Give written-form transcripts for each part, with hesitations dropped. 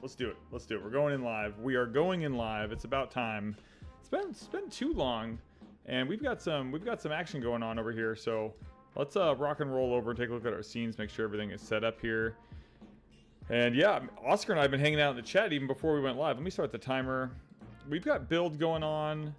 Let's do it. Let's do it. We're going in live. We are going in live. It's about time. It's been too long, and we've got some action going on over here. So let's rock and roll over and take a look at our scenes. Make sure everything is set up here. And yeah, Oscar and I have been hanging out in the chat even before we went live. Let me start the timer. We've got build going on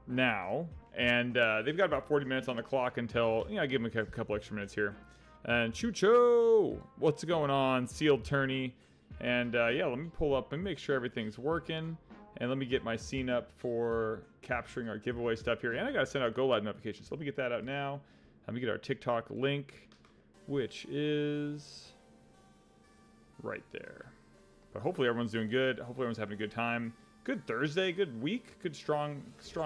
now, and they've got about 40 minutes on the clock until, I give them a couple extra minutes here. And Chucho, what's going on? Sealed tourney. And yeah, let me pull up and make sure everything's working. And let me get my scene up for capturing our giveaway stuff here. And I gotta send out go live notifications. So let me get that out now. Let me get our TikTok link, which is right there. But hopefully everyone's doing good. Hopefully everyone's having a good time. Good Thursday, good week, good strong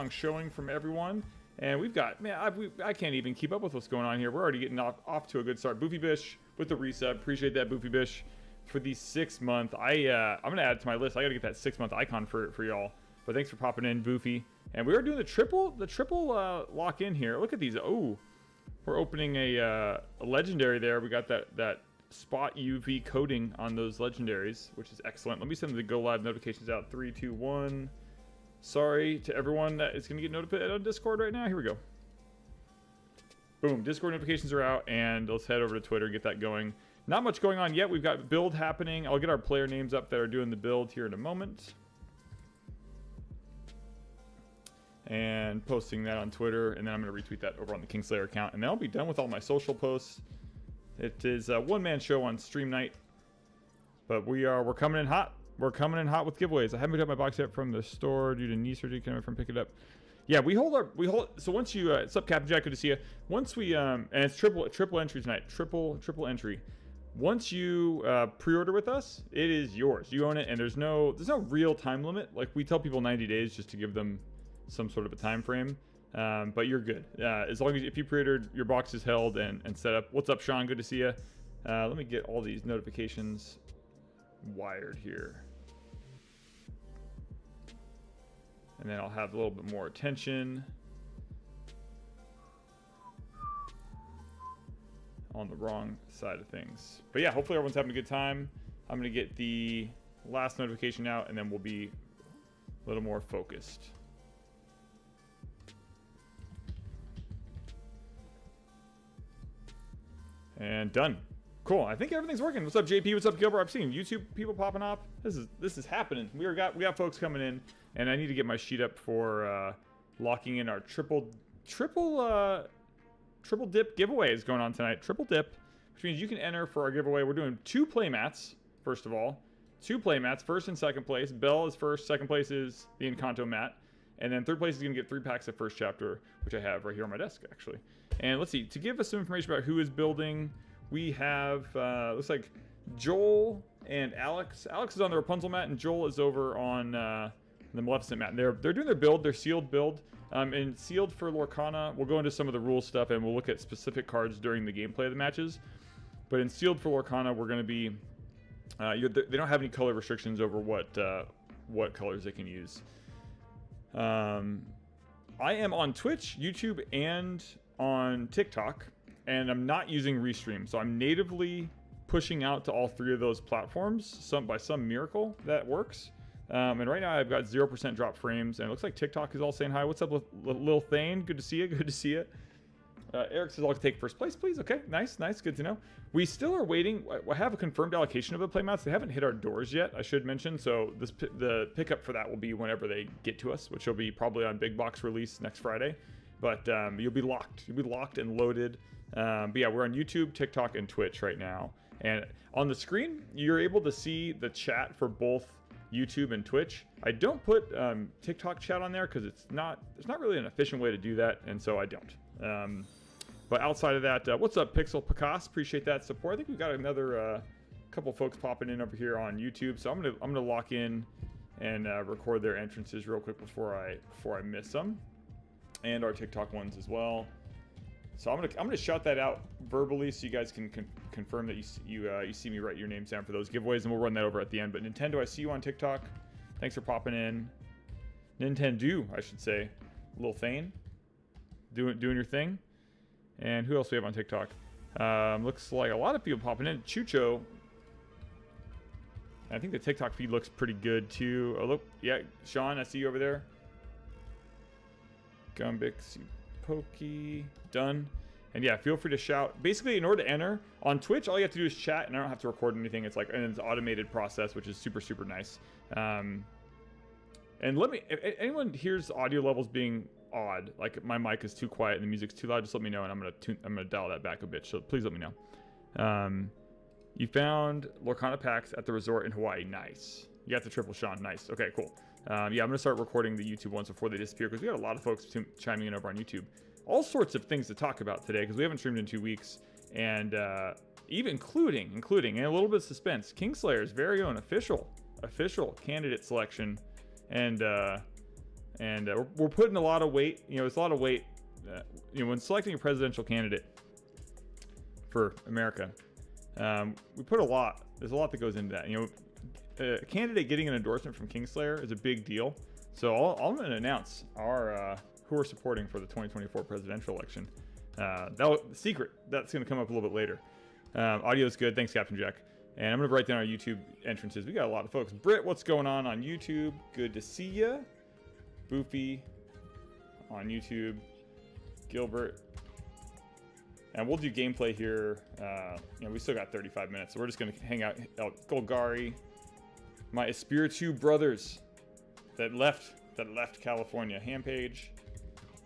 showing from everyone. And we've got, man, I can't even keep up with what's going on here. We're already getting off to a good start. Boofy Bish with the resub. Appreciate that, Boofy Bish, for the 6 month. I'm going to add it to my list. I got to get that 6 month icon for y'all. But thanks for popping in, Boofy. And we are doing the triple lock in here. Look at these. Oh, we're opening a legendary there. We got that spot UV coating on those legendaries, which is excellent. Let me send the go live notifications out. 3, 2, 1. Sorry to everyone that is going to get notified on Discord right now. Here we go. Boom. Discord notifications are out, and let's head over to Twitter and get that going. Not much going on yet. We've got build happening. I'll get our player names up that are doing the build here in a moment. And posting that on Twitter, and then I'm going to retweet that over on the Kingslayer account. And then I'll be done with all my social posts. It is a one-man show on stream night. But we're coming in hot. We're coming in hot with giveaways. I haven't picked up my box yet from the store due to knee surgery. Can I from pick it up? Yeah, we hold. So once you, what's up, Captain Jack? Good to see you. Once we, and it's triple entry tonight. Triple entry. Once you pre-order with us, it is yours. You own it, and there's no real time limit. Like, we tell people 90 days just to give them some sort of a time frame. But you're good. As long as if you pre-ordered, your box is held and set up. What's up, Sean? Good to see you. Let me get all these notifications wired here. And then I'll have a little bit more attention on the wrong side of things. But yeah, hopefully everyone's having a good time. I'm going to get the last notification out, and then we'll be a little more focused. And done. Cool. I think everything's working. What's up, JP? What's up, Gilbert? I'm seeing YouTube people popping up. This is happening. We got folks coming in, and I need to get my sheet up for locking in our triple dip giveaway is going on tonight. Triple dip, which means you can enter for our giveaway. We're doing 2 playmats. First of all, 2 playmats, first and second place. Belle is first. Second place is the Encanto mat. And then third place is going to get 3 packs of first chapter, which I have right here on my desk, actually. And let's see, to give us some information about who is building, we have, looks like Joel and Alex. Alex is on the Rapunzel mat, and Joel is over on the Maleficent mat. And they're doing their build, their sealed build. And sealed for Lorcana, we'll go into some of the rule stuff, and we'll look at specific cards during the gameplay of the matches. But in sealed for Lorcana, we're going to be, they don't have any color restrictions over what colors they can use. I am on Twitch, YouTube, and on TikTok, and I'm not using Restream, so I'm natively pushing out to all 3 of those platforms. By some miracle, that works. And right now I've got 0% drop frames, and it looks like TikTok is all saying hi. What's up, Lil Thane? Good to see you. Good to see you. Eric says I'll take first place, please. Okay, nice, good to know. We still are waiting. I have a confirmed allocation of the playmats. They haven't hit our doors yet, I should mention. So the pickup for that will be whenever they get to us, which will be probably on big box release next Friday. But you'll be locked. You'll be locked and loaded. But yeah, we're on YouTube, TikTok, and Twitch right now. And on the screen, you're able to see the chat for both YouTube and Twitch. I don't put TikTok chat on there because there's not really an efficient way to do that, and so I don't. But outside of that, what's up, Pixel Picasso? Appreciate that support. I think we've got another couple folks popping in over here on YouTube, so I'm gonna lock in and record their entrances real quick before I miss them, and our TikTok ones as well. So I'm gonna shout that out verbally so you guys can confirm that you see me write your names down for those giveaways, and we'll run that over at the end. But Nintendo, I see you on TikTok. Thanks for popping in. Nintendo, I should say. Lil Thane, doing your thing. And who else we have on TikTok? Looks like a lot of people popping in. Chucho. I think the TikTok feed looks pretty good too. Oh, look, yeah, Sean, I see you over there. Gumbix, Pokey, done. And yeah, feel free to shout. Basically, in order to enter on Twitch, all you have to do is chat, and I don't have to record anything. It's like an automated process, which is super, super nice. And let me, if anyone hears audio levels being odd, like my mic is too quiet and the music's too loud, just let me know, and I'm gonna dial that back a bit. So please let me know. You found Lorcana packs at the resort in Hawaii. Nice. You got the triple Sean. Nice. Okay, cool. Yeah, I'm gonna start recording the YouTube ones before they disappear because we got a lot of folks chiming in over on YouTube. All sorts of things to talk about today because we haven't streamed in 2 weeks, and even including and a little bit of suspense. Kingslayer's very own official candidate selection, and we're putting a lot of weight. You know, it's a lot of weight. When selecting a presidential candidate for America, we put a lot. There's a lot that goes into that. A candidate getting an endorsement from Kingslayer is a big deal. So I'm going to announce our who we're supporting for the 2024 presidential election. Secret. That's going to come up a little bit later. Audio is good. Thanks, Captain Jack. And I'm going to write down our YouTube entrances. We got a lot of folks. Britt, what's going on YouTube? Good to see ya. Boofy on YouTube. Gilbert. And we'll do gameplay here. We still got 35 minutes, so we're just going to hang out. Golgari. My Espiritu brothers that left California. Hampage.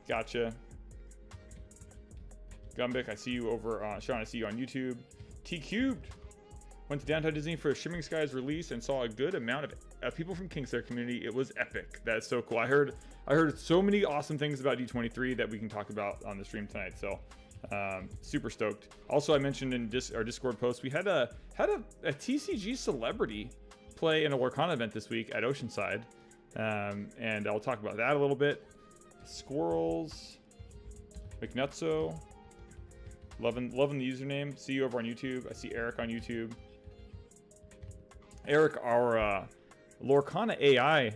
Gotcha. Gumbic, I see you over on Sean. I see you on YouTube. T Cubed went to Downtown Disney for Shimmering Skies release and saw a good amount of people from Kingslayer community. It was epic. That's so cool. I heard so many awesome things about D23 that we can talk about on the stream tonight. So super stoked. Also, I mentioned in our Discord post we had a TCG celebrity play in a Lorcana event this week at Oceanside, and I'll talk about that a little bit. Squirrels, McNutso, loving the username. See you over on YouTube. I see Eric on YouTube. Eric, our Lorcana AI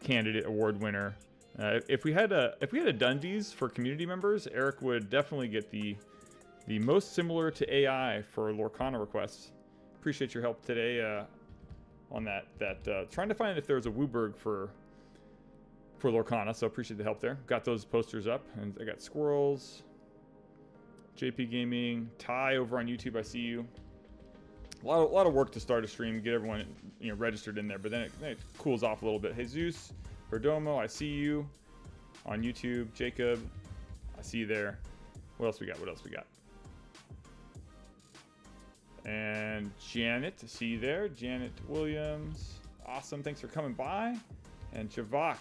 candidate award winner. If we had a Dundies for community members, Eric would definitely get the most similar to AI for Lorcana requests. Appreciate your help today on that. Trying to find if there's a Wooburg for Lorcana, so appreciate the help there. Got those posters up, and I got Squirrels, JP Gaming, Ty over on YouTube. I see you. A lot of work to start a stream, get everyone registered in there, but then it cools off a little bit. Jesus, Perdomo, I see you on YouTube. Jacob, I see you there. What else we got? And Janet, I see you there. Janet Williams, awesome. Thanks for coming by. And Javak.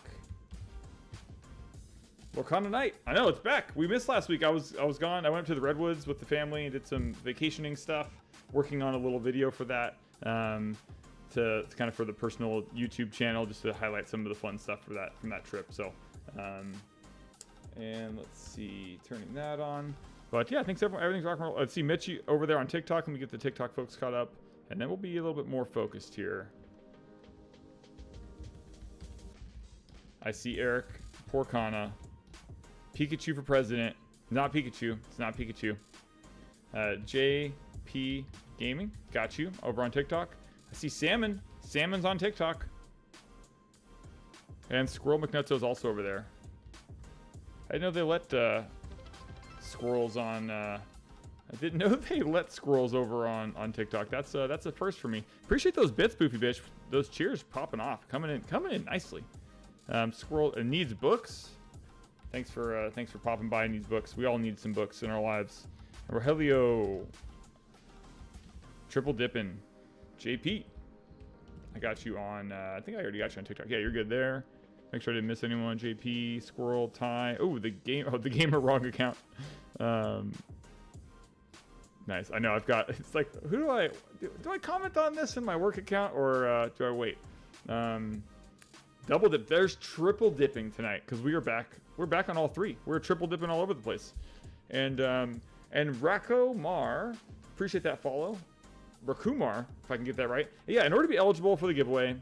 Lorcana Night. I know it's back. We missed last week. I was gone. I went up to the Redwoods with the family and did some vacationing stuff. Working on a little video for that, to kind of for the personal YouTube channel, just to highlight some of the fun stuff from that trip. So, and let's see, turning that on. But yeah, thanks everyone. Everything's rock and roll. Let's see Mitch over there on TikTok. Let me get the TikTok folks caught up, and then we'll be a little bit more focused here. I see Eric Porcana. Pikachu for president. Not Pikachu. It's not Pikachu. JP Gaming. Got you. Over on TikTok. I see Salmon. Salmon's on TikTok. And Squirrel McNutso is also over there. I didn't know they let squirrels on... I didn't know they let squirrels over on TikTok. That's a first for me. Appreciate those bits, Boofy Bitch. Those cheers popping off. Coming in nicely. Squirrel needs books. Thanks for popping by. Needs books. We all need some books in our lives. Rogelio, triple dipping, JP. I got you on. I think I already got you on TikTok. Yeah, you're good there. Make sure I didn't miss anyone. JP, Squirrel, Ty. Oh, the gamer wrong account. Nice. I know. I've got. It's like, who do I comment on this in my work account or do I wait? Double dip. There's triple dipping tonight because we are back. We're back on all three. We're triple dipping all over the place. And Rako Mar, appreciate that follow. Rakumar, if I can get that right. Yeah, in order to be eligible for the giveaway,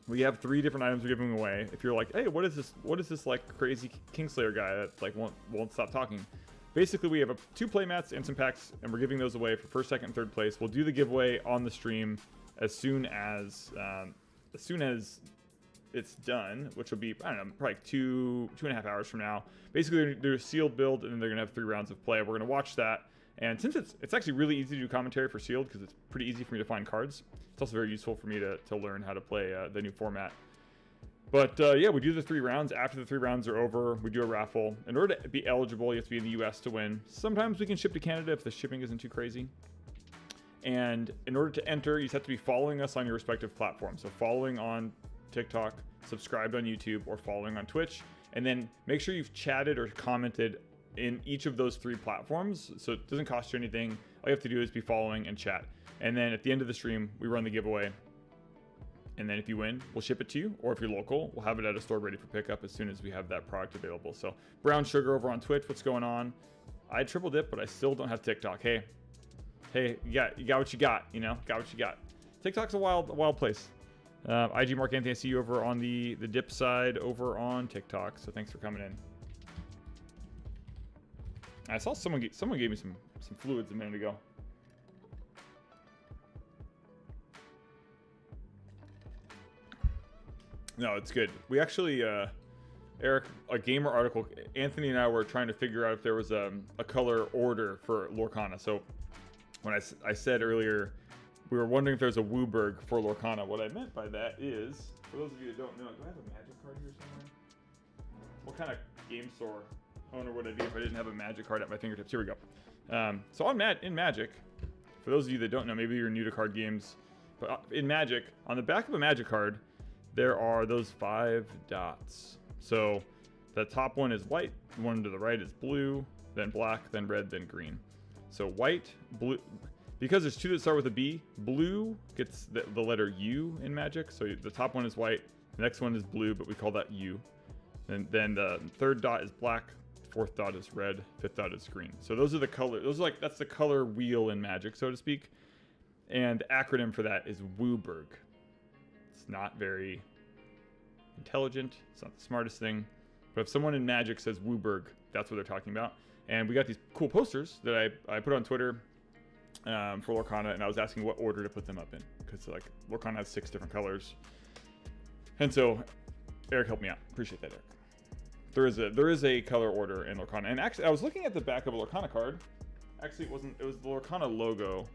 we have 3 different items we're giving away. If you're like, hey, what is this like crazy Kingslayer guy that like won't stop talking? Basically, we have 2 playmats and some packs, and we're giving those away for first, second, and third place. We'll do the giveaway on the stream as soon as it's done, which will be, I don't know, probably like 2.5 hours from now. Basically, they're a sealed build, and then they're gonna have 3 rounds of play. We're gonna watch that, and since it's actually really easy to do commentary for sealed because it's pretty easy for me to find cards. It's also very useful for me to learn how to play the new format. But yeah, we do the 3 rounds. After the 3 rounds are over, we do a raffle. In order to be eligible, you have to be in the US to win. Sometimes we can ship to Canada if the shipping isn't too crazy. And in order to enter, you just have to be following us on your respective platforms. So following on TikTok, subscribed on YouTube, or following on Twitch. And then make sure you've chatted or commented in each of those 3 platforms. So it doesn't cost you anything. All you have to do is be following and chat. And then at the end of the stream, we run the giveaway. And then if you win, we'll ship it to you. Or if you're local, we'll have it at a store ready for pickup as soon as we have that product available. So Brown Sugar over on Twitch, what's going on? I triple dip, but I still don't have TikTok. Hey, you got what you got, you know? Got what you got. TikTok's a wild place. IG Mark Anthony, I see you over on the dip side over on TikTok. So thanks for coming in. I saw someone gave me some fluids a minute ago. No, it's good. We actually, Eric, a gamer article, Anthony and I were trying to figure out if there was a color order for Lorcana. So when I said earlier, we were wondering if there's a Wooburg for Lorcana. What I meant by that is, for those of you that don't know, do I have a magic card here somewhere? What kind of game store owner would I be if I didn't have a magic card at my fingertips? Here we go. So in Magic, for those of you that don't know, maybe you're new to card games, but in Magic, on the back of a Magic card, there are those 5 dots. So the top one is white, the one to the right is blue, then black, then red, then green. So white, blue, because there's 2 that start with a B, blue gets the letter U in Magic. So the top one is white, the next one is blue, but we call that U. And then the 3rd dot is black, 4th dot is red, 5th dot is green. So those are the color, that's the color wheel in Magic, so to speak. And the acronym for that is Wooburg. It's not very intelligent. It's not the smartest thing. But if someone in Magic says Wooburg, that's what they're talking about. And we got these cool posters that I put on Twitter for Lorcana, and I was asking what order to put them up in. Because like Lorcana has 6 different colors. And so Eric helped me out. Appreciate that, Eric. There is a color order in Lorcana. And actually, I was looking at the back of a Lorcana card. Actually, it was the Lorcana logo.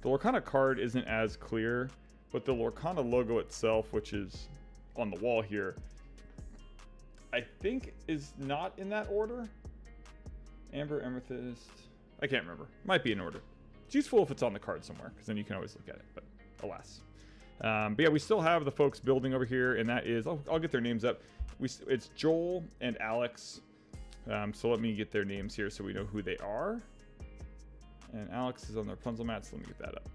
The Lorcana card isn't as clear, but the Lorcana logo itself, which is on the wall here, I think is not in that order. Amber, Amethyst, I can't remember. Might be in order. It's useful if it's on the card somewhere, because then you can always look at it, but alas. But yeah, we still have the folks building over here, and that is, I'll get their names up. It's Joel and Alex. So let me get their names here so we know who they are. And Alex is on their Rapunzel mat, so let me get that up.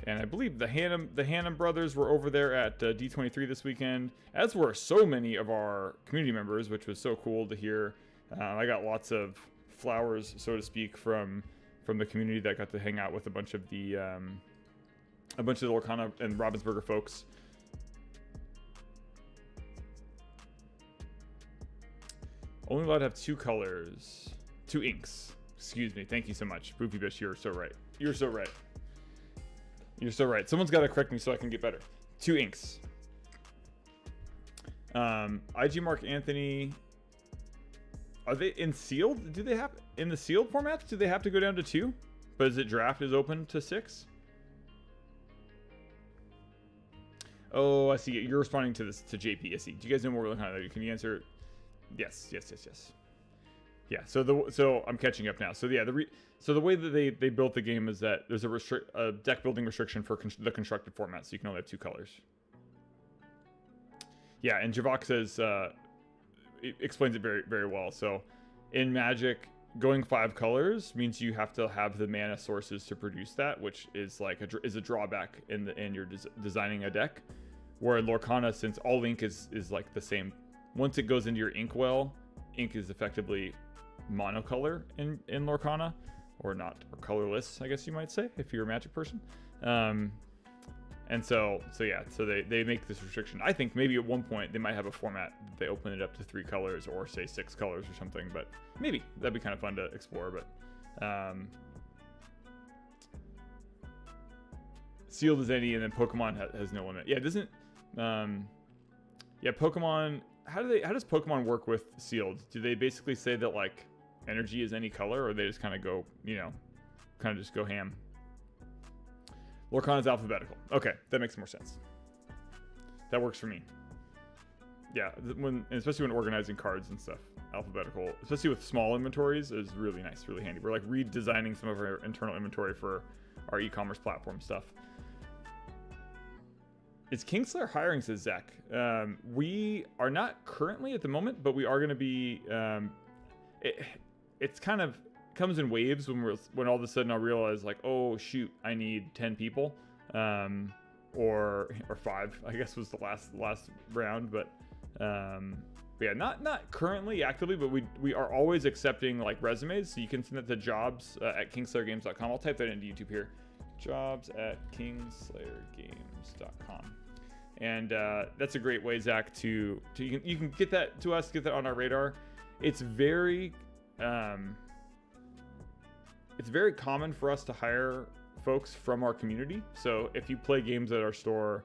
And I believe the Hannum brothers were over there at D23 this weekend, as were so many of our community members, which was so cool to hear. I got lots of flowers, so to speak, from the community that got to hang out with a bunch of the Lorcana and Ravensburger folks. Only allowed to have 2 colors, 2 inks. Excuse me. Thank you so much, Boopy Bish. You're so right. You're so right. You're so right. Someone's got to correct me so I can get better. 2 inks. IG Mark Anthony. Are they in sealed? Do they have in the sealed formats? Do they have to go down to 2? But is it draft is open to 6? Oh, I see. You're responding to this to JP. I see. Do you guys know what we're looking at? Can you answer? Yes. Yeah. So I'm catching up now. So yeah, the way that they built the game is that there's a deck building restriction for the constructed format, so you can only have 2 colors. Yeah, and Javok says it explains it very very well. So in Magic, going 5 colors means you have to have the mana sources to produce that, which is like a drawback in your designing a deck. Where in Lorcana, since all ink is like the same, once it goes into your inkwell, ink is effectively monocolor in Lorcana, or not, or colorless, I guess you might say, if you're a Magic person. And so they make this restriction. I think maybe at one point they might have a format that they open it up to 3 colors, or say 6 colors or something, but maybe that'd be kind of fun to explore. But sealed as any, and then Pokemon has no limit. Yeah, it doesn't. Yeah, Pokemon. How does Pokemon work with sealed? Do they basically say that like energy is any color, or they just kind of go, you know, kind of just go ham? Lorcana is alphabetical. Okay, that makes more sense. That works for me. Yeah, especially when organizing cards and stuff, alphabetical, especially with small inventories, is really nice, really handy. We're like redesigning some of our internal inventory for our e-commerce platform stuff. Is Kingslayer hiring, says Zach. We are not currently at the moment, but we are going to be. It's kind of comes in waves when all of a sudden I'll realize like, oh shoot, I need 10 people, or 5, I guess was the last round, but yeah, not currently actively, but we are always accepting like resumes, so you can send it to jobs at kingslayergames.com. I'll type that into YouTube here. Jobs at kingslayergames.com, and that's a great way, Zach, to you can get that to us, get that on our radar. It's very common for us to hire folks from our community. So if you play games at our store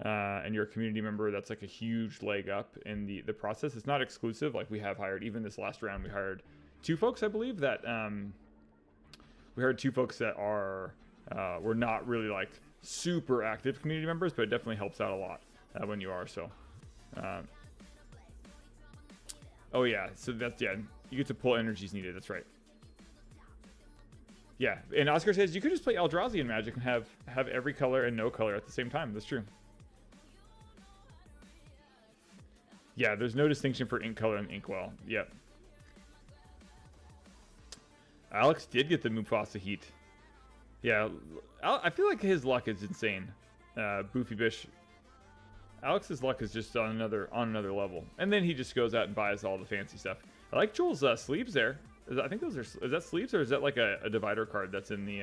and you're a community member, that's like a huge leg up in the process. It's not exclusive. Like we have hired, even this last round, we hired 2 folks, I believe, that we hired 2 folks that are we're not really like super active community members, but it definitely helps out a lot when you are. So, oh yeah, so that's, yeah, you get to pull energies needed. That's right. Yeah, and Oscar says you could just play Eldrazi in Magic and have every color and no color at the same time. That's true. Yeah, there's no distinction for ink color and inkwell. Yep. Alex did get the Mufasa heat. Yeah, I feel like his luck is insane. Boofy Bish. Alex's luck is just on another level. And then he just goes out and buys all the fancy stuff. I like Joel's sleeves there. I think those are, is that sleeves, or is that like a divider card that's in the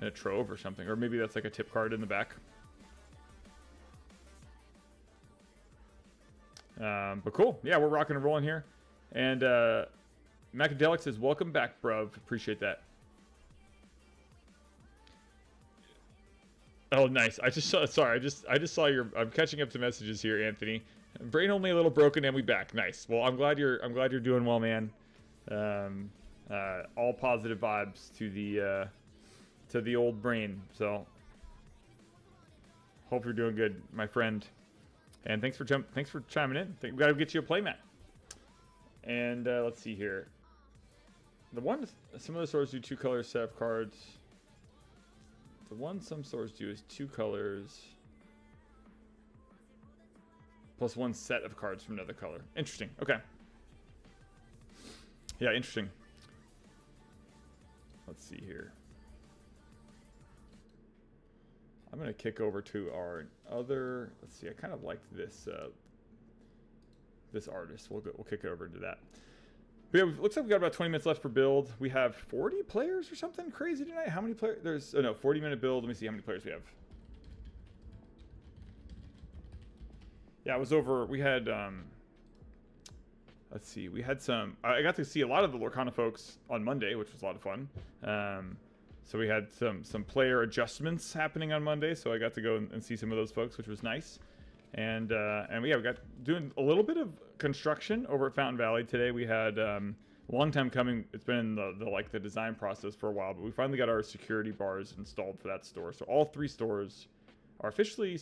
in a trove or something? Or maybe that's like a tip card in the back. But cool. Yeah, we're rocking and rolling here. And Macadelic says, welcome back, bruv. Appreciate that. Oh, nice. I just saw your, I'm catching up to messages here, Anthony. Brain only a little broken and we back. Nice. Well, I'm glad you're doing well, man. All positive vibes to the old brain. So hope you're doing good, my friend. And thanks for chiming in. We got to get you a playmat. And let's see here. Some of the stores do 2 color set of cards. The one some stores do is 2 colors plus 1 set of cards from another color. Interesting. Okay. Yeah, interesting. Let's see here. I'm gonna kick over to our other. Let's see. I kind of liked this this artist. We'll kick over to that. But yeah, looks like we got about 20 minutes left per build. We have 40 players or something crazy tonight. How many players? There's 40-minute build. Let me see how many players we have. Yeah, it was over. We had let's see. We had some. I got to see a lot of the Lorcana folks on Monday, which was a lot of fun. So we had some player adjustments happening on Monday, so I got to go and see some of those folks, which was nice. And we got doing a little bit of construction over at Fountain Valley today. We had a long time coming. It's been in the design process for a while, but we finally got our security bars installed for that store. So all 3 stores are officially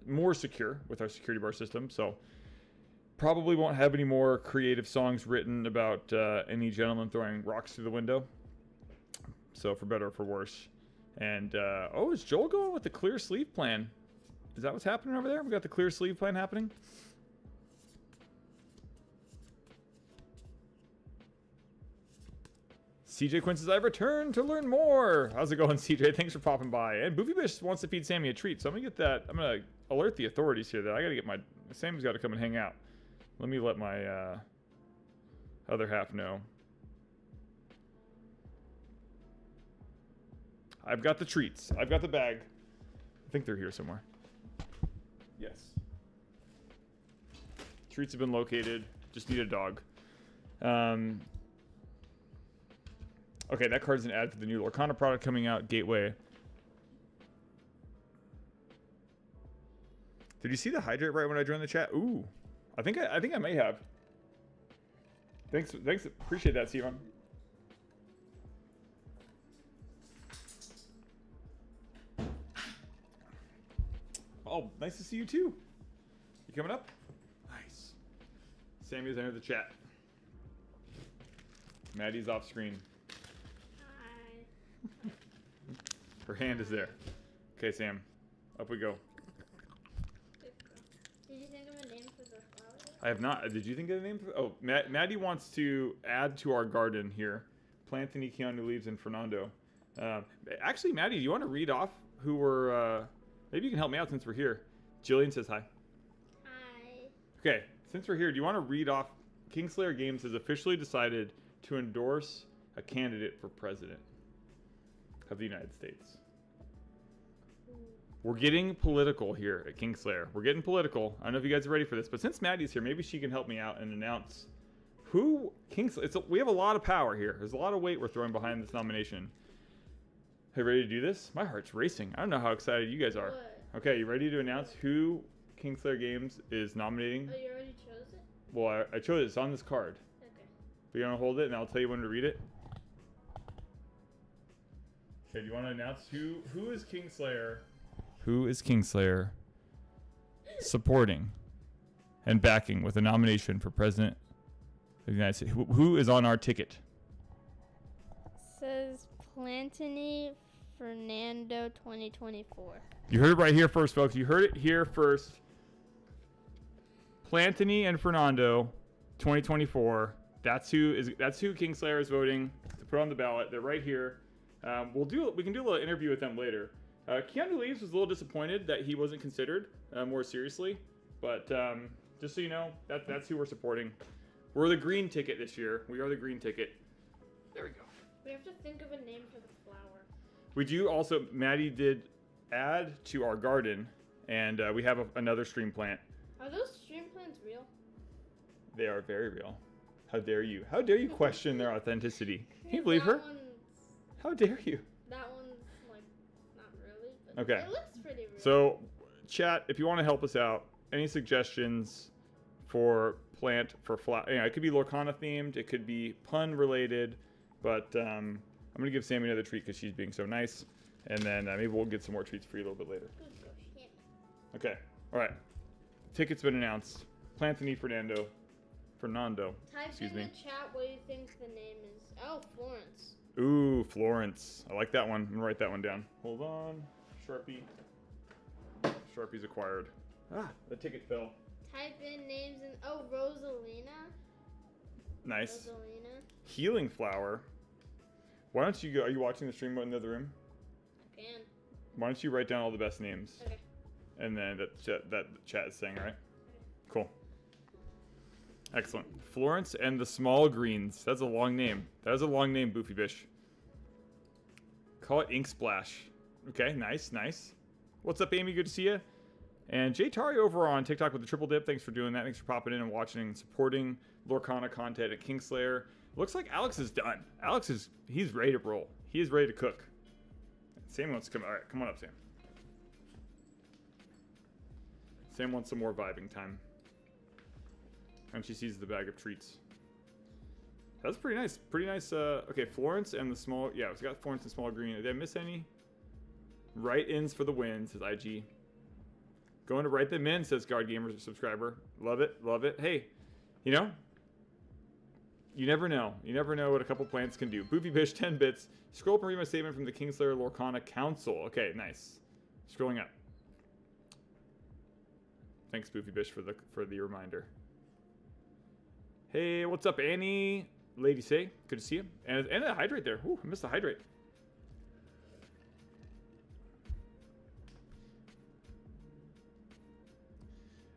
more secure with our security bar system. So probably won't have any more creative songs written about any gentleman throwing rocks through the window. So for better or for worse. And is Joel going with the clear sleeve plan? Is that what's happening over there? We got the clear sleeve plan happening. CJ Quinn says, I've returned to learn more. How's it going, CJ? Thanks for popping by. And Boofy Bish wants to feed Sammy a treat, so I'm gonna get that. I'm gonna alert the authorities here that I gotta get Sammy's got to come and hang out. Let me let my other half know. I've got the treats. I've got the bag. I think they're here somewhere. Yes. Treats have been located. Just need a dog. Okay, that card's an ad for the new Lorcana product coming out, Gateway. Did you see the hydrate right when I joined the chat? Ooh, I think I may have. Thanks, appreciate that, Steven. Oh, nice to see you too. You coming up? Nice. Sammy's entered the chat. Maddie's off screen. Hi. Her hand is there. Okay, Sam. Up we go. Did you think of a name for the flowers? I have not. Did you think of a name for? Oh, Maddie wants to add to our garden here. Planting Keanu leaves and Fernando. Actually, Maddie, do you want to read off who we're? Maybe you can help me out since we're here. Jillian says hi. Hi. Okay, since we're here, do you want to read off? Kingslayer Games has officially decided to endorse a candidate for president of the United States. We're getting political here at Kingslayer. We're getting political. I don't know if you guys are ready for this, but since Maddie's here, maybe she can help me out and announce who Kingslayer. We have a lot of power here. There's a lot of weight we're throwing behind this nomination. Hey, ready to do this? My heart's racing. I don't know how excited you guys are. What? Okay, you ready to announce who Kingslayer Games is nominating? Oh, you already chose it? Well, I chose it. It's on this card. Okay. But you want to hold it, and I'll tell you when to read it? Okay, do you want to announce who is Kingslayer? Who is Kingslayer supporting and backing with a nomination for president of the United States? Who is on our ticket? Says Plantini Fernando 2024. You heard it right here first, folks. You heard it here first. Plantini and Fernando 2024. That's who Kingslayer is voting to put on the ballot. They're right here. We can do a little interview with them later. Keanu Reeves was a little disappointed that he wasn't considered more seriously, but just so you know, that's who we're supporting. We're the green ticket this year. We are the green ticket. There we go. We have to think of a name for the flower. We do also, Maddie did add to our garden, and we have another stream plant. Are those stream plants real? They are very real. How dare you? How dare you question their authenticity? Can you believe her? How dare you? That one's like not really, but Okay. it looks pretty real. So, chat, if you want to help us out, any suggestions for plant for flower? You know, it could be Lorcana themed, it could be pun related, but I'm gonna give Sammy another treat because she's being so nice, and then maybe we'll get some more treats for you a little bit later. Okay. All right. Ticket's been announced. Plantini Fernando. Type Excuse in me. the chat what you think the name is. Oh, Florence. Ooh, Florence. I like that one. I'm gonna write that one down. Hold on. Sharpie. Sharpie's acquired. Ah, the ticket fell. Type in names and Rosalina. Nice. Rosalina. Healing flower. Why don't you go? Are you watching the stream in the other room? Again. Why don't you write down all the best names? Okay. And then that chat is saying, right? Cool. Excellent. Florence and the Small Greens. That's a long name. That is a long name, Boofy Bish. Call it Ink Splash. Okay, nice, nice. What's up, Amy? Good to see you. And Jay Tari over on TikTok with the triple dip. Thanks for doing that. Thanks for popping in and watching and supporting Lorcana content at Kingslayer. Looks like Alex is done. He's ready to roll. He is ready to cook. Sam wants to come. All right, come on up, Sam. Sam wants some more vibing time. And she sees the bag of treats. That's pretty nice. Pretty nice. Okay, Florence and the small. Yeah, it's got Florence and Small Green. Did I miss any? Right ins for the win, says IG. Going to write them in, says Guard Gamers subscriber. Love it. Love it. Hey, you know, you never know. You never know what a couple plants can do. Boofy Bish, 10 bits. Scroll up and read my statement from the Kingslayer Lorcana Council. Okay, nice. Scrolling up. Thanks, Boofy Bish, for the reminder. Hey, what's up, Annie? Lady Say, good to see you. And a hydrate there. Ooh, I missed the hydrate.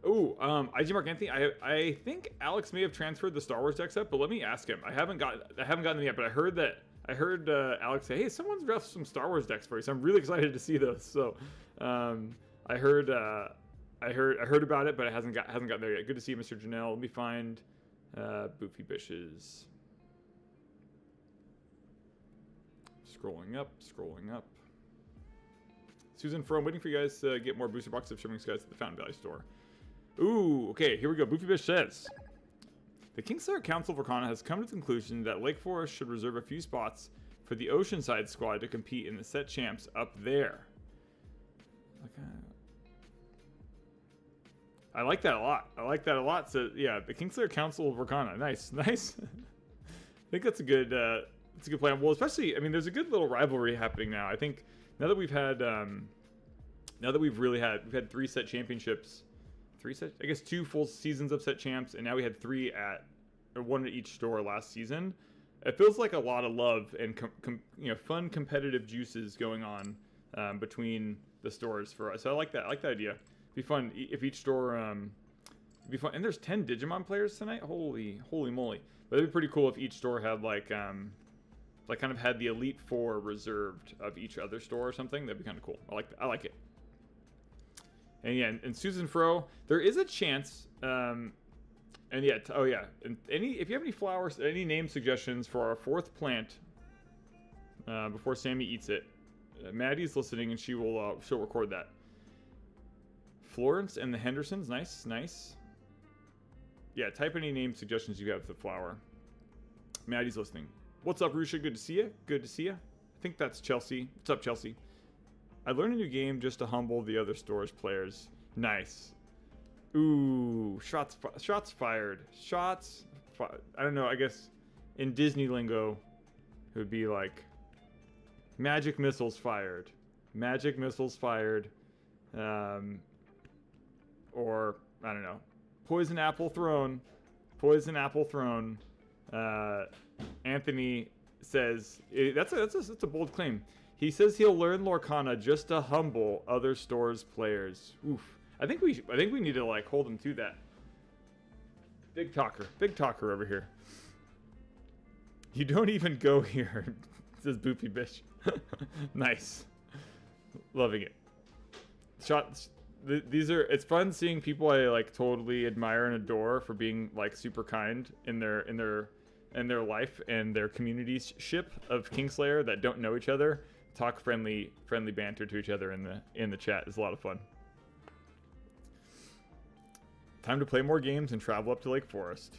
Ooh, IG Mark Anthony. I think Alex may have transferred the Star Wars decks up, but let me ask him. I haven't gotten them yet, but I heard Alex say, "Hey, someone's drafted some Star Wars decks for you." So I'm really excited to see those. So, I heard about it, but it hasn't gotten there yet. Good to see you, Mr. Janelle. Let me find Boofy Bish's. Scrolling up. Susan Fro, I'm waiting for you guys to get more booster boxes of Shimmering Skies at the Fountain Valley store. Ooh, okay, here we go. Boofy Bish says, the Kingslayer Council of Lorcana has come to the conclusion that Lake Forest should reserve a few spots for the Oceanside squad to compete in the set champs up there. Okay. I like that a lot. I like that a lot. So yeah, the Kingslayer Council of Lorcana. Nice, nice. I think that's a good plan. Well, especially, I mean, there's a good little rivalry happening now. I think now that we've had, we've had 3 set championships, 3 set, I guess 2 full seasons of set champs, and now we had 3 or 1 at each store last season. It feels like a lot of love and fun competitive juices going on between the stores for us. So I like that. I like that idea. It'd be fun if each store, it'd be fun. And there's 10 Digimon players tonight. Holy moly! But it'd be pretty cool if each store had like kind of had the Elite Four reserved of each other store or something. That'd be kind of cool. I like it. And yeah, and Susan Fro, there is a chance. And yeah, and if you have any flowers, any name suggestions for our 4th plant before Sammy eats it, Maddie's listening and she'll record that. Florence and the Hendersons, nice. Yeah, type any name suggestions you have for the flower. Maddie's listening. What's up, Rusha? Good to see you. Good to see you. I think that's Chelsea. What's up, Chelsea? I learned a new game just to humble the other store's players. Nice. Ooh, shots fired. I don't know, I guess in Disney lingo, it would be like magic missiles fired. Magic missiles fired. Or, I don't know, poison apple thrown. Poison apple thrown. Anthony says, that's a bold claim. He says he'll learn Lorcana just to humble other stores' players. Oof. I think we need to like hold him to that. Big talker over here. You don't even go here, says Boopy Bish. Nice, loving it. Shots. It's fun seeing people I like totally admire and adore for being like super kind in their life and their community's ship of Kingslayer that don't know each other. Talk friendly banter to each other in the chat is a lot of fun. Time to play more games and travel up to Lake Forest.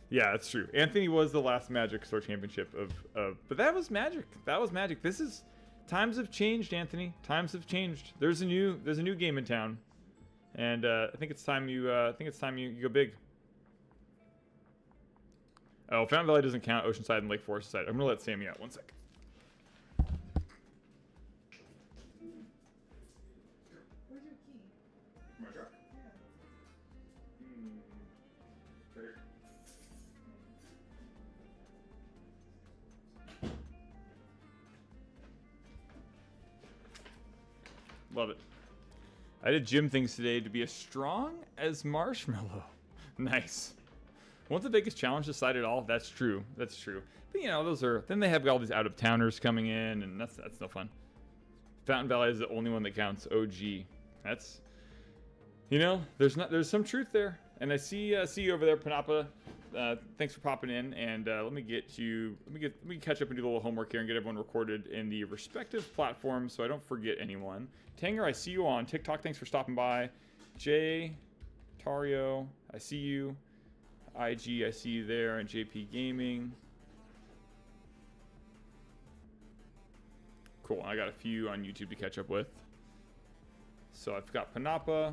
Yeah, that's true. Anthony was the last Magic Store Championship but that was magic. This is times have changed, Anthony. Times have changed. There's a new game in town, and I think it's time you go big. Oh, Fountain Valley doesn't count. Oceanside and Lake Forest side. I'm gonna let Sammy out. 1 sec. Where's your key? My truck. Yeah. Right here. Love it. I did gym things today to be as strong as Marshmallow. Nice. Won't the biggest challenge decide it all? That's true. But you know, then they have all these out of towners coming in, and that's no fun. Fountain Valley is the only one that counts. OG. That's, you know, there's some truth there. And I see you over there, Panapa. Thanks for popping in, and let me catch up and do a little homework here and get everyone recorded in the respective platforms so I don't forget anyone. Tanger, I see you on TikTok. Thanks for stopping by. Jay, Tario, I see you. IG, I see you there, and JP Gaming. Cool. I got a few on YouTube to catch up with. So I've got Panapa.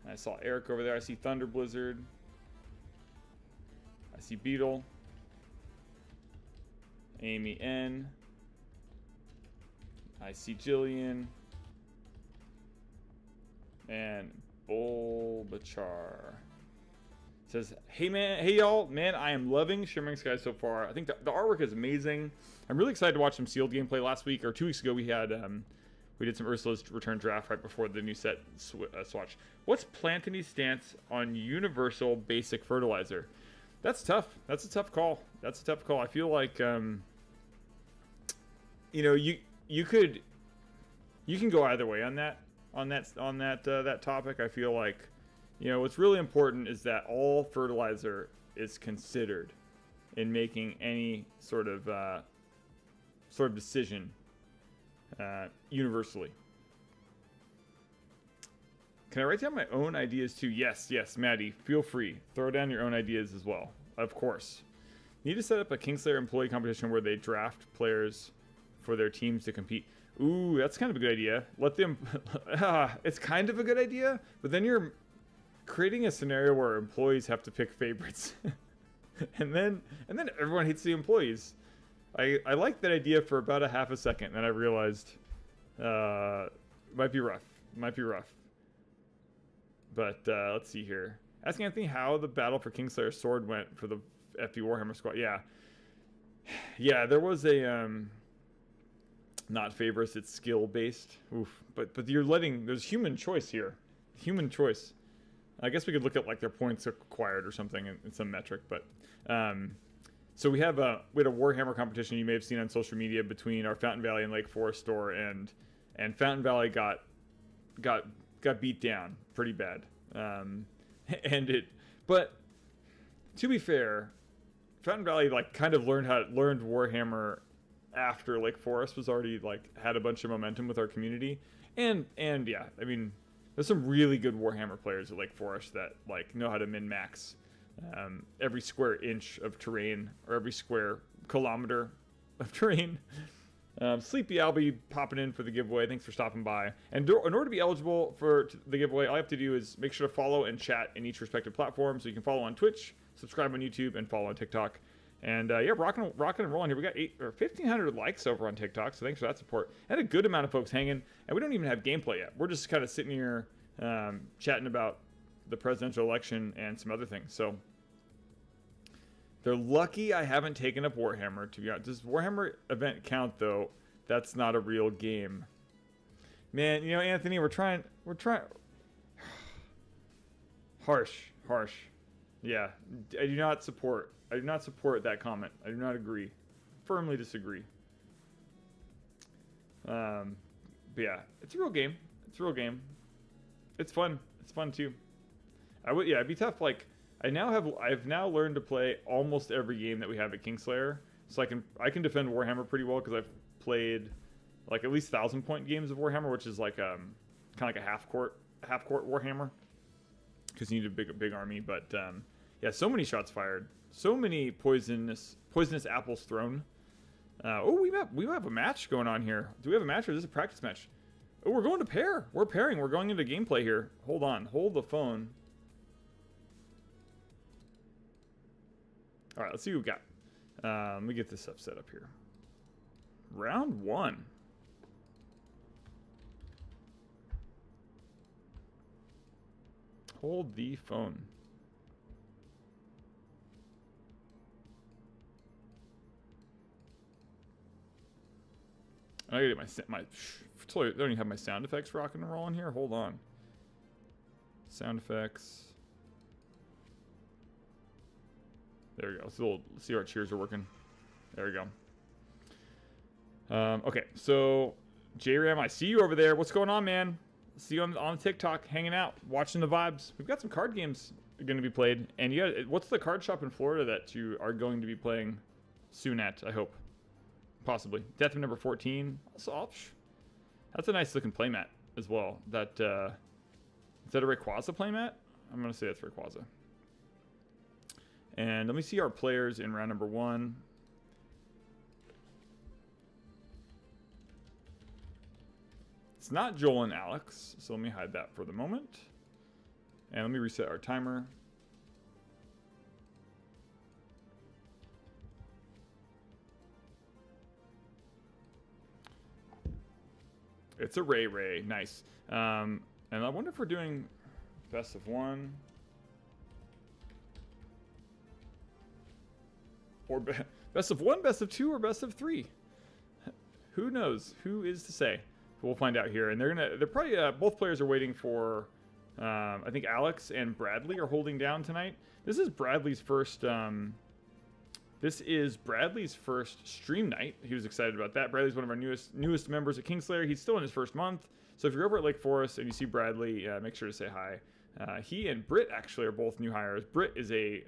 I saw Eric over there. I see Thunder Blizzard. I see Beetle. Amy N. I see Jillian. And Bulbachar. Says, hey y'all, man, I am loving Shimmering Skies so far. I think the artwork is amazing. I'm really excited to watch some sealed gameplay. Last week or 2 weeks ago, we did some Ursula's Return draft right before the new set swatch. What's Plantiny's stance on universal basic fertilizer? That's tough. That's a tough call. I feel like, you know, you can go either way on that topic. I feel like, you know, what's really important is that all fertilizer is considered in making any sort of sort of decision universally. Can I write down my own ideas too? Yes, Maddie, feel free. Throw down your own ideas as well, of course. Need to set up a Kingslayer employee competition where they draft players for their teams to compete. Ooh, that's kind of a good idea. Let them... it's kind of a good idea, but then you're creating a scenario where employees have to pick favorites. and then everyone hates the employees. I liked that idea for about a half a second, and then I realized might be rough. But let's see here. Asking Anthony how the battle for Kingslayer Sword went for the FB Warhammer squad. Yeah, there was a not favorites, it's skill based. Oof. But you're letting, there's human choice here. Human choice. I guess we could look at like their points acquired or something in some metric, but so we had a Warhammer competition you may have seen on social media between our Fountain Valley and Lake Forest store, and Fountain Valley got beat down pretty bad. But to be fair, Fountain Valley like kind of learned Warhammer after Lake Forest was already like had a bunch of momentum with our community, and yeah, I mean, there's some really good Warhammer players at Lake Forest that like know how to min-max every square inch of terrain or every square kilometer of terrain. Sleepy, I'll be popping in for the giveaway. Thanks for stopping by. And in order to be eligible for the giveaway, all you have to do is make sure to follow and chat in each respective platform. So you can follow on Twitch, subscribe on YouTube, and follow on TikTok. And yeah, rocking and rolling here. We got 1,500 likes over on TikTok, so thanks for that support. And a good amount of folks hanging, and we don't even have gameplay yet. We're just kind of sitting here chatting about the presidential election and some other things. So they're lucky I haven't taken up Warhammer, to be honest. Does Warhammer event count, though? That's not a real game. Man, you know, Anthony, we're trying. Harsh. Yeah, I do not support that comment. I do not agree. Firmly disagree. But yeah, it's a real game. It's fun. It's fun too. It'd be tough. Like, I've now learned to play almost every game that we have at Kingslayer, so I can defend Warhammer pretty well because I've played like at least 1,000-point games of Warhammer, which is like kind of like a half court Warhammer, because you need a big army. But yeah, so many shots fired, so many poisonous apples thrown. We have a match going on here. Do we have a match, or is this a practice match? Oh, we're going to pair. We're pairing. We're going into gameplay here. Hold on. Hold the phone. All right, let's see what we've got. Let me get this stuff set up here. Round 1. Hold the phone. I gotta get my totally don't even have my sound effects rocking and rolling here. Hold on. Sound effects. There we go. Let's see how our cheers are working. There we go. Okay, so JRAM, I see you over there. What's going on, man? See you on TikTok, hanging out, watching the vibes. We've got some card games going to be played, and what's the card shop in Florida that you are going to be playing soon at? I hope, possibly. Death of number 14. Also, that's a nice looking playmat as well. Is that a Rayquaza playmat? I'm gonna say that's Rayquaza. And let me see our players in round number 1. It's not Joel and Alex, so let me hide that for the moment. And let me reset our timer. It's a Ray. Nice. And I wonder if we're doing best of 1. Or best of 1, best of 2, or best of 3. Who knows? Who is to say? We'll find out here. And they're probably, both players are waiting for, I think Alex and Bradley are holding down tonight. This is Bradley's first stream night. He was excited about that. Bradley's one of our newest members at Kingslayer. He's still in his first month. So if you're over at Lake Forest and you see Bradley, make sure to say hi. He and Britt actually are both new hires. Britt is a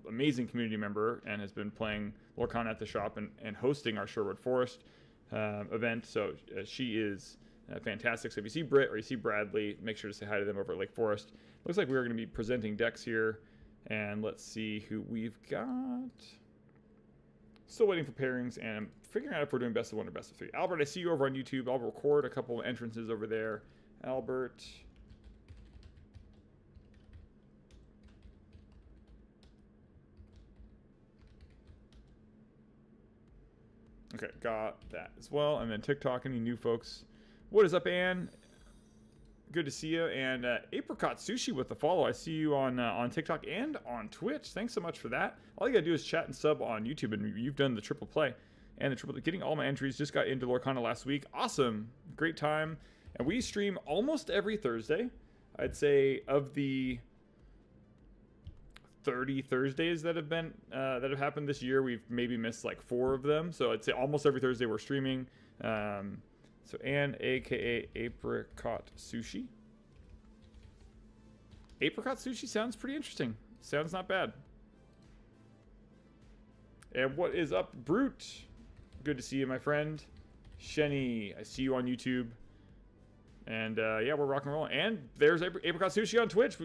amazing community member and has been playing Lorcana at the shop and hosting our Sherwood Forest event. So she is fantastic. So if you see Britt or you see Bradley, make sure to say hi to them over at Lake Forest. Looks like we're going to be presenting decks here. And let's see who we've got. Still waiting for pairings, and I'm figuring out if we're doing best of one or best of three. Albert, I see you over on YouTube. I'll record a couple of entrances over there. Albert. Okay, got that as well. And then TikTok, any new folks? What is up, Ann? Good to see you. And Apricot Sushi with the follow. I see you on TikTok and on Twitch. Thanks so much for that. All you gotta do is chat and sub on YouTube, and you've done the triple play and the triple. Getting all my entries. Just got into Lorcana last week. Awesome, great time. And we stream almost every Thursday. I'd say of the 30 Thursdays that have been that have happened this year, we've maybe missed like 4 of them. So I'd say almost every Thursday we're streaming. So Anne, aka Apricot Sushi. Apricot Sushi sounds pretty interesting. Sounds not bad. And what is up, Brute? Good to see you, my friend. Shenny, I see you on YouTube. And yeah, we're rock and rolling. And there's Apricot Sushi on Twitch.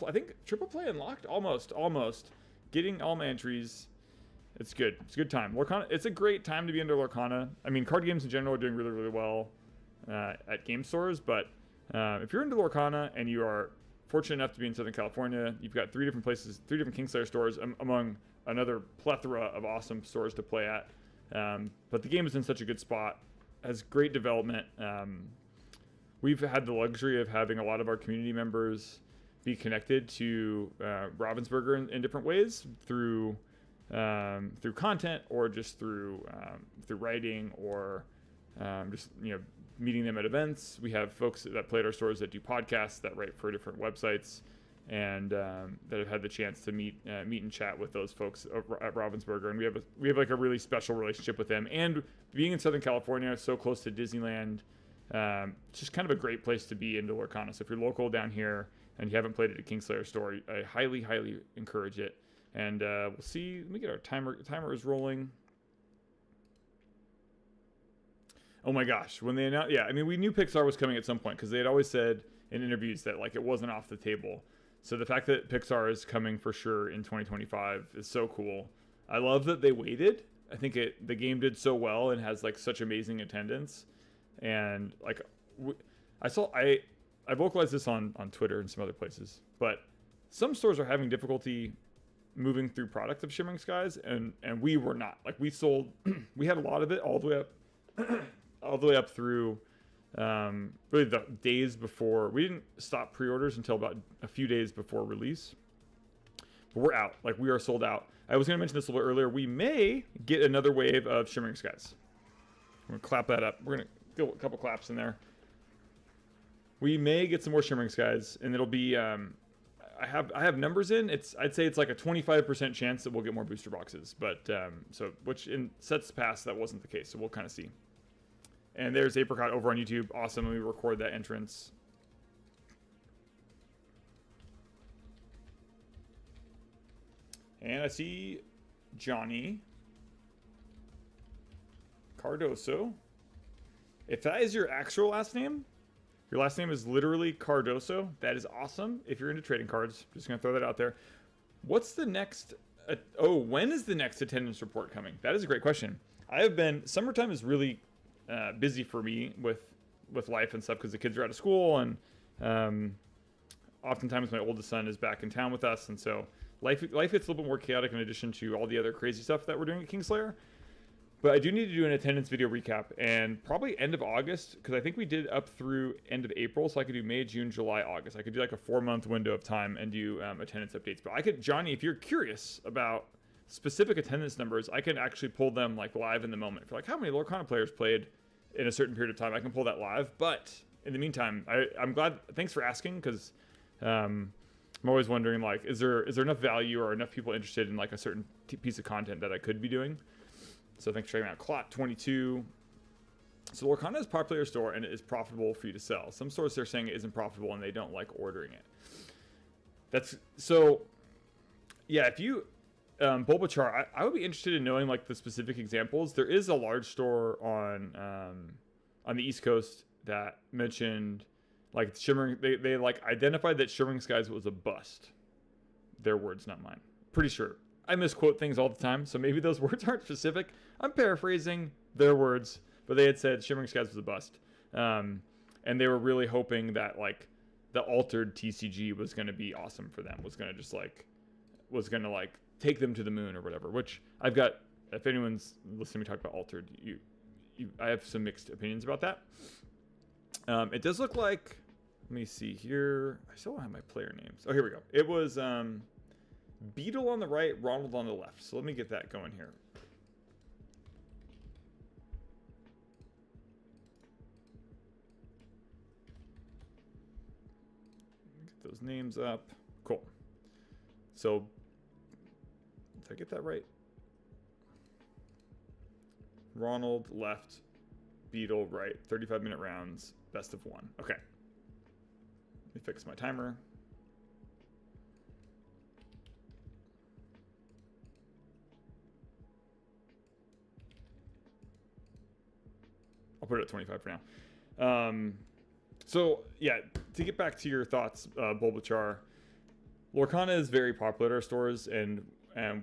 I think triple play unlocked. Almost. Getting all my entries. It's good. It's a good time. Lorcana. It's a great time to be under Lorcana. I mean, card games in general are doing really, really well at game stores. But if you're into Lorcana and you are fortunate enough to be in Southern California, you've got 3 different places, 3 different Kingslayer stores among another plethora of awesome stores to play at. But the game is in such a good spot. Has great development. We've had the luxury of having a lot of our community members be connected to Ravensburger in different ways through content or just through writing or just meeting them at events. We have folks that play at our stores that do podcasts that write for different websites and that have had the chance to meet and chat with those folks at Ravensburger. And we have like a really special relationship with them. And being in Southern California, so close to Disneyland. It's just kind of a great place to be into Lorcana. So if you're local down here and you haven't played it at Kingslayer store, I highly, highly encourage it. And we'll see. Let me get our timer. Timer is rolling. Oh my gosh! When they announced, yeah, I mean, we knew Pixar was coming at some point because they had always said in interviews that like it wasn't off the table. So the fact that Pixar is coming for sure in 2025 is so cool. I love that they waited. I think the game did so well and has like such amazing attendance. And like I vocalized this on Twitter and some other places, but some stores are having difficulty moving through product of Shimmering Skies, and we were not. Like we sold, we had a lot of it all the way up through really the days before. We didn't stop pre-orders until about a few days before release, but we're out. Like we are sold out. I was going to mention this a little bit earlier. We may get another wave of Shimmering Skies. I'm going to clap that up. We're going to a couple claps in there. We may get some more Shimmering Skies, and it'll be I have numbers in. I'd say it's like a 25% chance that we'll get more booster boxes, but so which in sets past that wasn't the case, so we'll kind of see. And there's Apricot over on YouTube. Awesome. Let me record that entrance. And I see Johnny Cardoso. If that is your actual last name, your last name is literally Cardoso. That is awesome. If you're into trading cards, just gonna throw that out there. What's the next? When is the next attendance report coming? That is a great question. Summertime is really busy for me with life and stuff because the kids are out of school, and oftentimes my oldest son is back in town with us, and so life gets a little bit more chaotic in addition to all the other crazy stuff that we're doing at Kingslayer. But I do need to do an attendance video recap, and probably end of August, because I think we did up through end of April, so I could do May, June, July, August. I could do like a 4-month window of time and do attendance updates. But Johnny, if you're curious about specific attendance numbers, I can actually pull them like live in the moment. For like how many Lorcana players played in a certain period of time, I can pull that live. But in the meantime, I'm glad. Thanks for asking, because I'm always wondering like, is there enough value or enough people interested in like a certain piece of content that I could be doing? So thanks for checking out Clot 22. So Lorcana is a popular store and it is profitable for you to sell. Some stores they're saying it isn't profitable and they don't like ordering it. yeah, if you Bulbachar, I would be interested in knowing like the specific examples. There is a large store on the East Coast that mentioned like Shimmering. They like identified that Shimmering Skies was a bust. Their words, not mine. Pretty sure. I misquote things all the time, so maybe those words aren't specific. I'm paraphrasing their words, but they had said Shimmering Skies was a bust, and they were really hoping that like the altered TCG was going to be awesome for them. Was going to like take them to the moon or whatever. Which I've got. If anyone's listening to me talk about altered, I have some mixed opinions about that. It does look like. Let me see here. I still don't have my player names. Oh, here we go. It was Beetle on the right, Ronald on the left. So let me get that going here. Get those names up. Cool. So, did I get that right? Ronald left, Beetle right. 35-minute rounds, best of one. Okay. Let me fix my timer. I'll put it at 25 for now. So yeah, to get back to your thoughts, Bulbachar, Lorcana is very popular at our stores, and I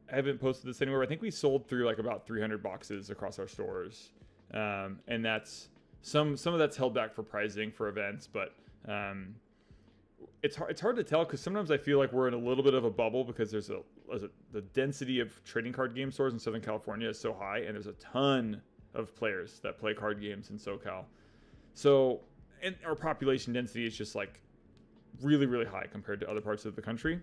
haven't posted this anywhere. But I think we sold through like about 300 boxes across our stores, and that's some of that's held back for pricing for events, but it's hard to tell because sometimes I feel like we're in a little bit of a bubble because the density of trading card game stores in Southern California is so high, and there's a ton of players that play card games in SoCal. So, and our population density is just like really, really high compared to other parts of the country.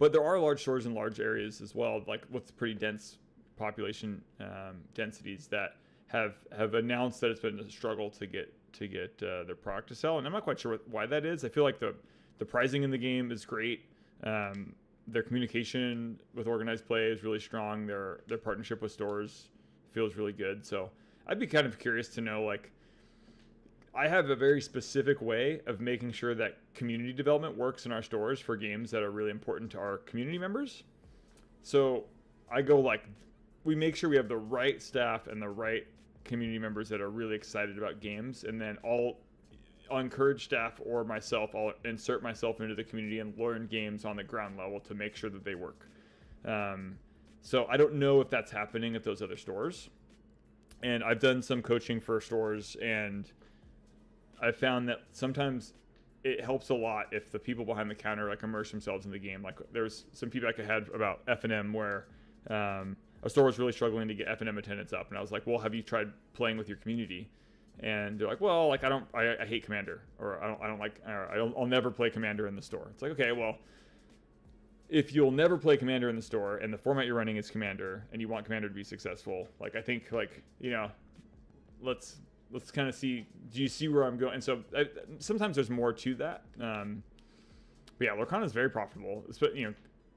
But there are large stores in large areas as well, like with pretty dense population densities that have announced that it's been a struggle to get their product to sell, and I'm not quite sure why that is. I feel like the pricing in the game is great. Their communication with organized play is really strong. Their partnership with stores feels really good. So I'd be kind of curious to know, like, I have a very specific way of making sure that community development works in our stores for games that are really important to our community members. So I go like, we make sure we have the right staff and the right community members that are really excited about games, and then I'll encourage staff or myself, I'll insert myself into the community and learn games on the ground level to make sure that they work. So I don't know if that's happening at those other stores, and I've done some coaching for stores, and I found that sometimes it helps a lot if the people behind the counter like immerse themselves in the game. Like there's some feedback I had about F&M where a store was really struggling to get F&M attendance up, and I was like, well, have you tried playing with your community? And they're like, well, like I hate Commander, or I'll never play Commander in the store. It's like, okay, well, if you'll never play Commander in the store and the format you're running is Commander and you want Commander to be successful, like I think like, you know, let's kind of see, do you see where I'm going? And so sometimes there's more to that. But yeah, Lorcana is very profitable. But, you know,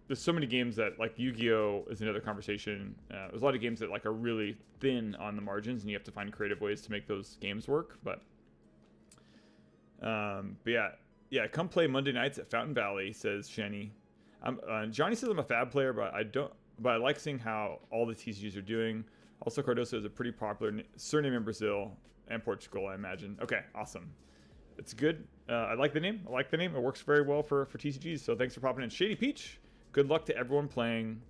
there's so many games that, like, Yu-Gi-Oh! Is another conversation. There's a lot of games that like are really thin on the margins, and you have to find creative ways to make those games work. But yeah, come play Monday nights at Fountain Valley, says Shenny. Johnny says I'm a Fab player, but I like seeing how all the TCGs are doing. Also, Cardoso is a pretty popular surname in Brazil and Portugal, I imagine. Okay, awesome. It's good. I like the name. It works very well for TCGs. So thanks for popping in. Shady Peach, good luck to everyone playing.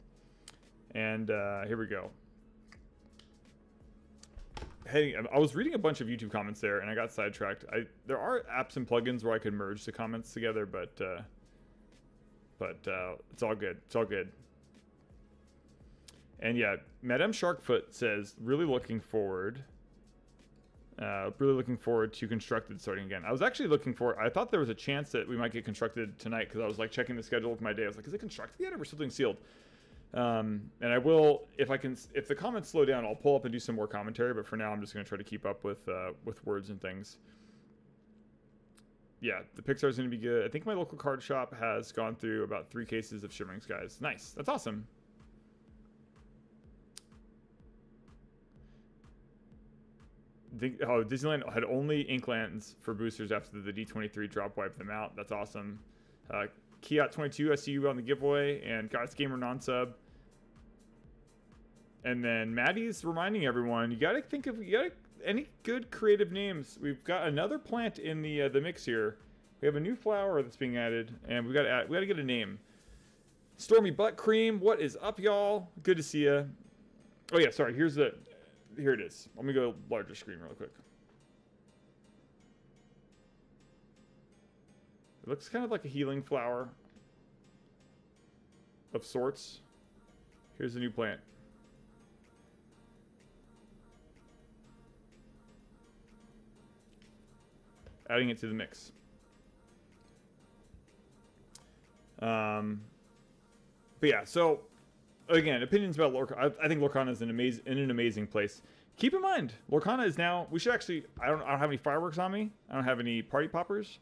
And here we go. Hey, I was reading a bunch of YouTube comments there, and I got sidetracked. There are apps and plugins where I could merge the comments together, but it's all good. It's all good. And yeah, Madame Sharkfoot says, really looking forward to Constructed starting again. I was actually I thought there was a chance that we might get Constructed tonight, because I was like checking the schedule of my day. I was like, is it Constructed yet, or is something sealed? And I will, if the comments slow down, I'll pull up and do some more commentary, but for now I'm just going to try to keep up with words and things. Yeah, the Pixar's going to be good. I think my local card shop has gone through about 3 cases of Shimmering Skies. Nice. That's awesome. Disneyland had only Inklands for boosters after the D23 drop wiped them out. That's awesome. Kiat22, I see you on the giveaway, and God's Gamer non-sub. And then Maddie's reminding everyone, you gotta think of any good creative names. We've got another plant in the mix here. We have a new flower that's being added, and we gotta get a name. Stormy Butt Cream, what is up, y'all? Good to see you. Oh yeah, sorry. Here it is. Let me go larger screen real quick. It looks kind of like a healing flower of sorts. Here's the new plant. Adding it to the mix. But yeah, so again, opinions about Lorcana. I think Lorcana is in an amazing place. Keep in mind, Lorcana is now. We should actually. I don't have any fireworks on me. I don't have any party poppers.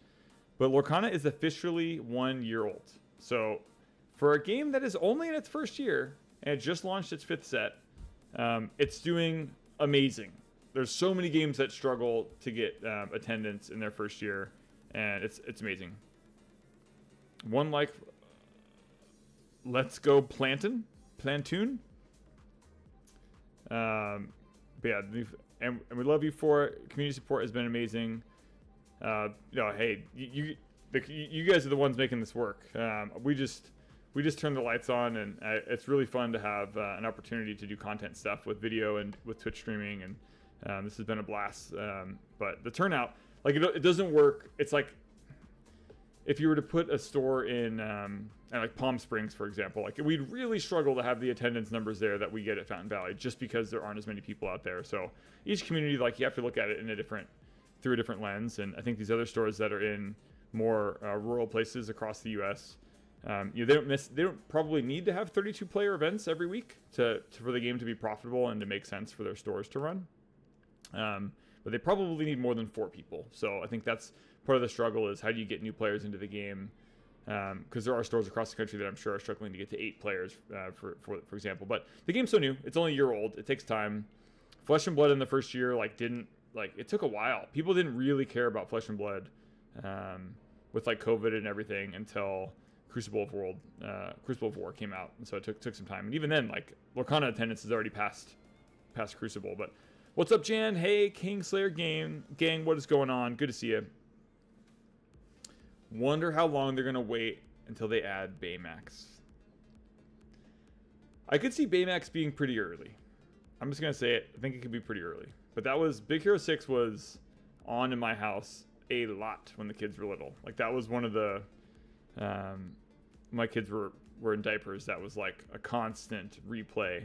But Lorcana is officially 1 year old. So for a game that is only in its first year and it just launched its 5th set, it's doing amazing. There's so many games that struggle to get attendance in their first year, and it's amazing. One like Let's Go Plantoon. But yeah, and we love you for it. Community support has been amazing. Hey, you guys are the ones making this work. We just turned the lights on, and it's really fun to have an opportunity to do content stuff with video and with Twitch streaming, and this has been a blast. But the turnout, like it doesn't work. It's like if you were to put a store in like Palm Springs, for example, like we'd really struggle to have the attendance numbers there that we get at Fountain Valley, just because there aren't as many people out there. So each community, like you have to look at it through a different lens. And I think these other stores that are in more rural places across the U.S., they don't probably need to have 32 player events every week for the game to be profitable and to make sense for their stores to run. But they probably need more than 4 people. So I think that's part of the struggle, is how do you get new players into the game? Because there are stores across the country that I'm sure are struggling to get to 8 players, for example. But the game's so new; it's only a year old. It takes time. Flesh and Blood in the first year it took a while. People didn't really care about Flesh and Blood with like COVID and everything until Crucible of War came out, and so it took some time. And even then, like Lorcana attendance is already past Crucible. But what's up, Jan? Hey, Kingslayer gang, what is going on? Good to see you. Wonder how long they're gonna wait until they add Baymax. I could see Baymax being pretty early. I'm just gonna say it. I think it could be pretty early. But Big Hero 6 was on in my house a lot when the kids were little. Like that was one of the, my kids were in diapers. That was like a constant replay.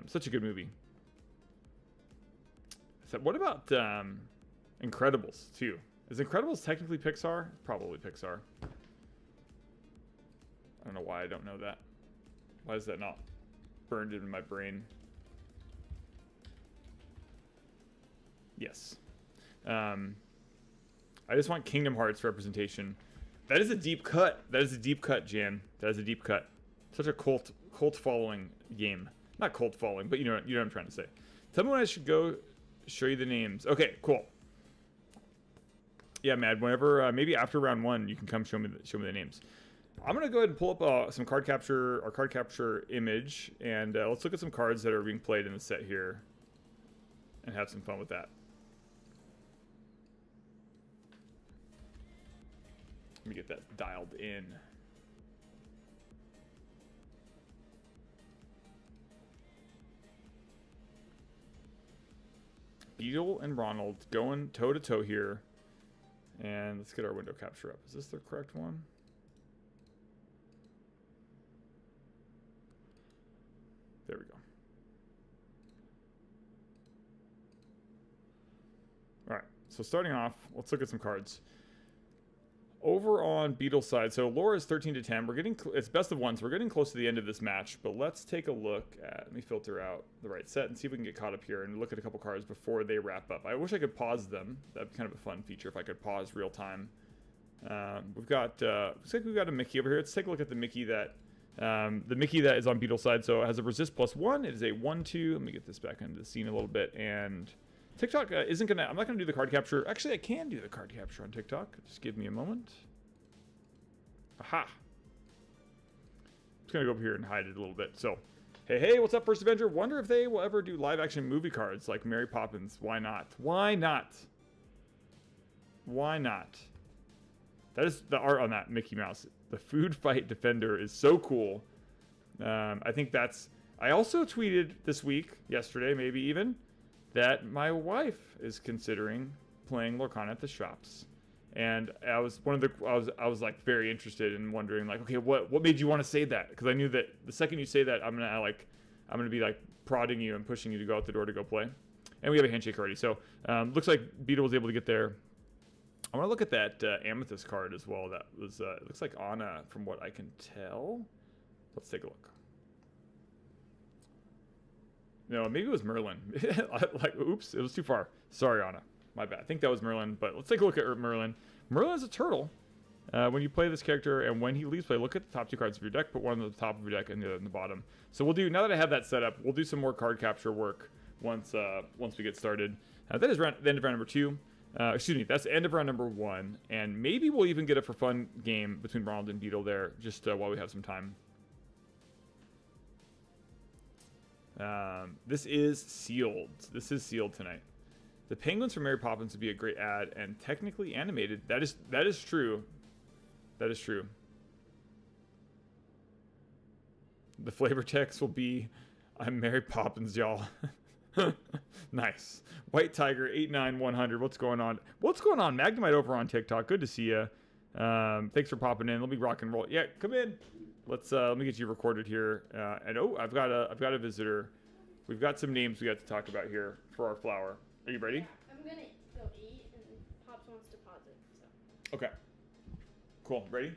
Such a good movie. So what about Incredibles 2? Is Incredibles technically Pixar? Probably Pixar. I don't know why I don't know that. Why is that not burned into my brain? Yes. I just want Kingdom Hearts representation. That is a deep cut. That is a deep cut, Jan. That is a deep cut. Such a cult following game. Not cult following, but you know what I'm trying to say. Tell me when I should go show you the names. Okay, cool. Yeah, Mad. Whenever, maybe after round 1, you can come show me the names. I'm gonna go ahead and pull up some card capture image, and let's look at some cards that are being played in the set here, and have some fun with that. Let me get that dialed in. Beetle and Ronald going toe to toe here. And let's get our window capture up. Is this the correct one? There we go. All right, so starting off, let's look at some cards. Over on Beetle's side, so Laura's 13 to 10. It's best of 1, so we're getting close to the end of this match. But let's take a look at. Let me filter out the right set and see if we can get caught up here and look at a couple cards before they wrap up. I wish I could pause them. That'd be kind of a fun feature if I could pause real time. We've got. Looks like we've got a Mickey over here. Let's take a look at the Mickey that is on Beetle's side. So it has a resist +1. It is a 1/2. Let me get this back into the scene a little bit. And TikTok isn't gonna. I'm not gonna do the card capture. Actually, I can do the card capture on TikTok. Just give me a moment. Aha. just gonna go over here and hide it a little bit. So, hey, what's up, First Avenger? Wonder if they will ever do live-action movie cards like Mary Poppins. Why not? Why not? Why not? That is the art on that Mickey Mouse. The Food Fight Defender is so cool. I think that's... I also tweeted this week, yesterday maybe even, that my wife is considering playing Lorcana at the shops. And I was I was like very interested in wondering like, okay, what made you want to say that? Because I knew that the second you say that, I'm gonna be like prodding you and pushing you to go out the door to go play. And we have a handshake already. So looks like Beetle was able to get there. I want to look at that Amethyst card as well. That was it looks like Anna from what I can tell. Let's take a look. No, maybe it was Merlin. Like, oops, it was too far. Sorry, Anna. My bad. I think that was Merlin, but let's take a look at Merlin. Merlin is a turtle. When you play this character and when he leaves play, look at the top two cards of your deck, put one on the top of your deck and the other on the bottom. So we'll do, now that I have that set up, we'll do some more card capture work once we get started. That is the end of round number 2. Excuse me, that's the end of round number 1. And maybe we'll even get a for fun game between Ronald and Beetle there, just while we have some time. This is sealed. This is sealed tonight. The penguins from Mary Poppins would be a great ad and technically animated. That is true. That is true. The flavor text will be, I'm Mary Poppins, y'all. Nice. White Tiger 89100. What's going on? What's going on? Magnemite over on TikTok. Good to see you. Thanks for popping in. Let me rock and roll. Yeah, come in. Let me get you recorded here. And oh, I've got a visitor. We've got some names we got to talk about here for our flower. Are you ready? Yeah, I'm gonna go eat, and Pops wants to pause it. So. Okay. Cool. Ready?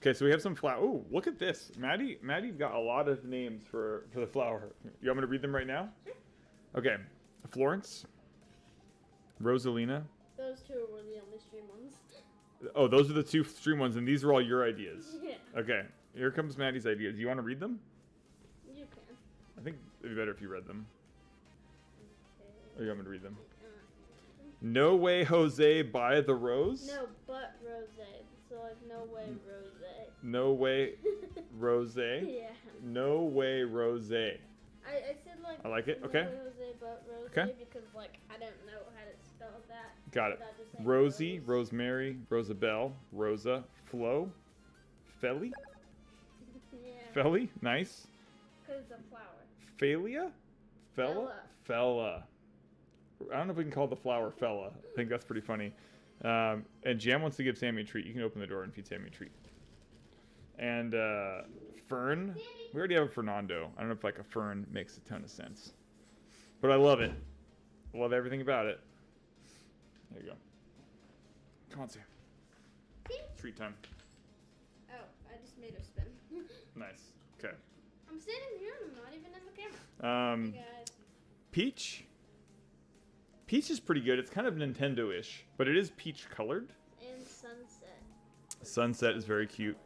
Okay, so we have some flower. Oh, look at this. Maddie's got a lot of names for the flower. You want me to read them right now? Sure. Okay. Florence. Rosalina. Those two were the only stream ones. Oh, those are the 2 stream ones, and these are all your ideas. Yeah. Okay. Here comes Maddie's ideas. Do you want to read them? You can. I think it'd be better if you read them. Or you want me to read them? No Way Jose by the Rose? No, but Rose. So like no way Rose. No Way Rose? Yeah. No Way Rose. I said like. I like it. No Okay. way Jose, but Rose. Okay. Because like I don't know how to spell that. Got it. without just saying Rosie, Rose. Rosemary, Rosabelle, Rosa, Flo, Felly? Yeah. Felly? Nice. Because it's a flower. Phalia? Fella. I don't know if we can call the flower Fella. I think that's pretty funny. And Jam wants to give Sammy a treat. You can open the door and feed Sammy a treat. And Fern. We already have a Fernando. I don't know if like a Fern makes a ton of sense. But I love it. I love everything about it. There you go. Come on, Sam. Treat time. Oh, I just made her spin. Nice. Okay. I'm standing here and I'm not even in the camera. Hey guys. Peach. Peach is pretty good. It's kind of Nintendo-ish, but it is peach colored. And sunset. Sunset is very cute.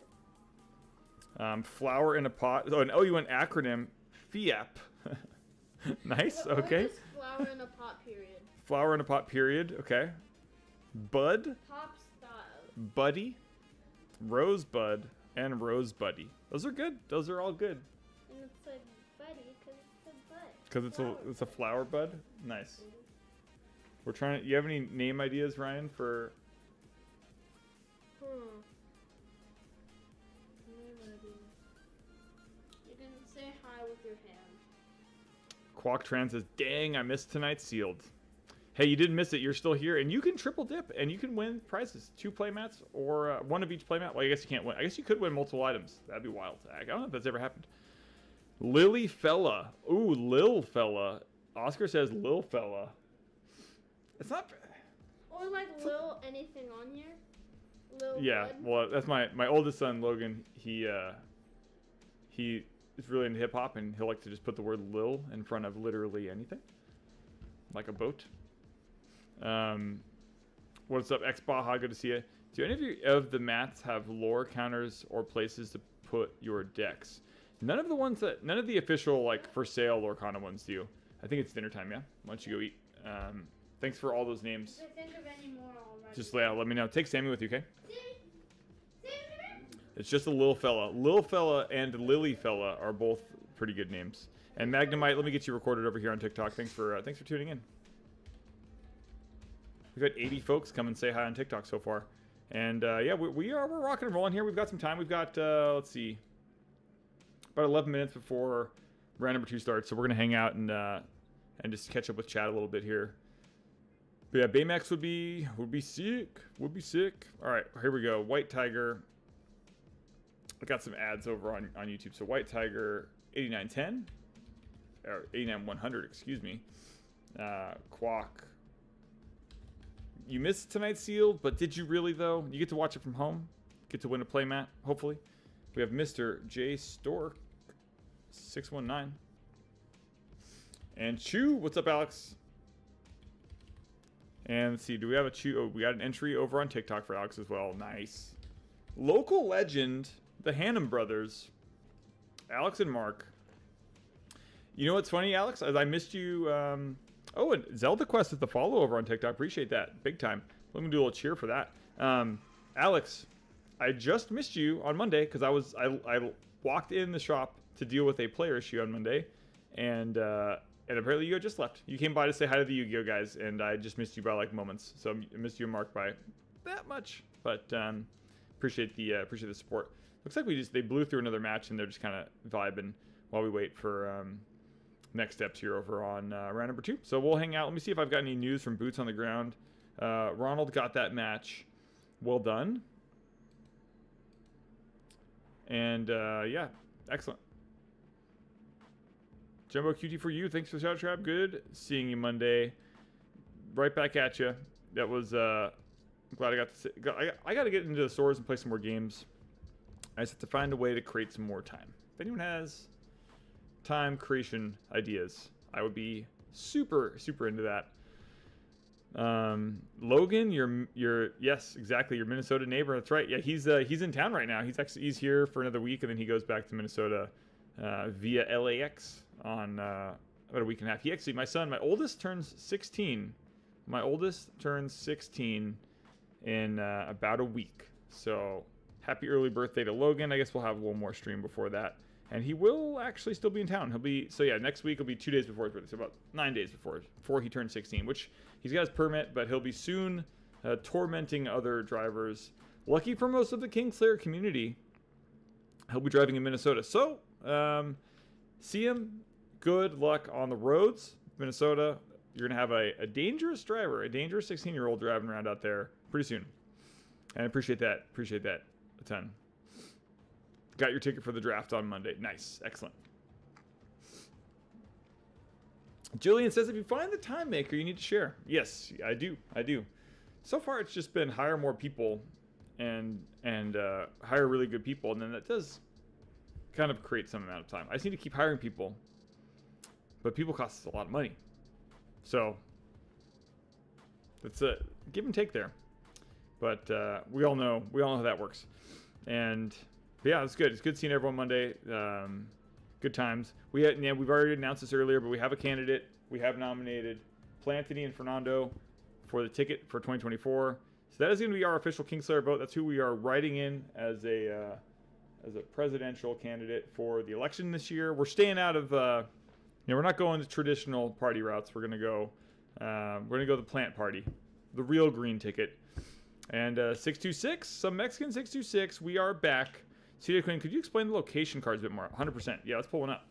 Flower in a pot. Oh, you went acronym. FIAP. Nice. What Okay. is flower in a pot period? Flower in a pot period. Okay. Bud. Pop style. Buddy. Rosebud. And Rosebuddy. Those are good. Those are all good. And it's like buddy because it's a bud. Because it's a flower bud. Nice. We're trying to. You have any name ideas, Ryan, for? You can say hi with your hand. Quack Tran says, "Dang, I missed tonight's sealed." Hey, you didn't miss it. You're still here, and you can triple dip, and you can win prizes. 2 playmats or 1 of each playmat. Well, I guess you can't win. I guess you could win multiple items. That'd be wild. I don't know if that's ever happened. Lily Fella. Ooh, Lil Fella. Oscar says Lil Fella. It's not. Or like Lil anything on here. Lil Yeah, Bud. well, that's my oldest son, Logan. He is really into hip hop, and he'll like to just put the word Lil in front of literally anything, like a boat. What's up, X Baja? Good to see you. Do any of you of the mats have lore counters or places to put your decks? None of the official like for sale Lorcana ones do. I think it's dinner time. Yeah, why don't you go eat? Thanks for all those names. If I think of any more, I'll write Just it. let me know. Take Sammy with you, okay? It's just a little fella. Lil fella and Lily fella are both pretty good names. And Magnemite, let me get you recorded over here on TikTok. Thanks for tuning in. We've had 80 folks come and say hi on TikTok so far. And yeah, we're rocking and rolling here. We've got some time. We've got, let's see, about 11 minutes before round number 2 starts. So we're going to hang out and just catch up with chat a little bit here. But yeah, Baymax would be sick. Would be sick. All right, here we go. White Tiger. I got some ads over on YouTube. So White Tiger 8910 or 89100, excuse me. Quack. You missed tonight's seal, but did you really though? You get to watch it from home. Get to win a playmat, hopefully. We have Mr. J Stork 619. And Chew, what's up, Alex? And let's see, do we have a Chew? Oh, we got an entry over on TikTok for Alex as well. Nice. Local legend, the Hannum brothers, Alex and Mark. You know what's funny, Alex? As I missed you. Oh, and Zelda Quest is the follow over on TikTok. Appreciate that, big time. Let me do a little cheer for that. Alex, I just missed you on Monday because I walked in the shop to deal with a player issue on Monday, and apparently you had just left. You came by to say hi to the Yu-Gi-Oh guys, and I just missed you by like moments. So I missed you and Mark by that much, but appreciate the support. Looks like they blew through another match, and they're just kind of vibing while we wait for next steps here over on round number 2. So we'll hang out. Let me see if I've got any news from Boots on the Ground. Ronald got that match. Well done. And yeah, excellent. Jumbo QT for you. Thanks for the shout, Trap. Good seeing you Monday. Right back at you. That was I'm glad I got to. I got to get into the stores and play some more games. I just have to find a way to create some more time. If anyone has time creation ideas, I would be super into that. Logan, you're yes, exactly, your Minnesota neighbor. That's right. Yeah, he's in town right now. He's here for another week, and then he goes back to Minnesota via LAX on about a week and a half. He actually, my oldest turns 16. My oldest turns 16 in about a week. So happy early birthday to Logan. I guess we'll have a little more stream before that. And he will actually still be in town. So yeah, next week will be 2 days before his birthday. So about 9 days before he turns 16, which he's got his permit, but he'll be soon tormenting other drivers. Lucky for most of the Kingslayer community, he'll be driving in Minnesota. So see him. Good luck on the roads, Minnesota. You're going to have a dangerous driver, a dangerous 16-year-old driving around out there pretty soon. And I appreciate that a ton. Got your ticket for the draft on Monday. Nice. Excellent. Julian says, if you find the time maker, you need to share. Yes, I do. So far, it's just been hire more people and hire really good people. And then that does kind of create some amount of time. I just need to keep hiring people. But people cost us a lot of money. So it's a give and take there. But we all know how that works. And yeah, it's good. It's good seeing everyone Monday. Good times. We've already announced this earlier, but we have a candidate. We have nominated Plantany and Fernando for the ticket for 2024. So that is going to be our official Kingslayer vote. That's who we are writing in as a presidential candidate for the election this year. We're staying out of. We're not going the traditional party routes. We're going to go. The Plant Party, the real green ticket. And 626, some Mexican 626. We are back. CJ Quinn, could you explain the location cards a bit more? 100%. Yeah, let's pull one up.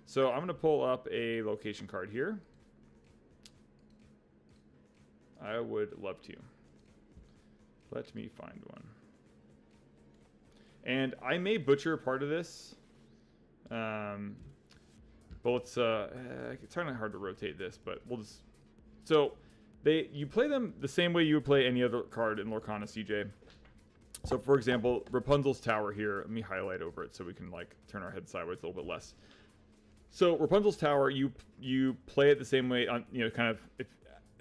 So I'm going to pull up a location card here. I would love to. Let me find one. And I may butcher a part of this. But it's kind of hard to rotate this, but we'll just... So you play them the same way you would play any other card in Lorcana, CJ. So, for example, Rapunzel's Tower here. Let me highlight over it so we can like turn our head sideways a little bit less. So, Rapunzel's Tower, you play it the same way on kind of.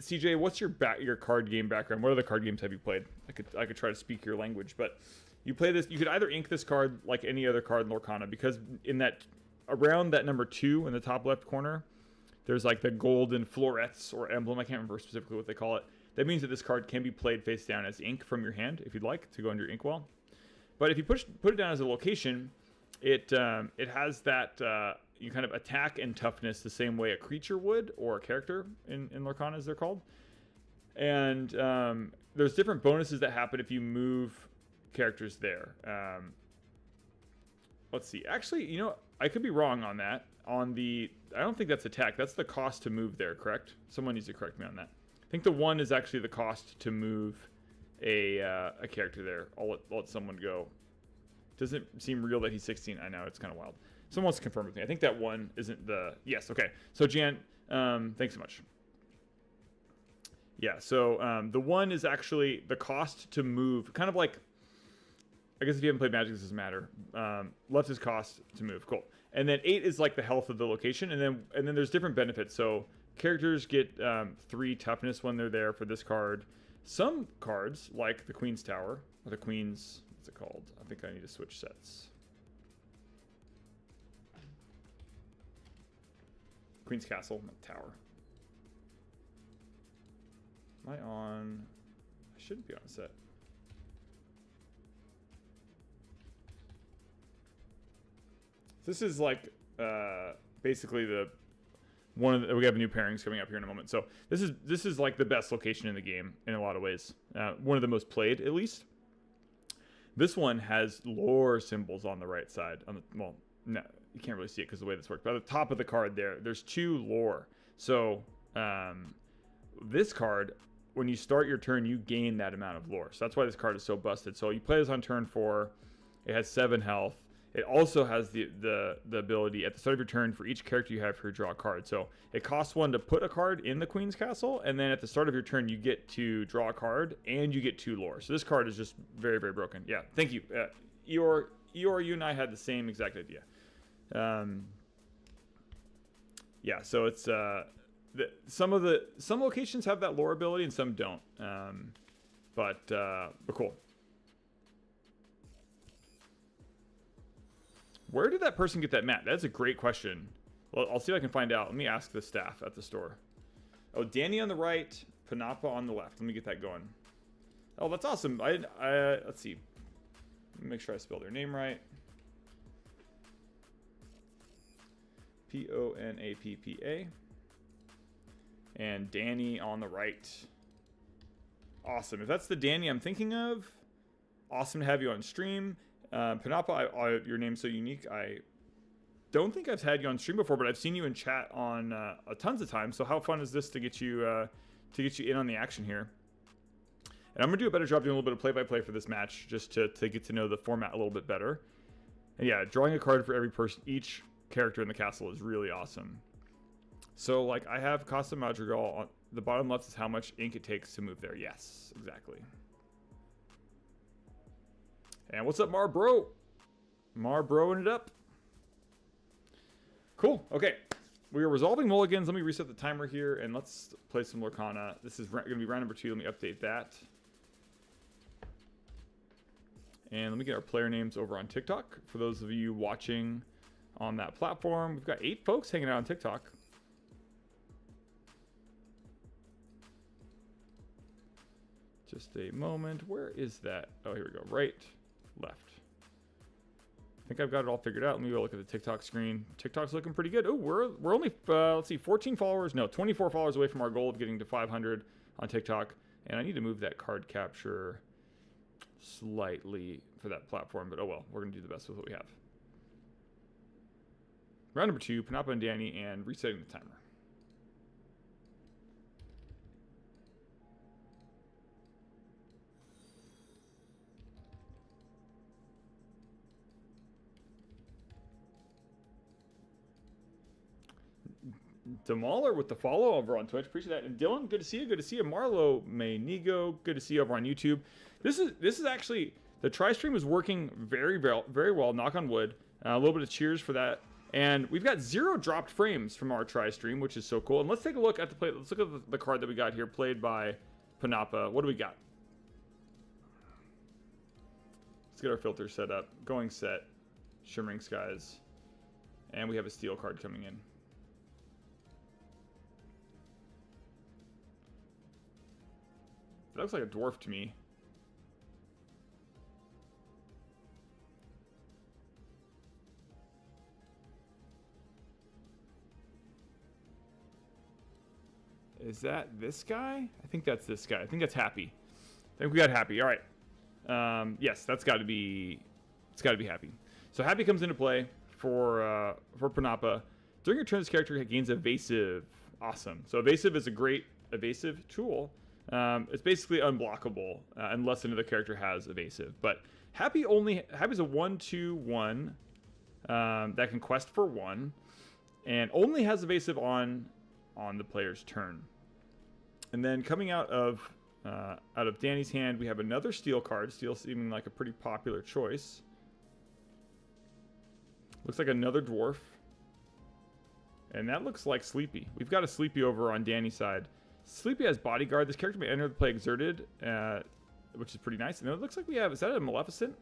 CJ, what's your card game background? What other card games have you played? I could try to speak your language, but you play this. You could either ink this card like any other card in Lorcana, because around that number 2 in the top left corner, there's like the golden florets or emblem. I can't remember specifically what they call it. That means that this card can be played face down as ink from your hand, if you'd like, to go on your inkwell. But if you put it down as a location, it has that you kind of attack and toughness the same way a creature would, or a character in Lorcana, as they're called. And there's different bonuses that happen if you move characters there. Let's see. Actually, you know, I could be wrong on that. I don't think that's attack. That's the cost to move there, correct? Someone needs to correct me on that. I think the 1 is actually the cost to move a character there. I'll let someone go. Doesn't seem real that he's 16. I know, it's kind of wild. Someone wants to confirm with me. I think that 1 isn't the... Yes, okay. So, Jan, thanks so much. Yeah, so the 1 is actually the cost to move. Kind of like... I guess if you haven't played Magic, this doesn't matter. Left is cost to move. Cool. And then 8 is like the health of the location. And then there's different benefits. So characters get 3 toughness when they're there for this card. Some cards, like the Queen's Tower, or the Queen's... What's it called? I think I need to switch sets. Queen's Castle, not Tower. Am I on... I shouldn't be on a set. This is like basically we have new pairings coming up here in a moment. So this is like the best location in the game in a lot of ways. One of the most played, at least. This one has lore symbols on the right side. Well, no, you can't really see it because of the way this works. But at the top of the card there's 2 lore. So this card, when you start your turn, you gain that amount of lore. So that's why this card is so busted. So you play this on turn 4. It has 7 health. It also has the ability at the start of your turn for each character you have to draw a card. So it costs 1 to put a card in the Queen's Castle, and then at the start of your turn you get to draw a card and you get 2 lore. So this card is just very, very broken. Yeah, thank you. Eeyore, you and I had the same exact idea. Yeah, so it's some locations have that lore ability and some don't. But cool. Where did that person get that mat? That's a great question. Well, I'll see if I can find out. Let me ask the staff at the store. Oh, Danny on the right, Panapa on the left. Let me get that going. Oh, that's awesome. Let's see. Let me make sure I spelled their name right. Ponappa. And Danny on the right. Awesome. If that's the Danny I'm thinking of, awesome to have you on stream. Panapa, your name's so unique. I don't think I've had you on stream before, but I've seen you in chat on tons of times. So how fun is this to get you in on the action here? And I'm gonna do a better job doing a little bit of play-by-play for this match, just to get to know the format a little bit better. And yeah, drawing a card for every person, each character in the castle is really awesome. So like I have Casa Madrigal on the bottom left is how much ink it takes to move there. Yes, exactly. And what's up, Marbro? Marbroing it up. Cool. Okay. We are resolving mulligans. Let me reset the timer here, and let's play some Lorcana. This is going to be round number 2. Let me update that. And let me get our player names over on TikTok. For those of you watching on that platform, we've got 8 folks hanging out on TikTok. Just a moment. Where is that? Oh, here we go. Right. Left. I think I've got it all figured out. Let me go look at the TikTok screen. TikTok's looking pretty good. Oh, we're only let's see, 24 followers away from our goal of getting to 500 on TikTok. And I need to move that card capture slightly for that platform, but oh well, we're gonna do the best with what we have. Round number 2, Panapa and Danny, and resetting the timer. Demaler with the follow over on Twitch. Appreciate that. And Dylan, good to see you. Good to see you. Marlo Maynigo, good to see you over on YouTube. This is actually, the tri-stream is working very well. Knock on wood. A little bit of cheers for that. And we've got 0 dropped frames from our tri-stream, which is so cool. And let's take a look at the play. Let's look at the card that we got here, played by Panapa. What do we got? Let's get our filter set up. Going set. Shimmering Skies. And we have a steel card coming in. That looks like a dwarf to me. Is that this guy? I think that's this guy. I think that's Happy. I think we got Happy. All right. Yes, that's got to be. It's got to be Happy. So Happy comes into play for Panapa. During your turn, this character gains evasive. Awesome. So evasive is a great evasive tool. It's basically unblockable unless another character has evasive. But Happy's a 1/2/1 that can quest for 1 and only has evasive on the player's turn. And then coming out of Danny's hand, we have another steel card. Steel seeming like a pretty popular choice. Looks like another dwarf. And that looks like Sleepy. We've got a Sleepy over on Danny's side. Sleepy has Bodyguard. This character may enter the play exerted, which is pretty nice. And it looks like we have, is that a Maleficent?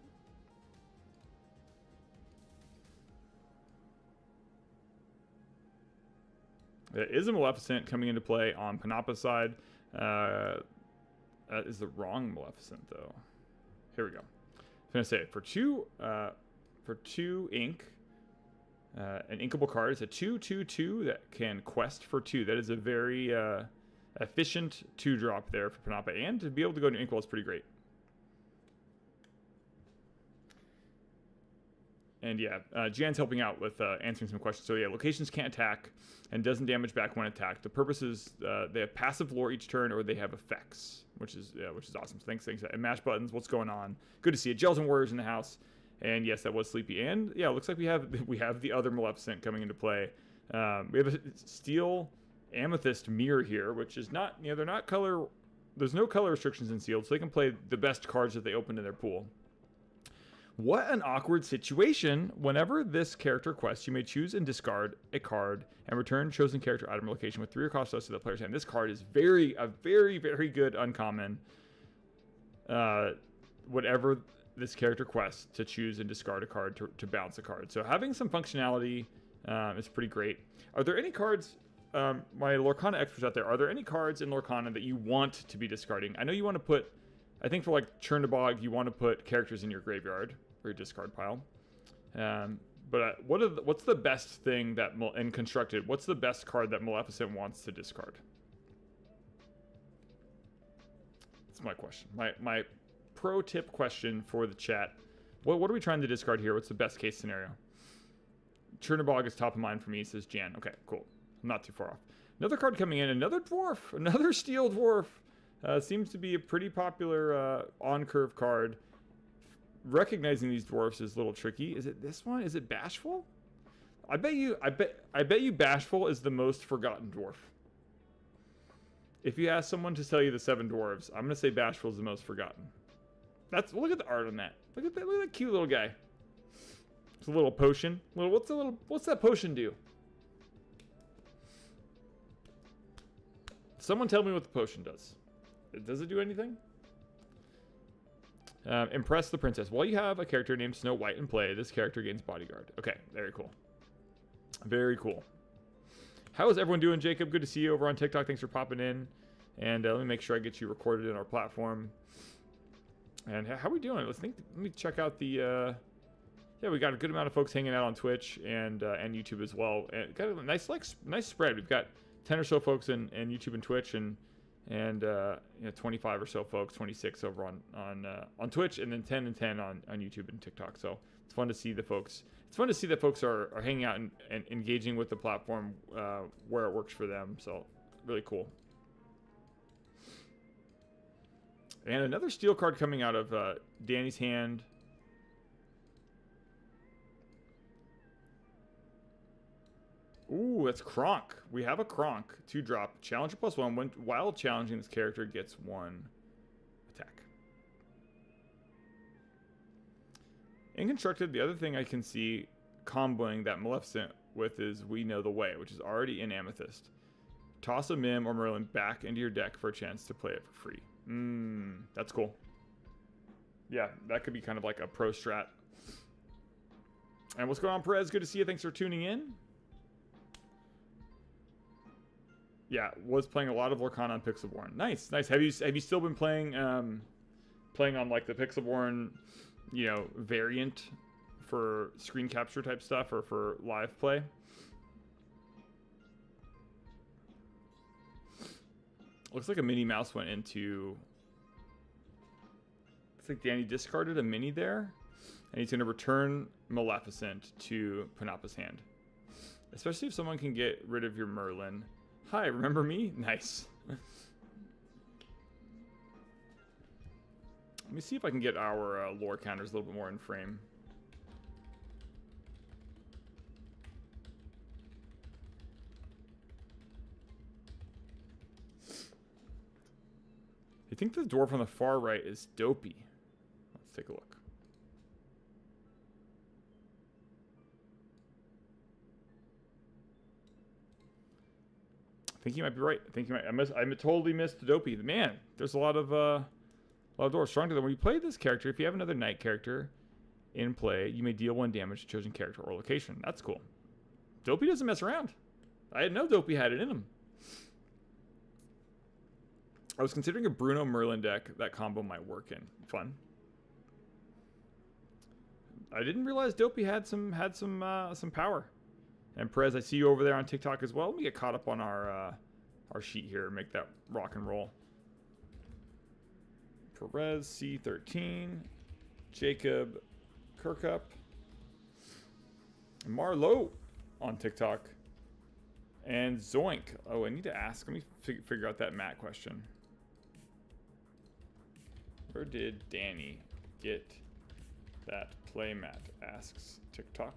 There is a Maleficent coming into play on Panapa's side. That is the wrong Maleficent, though. Here we go. I'm going to say, for two ink, an inkable card is a 2/2/2 that can quest for 2. That is a very efficient 2-drop there for Panapa. And to be able to go into Inkwell is pretty great. And yeah, Jan's helping out with answering some questions. So yeah, locations can't attack and doesn't damage back when attacked. The purpose is they have passive lore each turn, or they have effects, which is awesome. So thanks. And mash buttons. What's going on? Good to see it. Gels and Warriors in the house. And yes, that was Sleepy. And yeah, it looks like we have the other Maleficent coming into play. We have a steel amethyst mirror here, which is not, they're not color. There's no color restrictions in sealed, so they can play the best cards that they open in their pool. What an awkward situation. Whenever this character quests, you may choose and discard a card and return chosen character item or location with 3 or cost less to the player's hand. This card is a very, very good uncommon. Whatever this character quests, to choose and discard a card to bounce a card. So having some functionality is pretty great. Are there any cards, my Lorcana experts out there, are there any cards in Lorcana that you want to be discarding? I know you want to put, I think for like Chernabog, you want to put characters in your graveyard or your discard pile. But what's the best thing that, in Constructed, what's the best card that Maleficent wants to discard? That's my question. My pro tip question for the chat. What are we trying to discard here? What's the best case scenario? Chernabog is top of mind for me, says Jan. Okay, cool. I'm not too far off. Another card coming in. Another dwarf. Another steel dwarf. Seems to be a pretty popular on-curve card. Recognizing these dwarfs is a little tricky. Is it this one? Is it Bashful? I bet you Bashful is the most forgotten dwarf. If you ask someone to tell you the 7 dwarves, I'm gonna say Bashful is the most forgotten. Look at the art on that. Look at that cute little guy. It's a little potion. What's that potion do? Someone tell me what the potion does. Does it do anything? Impress the princess. While you have a character named Snow White in play, this character gains Bodyguard. Okay, very cool. Very cool. How is everyone doing, Jacob? Good to see you over on TikTok. Thanks for popping in. And let me make sure I get you recorded in our platform. And how are we doing? Let me check out the... yeah, we got a good amount of folks hanging out on Twitch and YouTube as well. And got a nice spread. We've got 10 or so folks in YouTube and Twitch, and 25 or so folks, 26 over on Twitch, and then 10 and 10 on YouTube and TikTok. So it's fun to see the folks. It's fun to see that folks are hanging out and engaging with the platform where it works for them. So really cool. And another steel card coming out of Danny's hand. Ooh, that's Kronk. We have a Kronk. 2-drop. Challenger +1. While challenging, this character gets 1 attack. In Constructed, the other thing I can see comboing that Maleficent with is We Know the Way, which is already in Amethyst. Toss a Mim or Merlin back into your deck for a chance to play it for free. That's cool. Yeah, that could be kind of like a pro strat. And what's going on, Perez? Good to see you. Thanks for tuning in. Yeah, was playing a lot of Lorcana on Pixelborn. Nice. Have you still been playing on like the Pixelborn, variant for screen capture type stuff or for live play? Looks like a Minnie Mouse went into... Looks like Danny discarded a Minnie there. And he's going to return Maleficent to Panoppa's hand. Especially if someone can get rid of your Merlin. Hi, remember me? Nice. Let me see if I can get our lore counters a little bit more in frame. I think the dwarf on the far right is Dopey. Let's take a look. I think you might be right. I think you might. I totally missed Dopey. Man, there's a lot of dwarves. Stronger than when you play this character. If you have another knight character in play, you may deal 1 damage to chosen character or location. That's cool. Dopey doesn't mess around. I didn't know Dopey had it in him. I was considering a Bruno Merlin deck. That combo might work in. Fun. I didn't realize Dopey had some power. And Perez, I see you over there on TikTok as well. Let me get caught up on our sheet here and make that rock and roll. Perez C13, Jacob Kirkup, Marlowe on TikTok, and Zoink. Oh, I need to ask. Let me figure out that Matt question. Where did Danny get that playmat? Asks TikTok.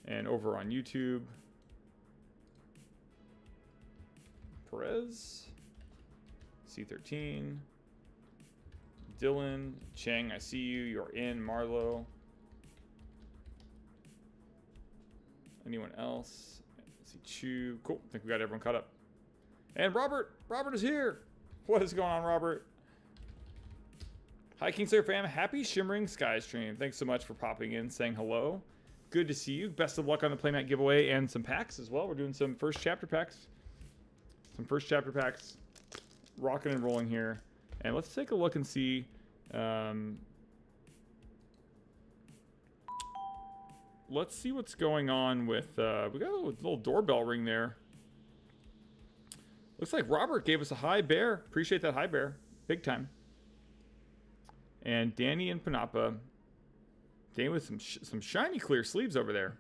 And over on YouTube, Perez, C13, Dylan, Cheng, I see you. You're in. Marlo. Anyone else? Let's see, Chu. Cool. I think we got everyone caught up. And Robert. Robert is here. What is going on, Robert? Hi, Kingslayer fam. Happy Shimmering Sky stream. Thanks so much for popping in, saying hello. Good to see you. Best of luck on the playmat giveaway and some packs as well. We're doing some first chapter packs. Rocking and rolling here. And let's take a look and see. Let's see what's going on with... we got a little doorbell ring there. Looks like Robert gave us a high bear. Appreciate that high bear. Big time. And Danny and Panoppa. Danny with some shiny clear sleeves over there.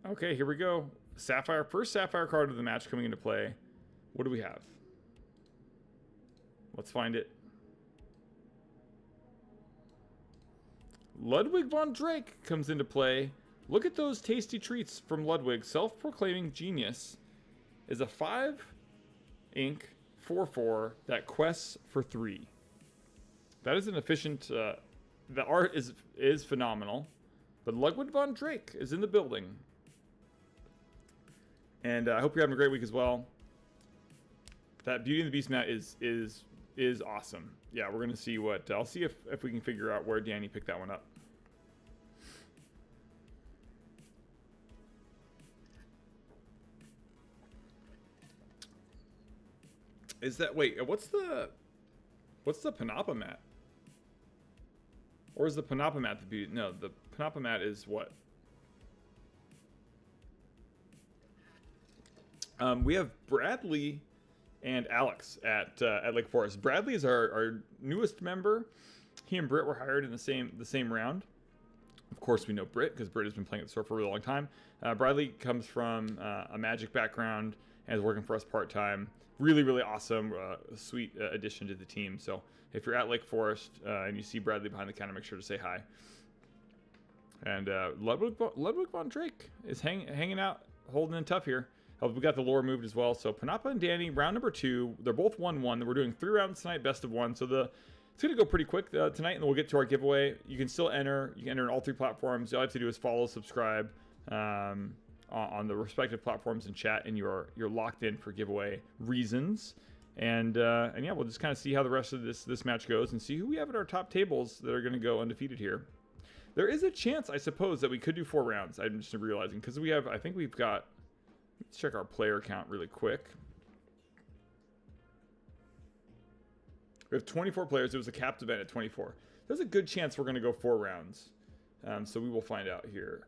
Okay, here we go. Sapphire. First Sapphire card of the match coming into play. What do we have? Let's find it. Ludwig von Drake comes into play. Look at those tasty treats from Ludwig. Self-proclaiming genius is a 5 ink 4/4 that quests for 3. That is an efficient. The art is phenomenal, but Ludwig von Drake is in the building, and I hope you're having a great week as well. That Beauty and the Beast mat is awesome. Yeah, we're gonna see what. I'll see if we can figure out where Danny picked that one up. Is that what's the Panoppa mat? Or is the Panoppa mat the beauty? No, the Panoppa mat is what? We have Bradley and Alex at Lake Forest. Bradley is our newest member. He and Britt were hired in the same round. Of course, we know Britt because Britt has been playing at the store for a really long time. Bradley comes from a Magic background and is working for us part-time. Really, really awesome, sweet addition to the team. So if you're at Lake Forest and you see Bradley behind the counter, make sure to say hi. And Ludwig von Drake is hanging out, holding in tough here. We got the lore moved as well. So Panoppa and Danny, round number 2. They're both 1-1. We're doing 3 rounds tonight, best of 1. So it's going to go pretty quick tonight, and then we'll get to our giveaway. You can still enter. You can enter on all 3 platforms. All you have to do is follow, subscribe on the respective platforms and chat, and you're locked in for giveaway reasons. And yeah, we'll just kind of see how the rest of this match goes and see who we have at our top tables that are going to go undefeated here. There is a chance, I suppose, that we could do 4 rounds. I'm just realizing because I think we've got. Let's check our player count really quick. We have 24 players. It was a capped event at 24. There's a good chance we're going to go 4 rounds. So we will find out here.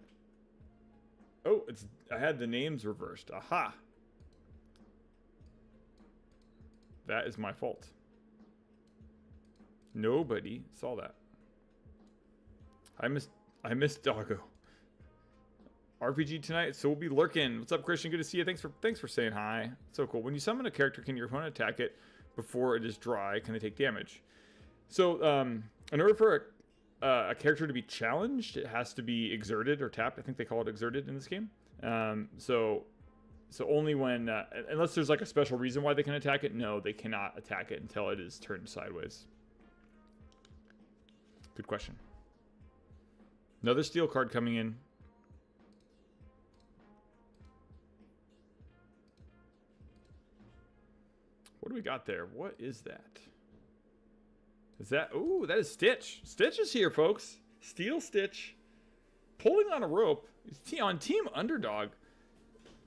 Oh, I had the names reversed. Aha. That is my fault. Nobody saw that. I missed Doggo. RPG tonight, so we'll be lurking. What's up, Christian? Good to see you. Thanks for saying hi. So cool. When you summon a character, can your opponent attack it before it is dry? Can they take damage? So, in order for a character to be challenged, it has to be exerted or tapped. I think they call it exerted in this game. So only when, unless there's like a special reason why they can attack it, no, they cannot attack it until it is turned sideways. Good question. Another steel card coming in. What do we got there? What is that? Is that... Ooh, that is Stitch. Stitch is here, folks. Steel Stitch. Pulling on a rope. On Team Underdog.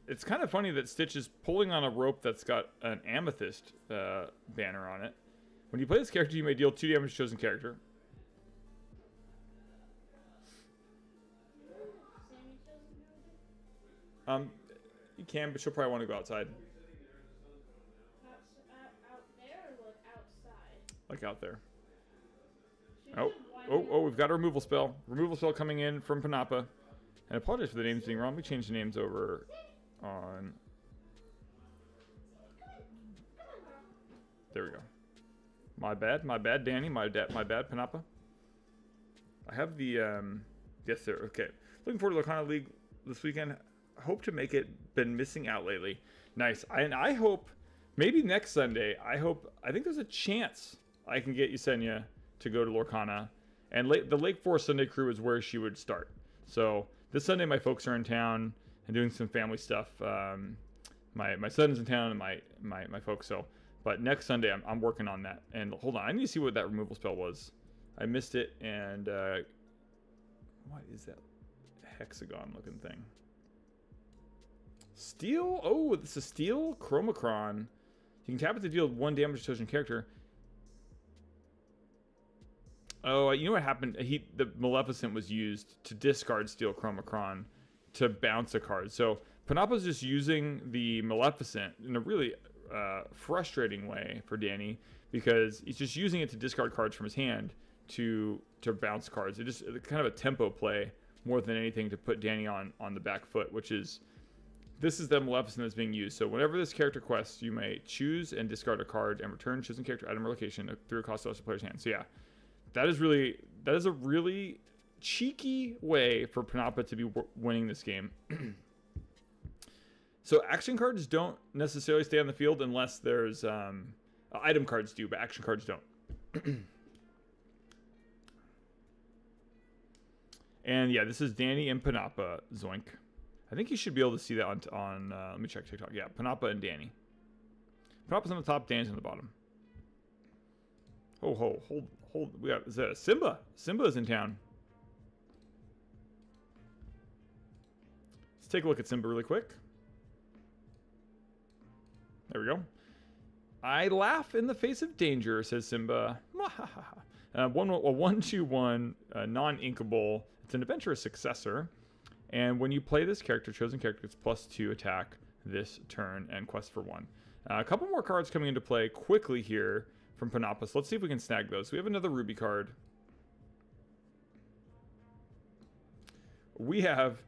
It's kind of funny that Stitch is pulling on a rope that's got an amethyst banner on it. When you play this character, you may deal 2 damage to chosen character. You can, but she'll probably want to go outside. Out there or like outside? Like out there. Oh, we've got a removal spell. Removal spell coming in from Panapa. And I apologize for the names being wrong. We changed the names over on... There we go. My bad, Danny. My bad, Panapa. I have the, yes, sir. Okay. Looking forward to Lorcana League this weekend. Hope to make it. Been missing out lately. Nice. And I hope, maybe next Sunday, I think there's a chance I can get Yesenia to go to Lorcana. And the Lake Forest Sunday crew is where she would start. So this Sunday, my folks are in town and doing some family stuff. My son's in town and my folks. So, but next Sunday, I'm working on that. And hold on, I need to see what that removal spell was. I missed it. And what is that hexagon looking thing? Steel? Oh, it's a steel Chromacron. You can tap it to deal 1 damage to chosen character. Oh, you know what happened? The Maleficent was used to discard Steel Chromacron to bounce a card. So Panapa's just using the Maleficent in a really frustrating way for Danny, because he's just using it to discard cards from his hand to bounce cards. It's kind of a tempo play more than anything to put Danny on the back foot, which is... This is the Maleficent that's being used. So whenever this character quests, you may choose and discard a card and return chosen character item or location through a cost of the player's hand. So yeah, that is a really cheeky way for Panapa to be winning this game. So action cards don't necessarily stay on the field unless there's item cards do, but action cards don't. And yeah, this is Danny and Panapa. Zoink. I think you should be able to see that on let me check TikTok. Yeah, Panapa and Danny. Panapa's on the top, Danny's on the bottom. Hold. Is that Simba? Simba is in town. Let's take a look at Simba really quick. There we go. I laugh in the face of danger, says Simba. 1/1 non-inkable. It's an adventurous successor. And when you play this character, chosen character gets +2 attack this turn and quest for 1. A couple more cards coming into play quickly here from Panapa. So let's see if we can snag those. We have another Ruby card. We have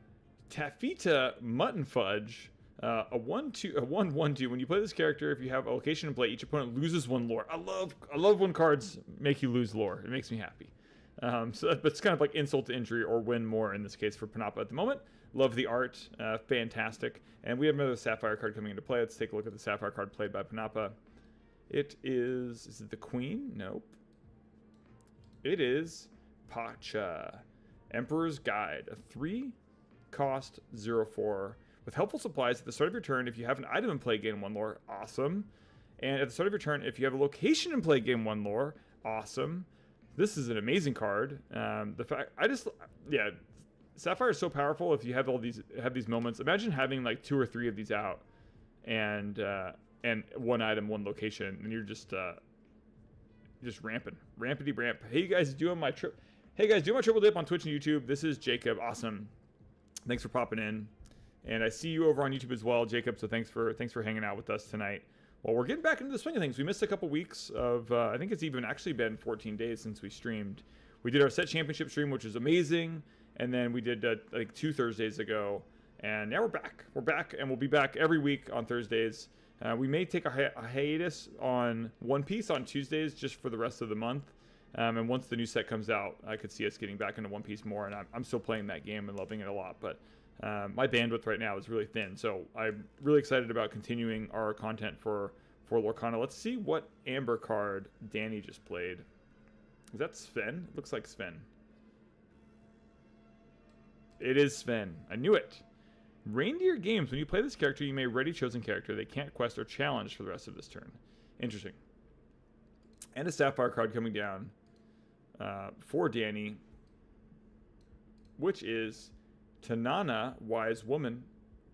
Tafita Mutton Fudge. A 1/1/2. When you play this character, if you have a location in play, each opponent loses 1 lore. I love when cards make you lose lore. It makes me happy. So it's kind of like insult to injury, or win more in this case for Panapa at the moment. Love the art. Fantastic. And we have another Sapphire card coming into play. Let's take a look at the Sapphire card played by Panapa. Is it the Queen? Nope. It is Pacha. Emperor's Guide. A 3-cost 0/4. With helpful supplies at the start of your turn, if you have an item in play, gain 1 lore. Awesome. And at the start of your turn, if you have a location in play, gain 1 lore. Awesome. This is an amazing card. Sapphire is so powerful. If you have these moments, imagine having like 2 or 3 of these out, and 1 item, 1 location, and you're just rampity ramp. Hey guys, doing my triple dip on Twitch and YouTube. This is Jacob. Awesome. Thanks for popping in. And I see you over on YouTube as well, Jacob. So thanks for hanging out with us tonight. Well, we're getting back into the swing of things. We missed a couple weeks of, I think it's even actually been 14 days since we streamed. We did our set championship stream, which is amazing. And then we did like 2 Thursdays ago. And now we're back. We're back, and we'll be back every week on Thursdays. We may take a hiatus on One Piece on Tuesdays just for the rest of the month. And once the new set comes out, I could see us getting back into One Piece more. And I'm still playing that game and loving it a lot. But my bandwidth right now is really thin. So I'm really excited about continuing our content for Lorcana. Let's see what Amber card Danny just played. Is that Sven? It looks like Sven. It is Sven. I knew it. Reindeer Games. When you play this character, you may ready chosen character. They can't quest or challenge for the rest of this turn. Interesting. And a Sapphire card coming down for Danny, which is Tanana, Wise Woman.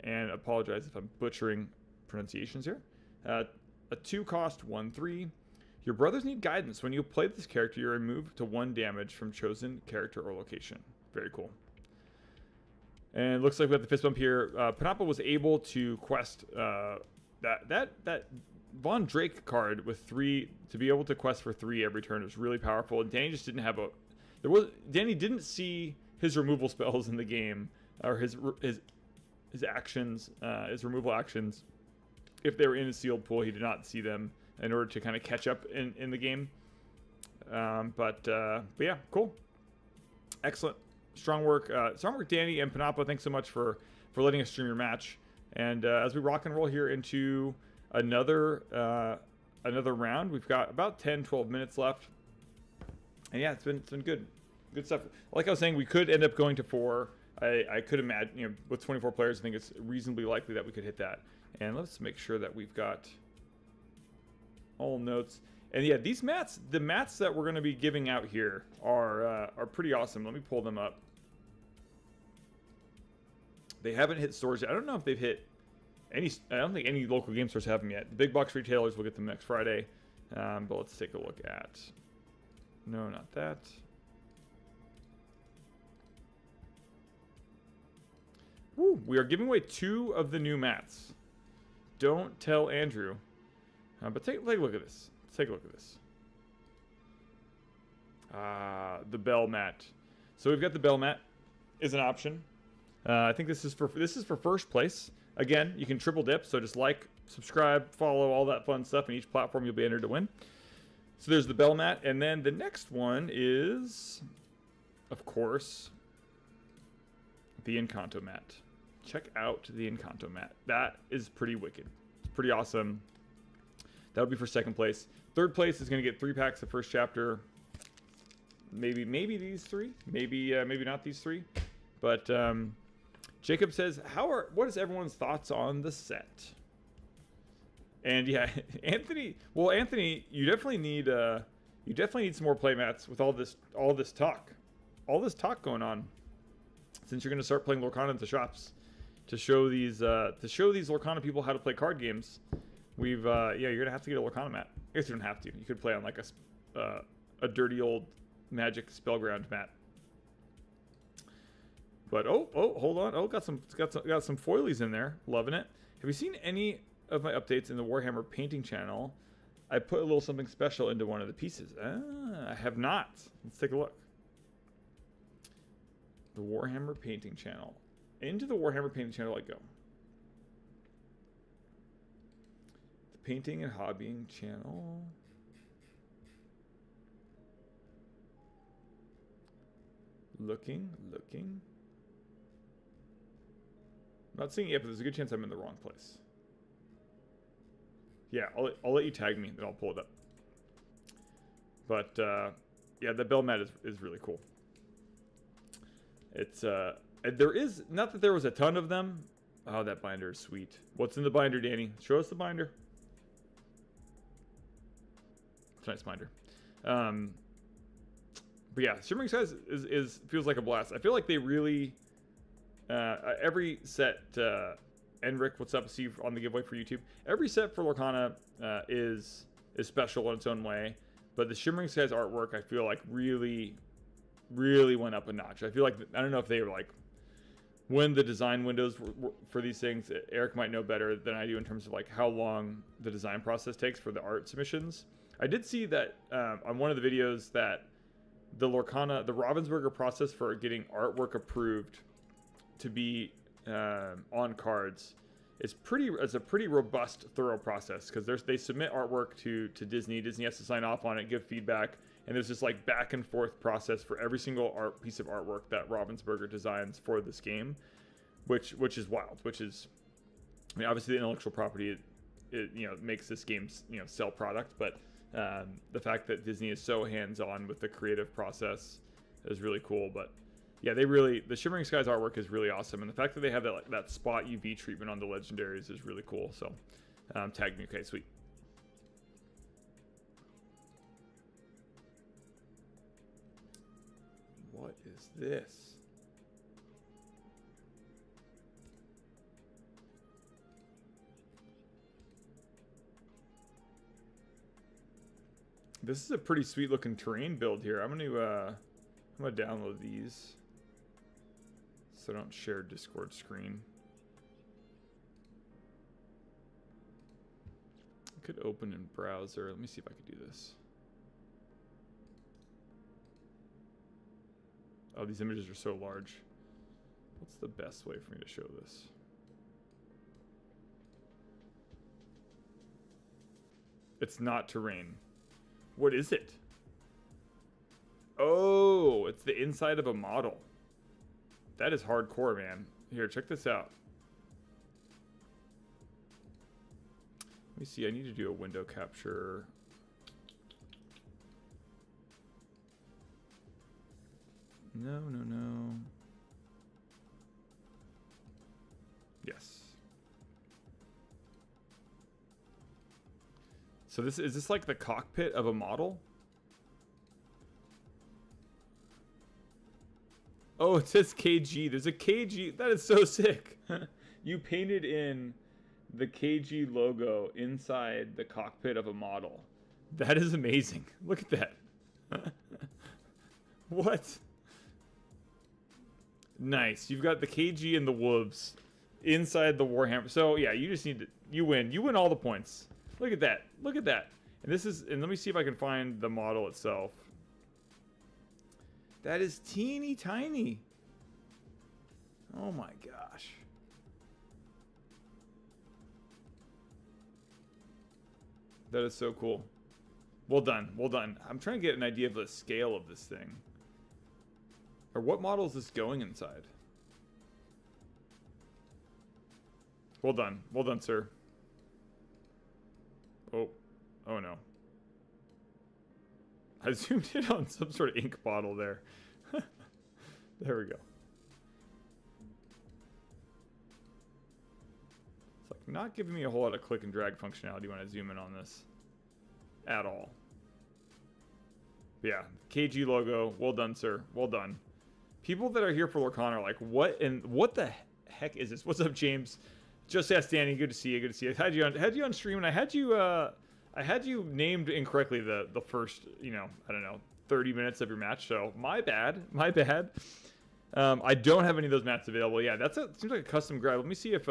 And apologize if I'm butchering pronunciations here. A 2-cost 1/3. Your brothers need guidance. When you play this character, you're removed to 1 damage from chosen character or location. Very cool. And it looks like we have the fist bump here. Panoppa was able to quest that Von Drake card with 3 to be able to quest for 3 every turn is really powerful. And Danny just didn't have Danny didn't see his removal spells in the game or his actions, his removal actions. If they were in a sealed pool, he did not see them in order to kind of catch up in the game. But yeah, cool, excellent. Strong work, Danny and Panoppa. Thanks so much for letting us stream your match. And as we rock and roll here into another round, we've got about 10-12 minutes left. And yeah, it's been good stuff. Like I was saying, we could end up going to 4. I could imagine, with 24 players, I think it's reasonably likely that we could hit that. And let's make sure that we've got all notes. And yeah, these mats, the mats that we're going to be giving out here are pretty awesome. Let me pull them up. They haven't hit stores yet. I don't know if they've hit any. I don't think any local game stores have them yet. The big box retailers will get them next Friday. But let's take a look at. No, not that. Woo, we are giving away 2 of the new mats. Don't tell Andrew. But take a look at this. Take a look at this. The Belle mat. So we've got the Belle mat is an option. I think this is for first place. Again, you can triple dip. So just like, subscribe, follow, all that fun stuff. In each platform, you'll be entered to win. So there's the Belle mat, and then the next one is, of course, the Encanto mat. Check out the Encanto mat. That is pretty wicked. It's pretty awesome. That would be for second place. Third place is going to get 3 packs of first chapter. Maybe these 3. Maybe not these 3. But Jacob says, what is everyone's thoughts on the set? And yeah, Anthony. Well, Anthony, you definitely need some more playmats with all this talk going on. Since you're going to start playing Lorcana at the shops to show these Lorcana people how to play card games. You're gonna have to get a Lorcana mat. I guess you don't have to. You could play on like a dirty old Magic Spellground mat. But hold on. Got some foilies in there. Loving it. Have you seen any of my updates in the Warhammer painting channel? I put a little something special into one of the pieces. I have not. Let's take a look. The Warhammer painting channel. Into the Warhammer painting channel I go. Painting and hobbying channel. Looking. I'm not seeing it yet, but there's a good chance I'm in the wrong place. Yeah, I'll let you tag me, then I'll pull it up. But yeah, the Belle mat is really cool. It's there is not that there was a ton of them. Oh, that binder is sweet. What's in the binder, Danny? Show us the binder. It's a nice binder. But yeah, Shimmering says feels like a blast. I feel like they really every set. Enric, what's up? See you on the giveaway for YouTube. Every set for Lorcana is special in its own way, but the Shimmering Skies artwork I feel like really went up a notch. I feel like I don't know if they were like when the design windows were for these things, Eric might know better than I do in terms of like how long the design process takes for the art submissions. I did see that on one of the videos that the Lorcana, the Ravensburger process for getting artwork approved to be on cards is a pretty robust, thorough process, because they submit artwork to Disney. Disney has to sign off on it, give feedback, and there's this like back and forth process for every single piece of artwork that Ravensburger designs for this game, which is wild. Which is, I mean, obviously the intellectual property, it makes this game sell product, but the fact that Disney is so hands-on with the creative process is really cool. But yeah, the Shimmering Skies artwork is really awesome, and the fact that they have that spot UV treatment on the legendaries is really cool. So tag me. Okay, sweet. What is this? This is a pretty sweet looking terrain build here. I'm gonna download these so I don't share Discord screen. I could open in browser. Let me see if I could do this. Oh, these images are so large. What's the best way for me to show this? It's not terrain. What is it? Oh, it's the inside of a model. That is hardcore, man. Here, check this out. Let me see. I need to do a window capture. No. Yes. So is this like the cockpit of a model? Oh, it says KG. There's a KG. That is so sick. You painted in the KG logo inside the cockpit of a model. That is amazing. Look at that. What? Nice. You've got the KG and the wolves inside the Warhammer. So yeah, you just need to, you win. You win all the points. Look at that. Look at that. And let me see if I can find the model itself. That is teeny tiny. Oh my gosh. That is so cool. Well done. Well done. I'm trying to get an idea of the scale of this thing. Or what model is this going inside? Well done. Well done, sir. Oh no. I zoomed in on some sort of ink bottle there. There we go. It's like not giving me a whole lot of click and drag functionality when I zoom in on this. At all. But yeah, KG logo. Well done, sir. Well done. People that are here for Lorcana are like, what the heck is this? What's up, James? Just ask Danny. Good to see you. Good to see you. I had you on stream, and I had you named incorrectly the first, I don't know, 30 minutes of your match. So my bad. I don't have any of those mats available. Yeah, seems like a custom grab. Let me see if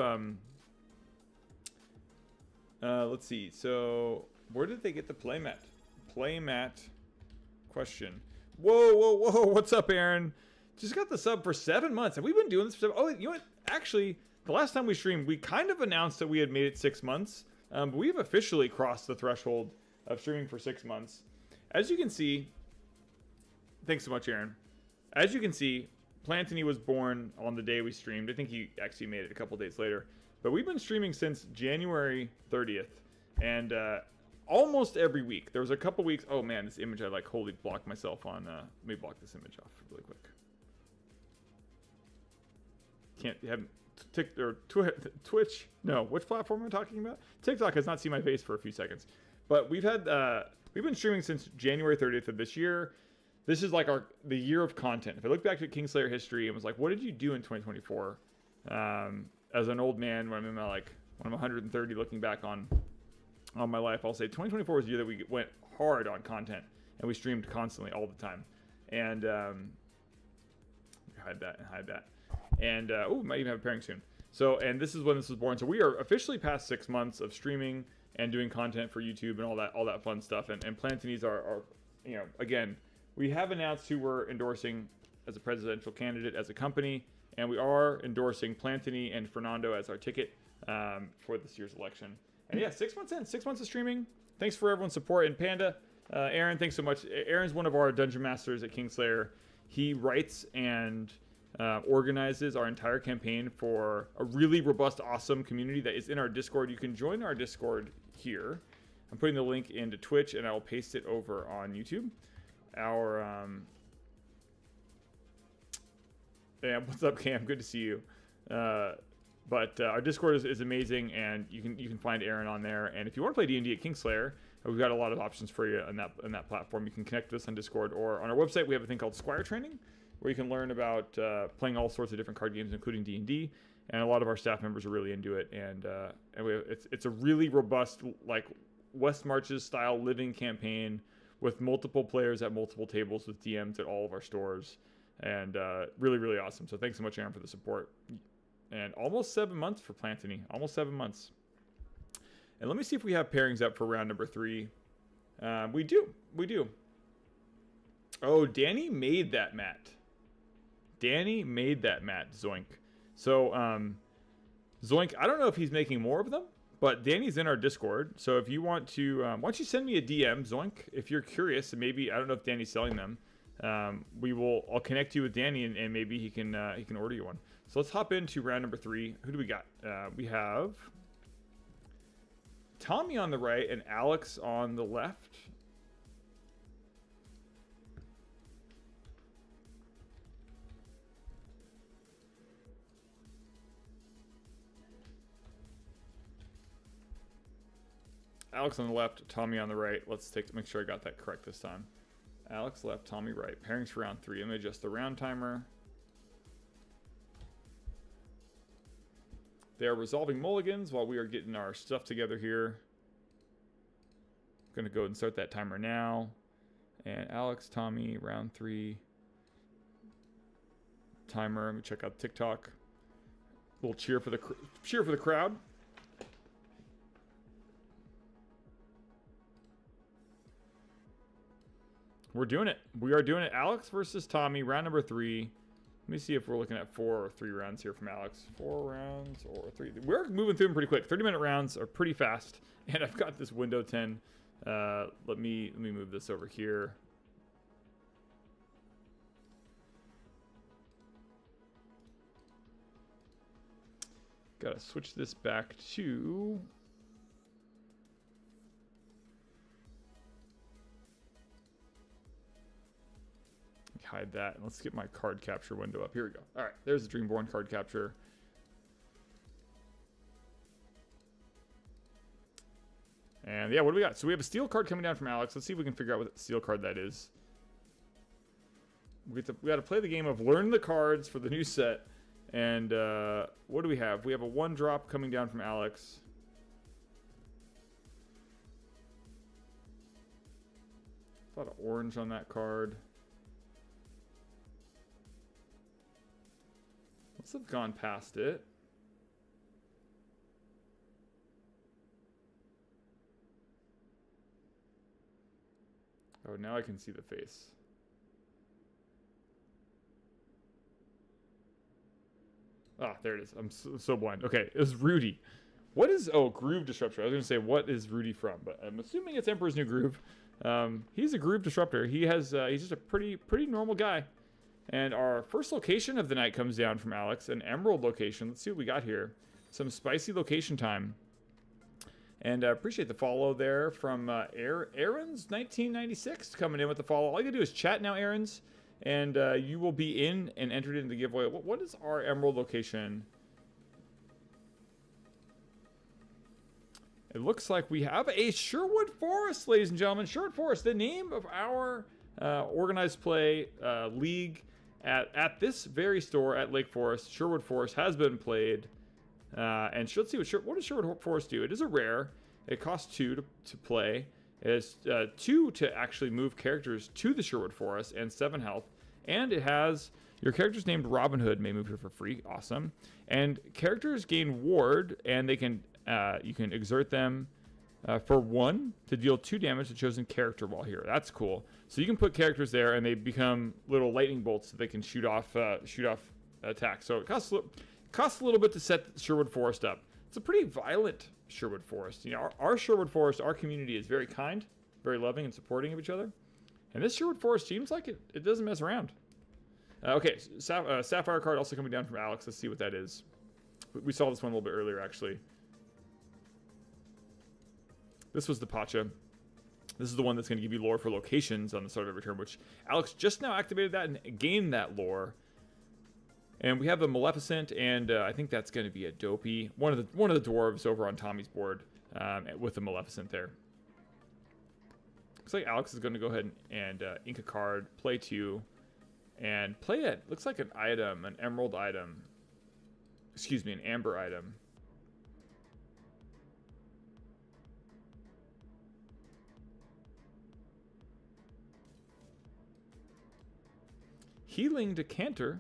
let's see. So where did they get the playmat? Playmat question. Whoa. What's up, Aaron? Just got the sub for 7 months. Have we been doing this for 7? Oh, you know what? Actually, the last time we streamed, we kind of announced that we had made it 6 months. But we've officially crossed the threshold of streaming for 6 months. As you can see, thanks so much, Aaron. As you can see, Plantany was born on the day we streamed. I think he actually made it a couple days later. But we've been streaming since January 30th. And almost every week. There was a couple weeks. Oh, man, this image I like wholly blocked myself on. Let me block this image off really quick. Can't have Twitch. No, which platform am I talking about? TikTok has not seen my face for a few seconds. But we've been streaming since January 30th of this year. This is like the year of content. If I look back to Kingslayer history and was like, what did you do in 2024? As an old man, when I'm when I'm 130, looking back on my life, I'll say 2024 was the year that we went hard on content and we streamed constantly all the time. And hide that. And might even have a pairing soon. So, and this is when this was born. So we are officially past 6 months of streaming and doing content for YouTube and all that fun stuff. And Plantini's are, you know, again, we have announced who we're endorsing as a presidential candidate as a company, and we are endorsing Plantini and Fernando as our ticket for this year's election. And yeah, 6 months in, 6 months of streaming. Thanks for everyone's support. And Panda, Aaron, thanks so much. Aaron's one of our dungeon masters at Kingslayer. He writes and organizes our entire campaign for a really robust, awesome community that is in our Discord. You can join our Discord here. I'm putting the link into Twitch, and I will paste it over on YouTube. Our yeah, what's up, Cam? Good to see you. But our Discord is amazing, and you can find Aaron on there. And if you want to play D&D at Kingslayer, we've got a lot of options for you on that platform. You can connect with us on Discord, or on our website we have a thing called Squire Training, where you can learn about playing all sorts of different card games, including D&D. And a lot of our staff members are really into it. And it's a really robust, like, West Marches style living campaign with multiple players at multiple tables with DMs at all of our stores. And really, really awesome. So thanks so much, Aaron, for the support. And almost 7 months for Plantini. Almost 7 months. And let me see if we have pairings up for round number 3. We do. Oh, Danny made that mat. Zoink. So, Zoink, I don't know if he's making more of them, but Danny's in our Discord. So if you want to, why don't you send me a DM, Zoink, if you're curious, and maybe, I don't know if Danny's selling them. I'll connect you with Danny, and maybe he can order you one. So let's hop into round number 3. Who do we got? We have Tommy on the right and Alex on the left. Alex on the left, Tommy on the right. Let's make sure I got that correct this time. Alex left, Tommy right. Pairings for round 3. Let me adjust the round timer. They are resolving mulligans while we are getting our stuff together here. I'm going to go ahead and start that timer now. And Alex, Tommy, round 3. Timer. Let me check out TikTok. A little cheer for the crowd. We're doing it. We are doing it. Alex versus Tommy, round number 3. Let me see if we're looking at 4 or 3 rounds here from Alex. 4 rounds or 3. We're moving through them pretty quick. 30-minute rounds are pretty fast. And I've got this window 10. Let me move this over here. Gotta switch this back to... hide that, and let's get my card capture window up. Here we go. All right, there's the Dreamborn card capture. And yeah, what do we got? So we have a steel card coming down from Alex. Let's see if we can figure out what steel card that is. We got to play the game of learn the cards for the new set. And what do we have? We have a 1-drop coming down from Alex. A lot of orange on that card. Must have gone past it. Oh, now I can see the face. Ah, there it is. I'm so blind. Okay, it was Rudy. What is... Oh, Groove Disruptor. I was going to say, what is Rudy from? But I'm assuming it's Emperor's New Groove. He's a Groove Disruptor. He's just a pretty normal guy. And our first location of the night comes down from Alex, an Emerald location. Let's see what we got here. Some spicy location time. And I appreciate the follow there from Aaron's 1996 coming in with the follow. All you gotta do is chat now, Aaron's, and you will be in and entered into the giveaway. What is our Emerald location? It looks like we have a Sherwood Forest, ladies and gentlemen. Sherwood Forest, the name of our organized play league at this very store at Lake Forest. Sherwood Forest has been played. And let's see what does Sherwood Forest do? It is a rare. It costs 2 to play. It has 2 to actually move characters to the Sherwood Forest and 7 health. And it has Your characters named Robin Hood may move here for free. Awesome. And characters gain ward, and they can you can exert them for 1 to deal 2 damage to chosen character while here. That's cool. So you can put characters there, and they become little lightning bolts so they can shoot off attacks. So it costs a little bit to set Sherwood Forest up. It's a pretty violent Sherwood Forest. You know, our Sherwood Forest, our community is very kind, very loving, and supporting of each other. And this Sherwood Forest seems like it doesn't mess around. Okay, Sapphire card also coming down from Alex. Let's see what that is. We saw this one a little bit earlier, actually. This was the Pacha. This is the one that's going to give you lore for locations on the start of every turn, which Alex just now activated that and gained that lore. And we have the Maleficent, and I think that's going to be a Dopey. One of the dwarves over on Tommy's board with the Maleficent there. Looks like Alex is going to go ahead and ink a card, play 2, and play it. Looks like an item, an emerald item. Excuse me, an amber item. Healing Decanter.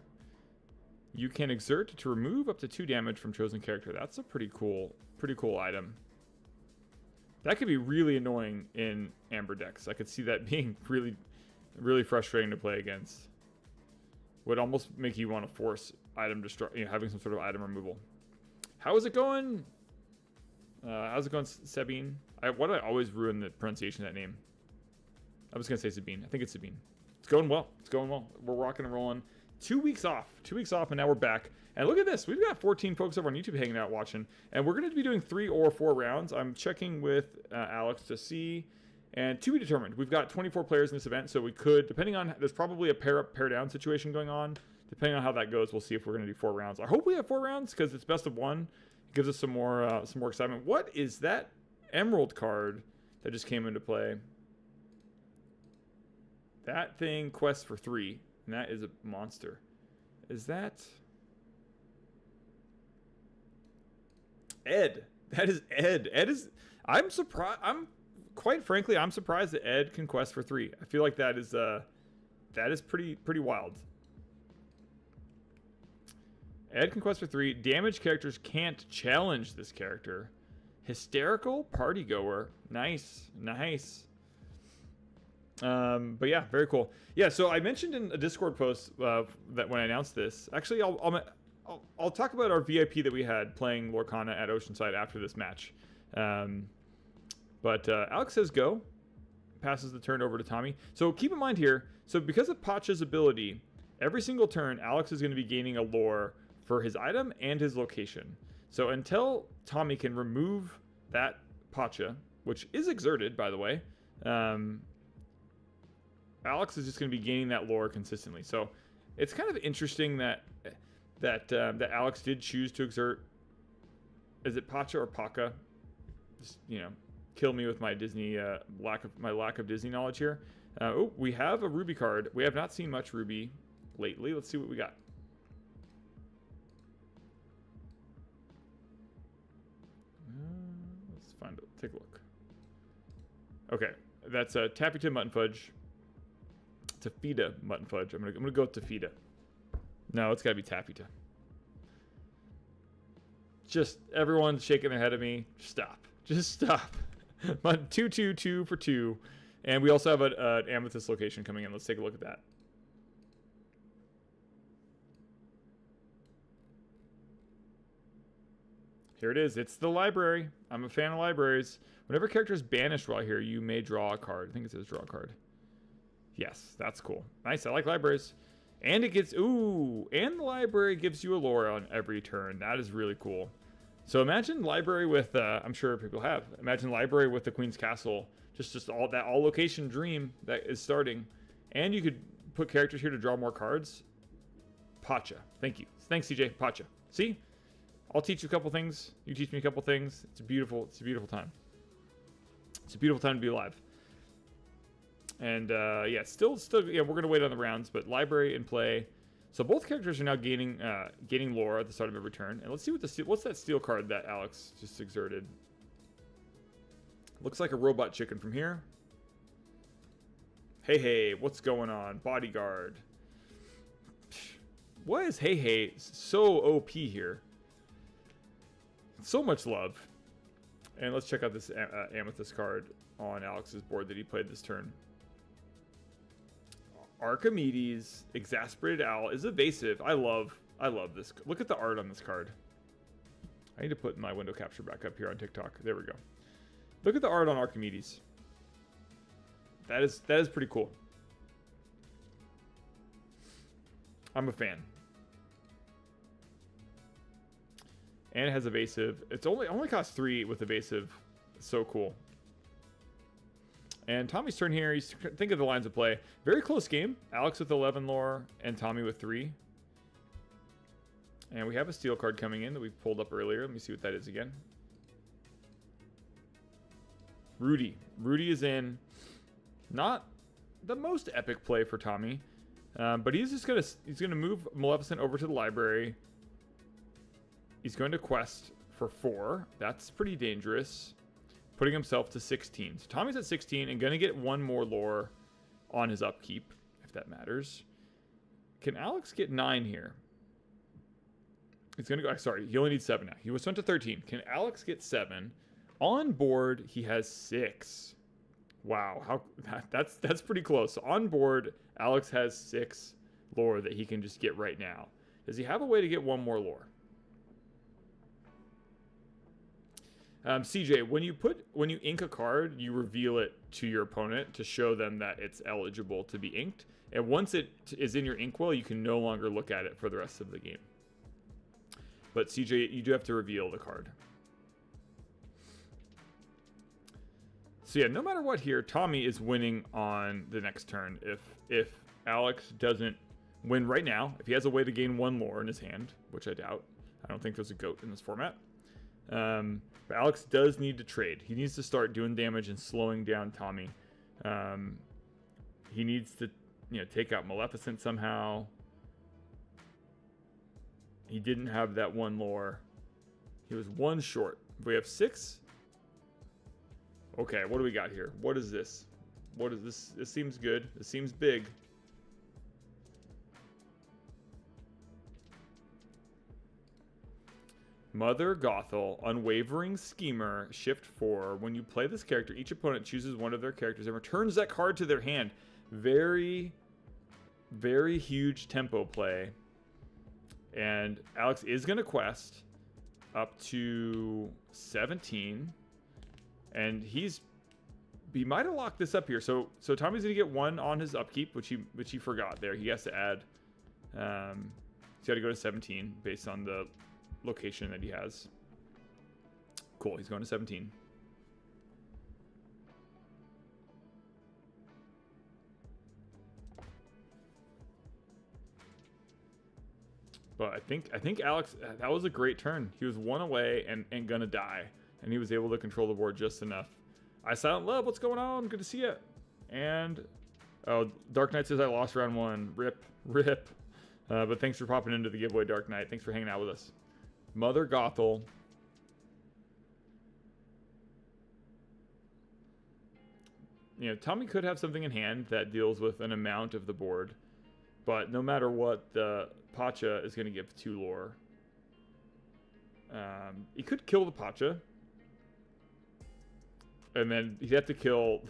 You can exert to remove up to 2 damage from chosen character. That's a pretty cool item. That could be really annoying in Amber decks. I could see that being really frustrating to play against. Would almost make you want to force item having some sort of item removal. How is it going? How's it going, Sabine? Why do I always ruin the pronunciation of that name? I was gonna say Sabine. I think it's Sabine. It's going well. It's going well. We're rocking and rolling. 2 weeks off. 2 weeks off, and now we're back. And look at this. We've got 14 folks over on YouTube hanging out watching. And we're going to be doing 3 or 4 rounds. I'm checking with Alex to see. And to be determined. We've got 24 players in this event, so we could, depending on, there's probably a pair up, pair down situation going on. Depending on how that goes, we'll see if we're going to do 4 rounds. I hope we have 4 rounds because it's best of 1. It gives us some more excitement. What is that emerald card that just came into play? That thing quests for 3, and that is a monster. Is that Ed? That is Ed. Ed is. I'm surprised. Quite frankly, I'm surprised that Ed can quest for 3. I feel like that is pretty wild. Ed can quest for 3. Damaged characters can't challenge this character. Hysterical party goer. Nice. But yeah, very cool. Yeah, so I mentioned in a Discord post that when I announced this, actually I'll talk about our VIP that we had playing Lorcana at Oceanside after this match. But Alex says go, passes the turn over to Tommy. So keep in mind here, so because of Pacha's ability, every single turn Alex is going to be gaining a lore for his item and his location. So until Tommy can remove that Pacha, which is exerted, by the way, Alex is just going to be gaining that lore consistently. So it's kind of interesting that Alex did choose to exert. Is it Pacha or Paca? Just, kill me with my Disney lack of Disney knowledge here. Oh, we have a Ruby card. We have not seen much Ruby lately. Let's see what we got. Let's find it. Take a look. Okay, that's Taffy Tim Mutton Fudge. Tafita Mutton Fudge. I'm gonna go with Tafita. No, it's gotta be Taffita. Just everyone's shaking their head at me. Just stop. 2 for 2, and we also have an amethyst location coming in. Let's take a look at that. Here it is. It's the library. I'm a fan of libraries. Whenever a character is banished while here, you may draw a card. I think it says draw a card. Yes, that's cool. Nice. I like libraries. And it gets, and the library gives you a lore on every turn. That is really cool. So imagine library with, I'm sure people have. Imagine library with the Queen's Castle. Just all location dream that is starting. And you could put characters here to draw more cards. Pacha. Thank you. Thanks, CJ. Pacha. See? I'll teach you a couple things. You teach me a couple things. It's a beautiful time. It's a beautiful time to be alive. And yeah, still, yeah, we're gonna wait on the rounds, but library and play. So both characters are now gaining lore at the start of every turn. And let's see what's that steel card that Alex just exerted. Looks like a robot chicken from here. Hey, what's going on? Bodyguard. Why is Hey Hey so OP here? So much love. And let's check out this Amethyst card on Alex's board that he played this turn. Archimedes, Exasperated Owl is evasive. I love this. Look at the art on this card. I need to put my window capture back up here on TikTok. There we go. Look at the art on Archimedes. That is pretty cool. I'm a fan. And it has evasive. It's only costs 3 with evasive. So cool. And Tommy's turn here. He's think of the lines of play. Very close game. Alex with 11 lore and Tommy with 3. And we have a steel card coming in that we pulled up earlier. Let me see what that is again. Rudy. Rudy is in. Not the most epic play for Tommy, but he's gonna move Maleficent over to the library. He's going to quest for 4. That's pretty dangerous. Putting himself to 16. So Tommy's at 16 and gonna get 1 more lore on his upkeep, if that matters. Can Alex get 9 here? He's gonna go. Sorry, he only needs 7 now. He was sent to 13. Can Alex get 7? On board, he has 6. Wow, that's pretty close. So on board, Alex has 6 lore that he can just get right now. Does he have a way to get 1 more lore? CJ, when you ink a card, you reveal it to your opponent to show them that it's eligible to be inked. And once it is in your inkwell, you can no longer look at it for the rest of the game. But CJ, you do have to reveal the card. So yeah, no matter what here, Tommy is winning on the next turn. If Alex doesn't win right now, if he has a way to gain 1 lore in his hand, which I doubt. I don't think there's a goat in this format. But Alex does need to trade. He needs to start doing damage and slowing down Tommy. He needs to, take out Maleficent somehow. He didn't have that 1 lore. He was 1 short. We have 6. Okay, what do we got here? What is this? What is this? This seems good. This seems big. Mother Gothel, Unwavering Schemer, Shift 4. When you play this character, each opponent chooses one of their characters and returns that card to their hand. Very, very huge tempo play. And Alex is going to quest up to 17. And he might have locked this up here. So Tommy's going to get 1 on his upkeep, which he forgot there. He has to add. He's got to go to 17 based on the location that he has. Cool, he's going to 17. But I think Alex, that was a great turn. He was 1 away and gonna die, and he was able to control the board just enough. Silent Love, what's going on? Good to see you. And Dark Knight says I lost round 1. Rip. But thanks for popping into the giveaway, Dark Knight. Thanks for hanging out with us. Mother Gothel. Tommy could have something in hand that deals with an amount of the board, but no matter what, the Pacha is going to give 2 lore. He could kill the Pacha, and then he'd have to kill.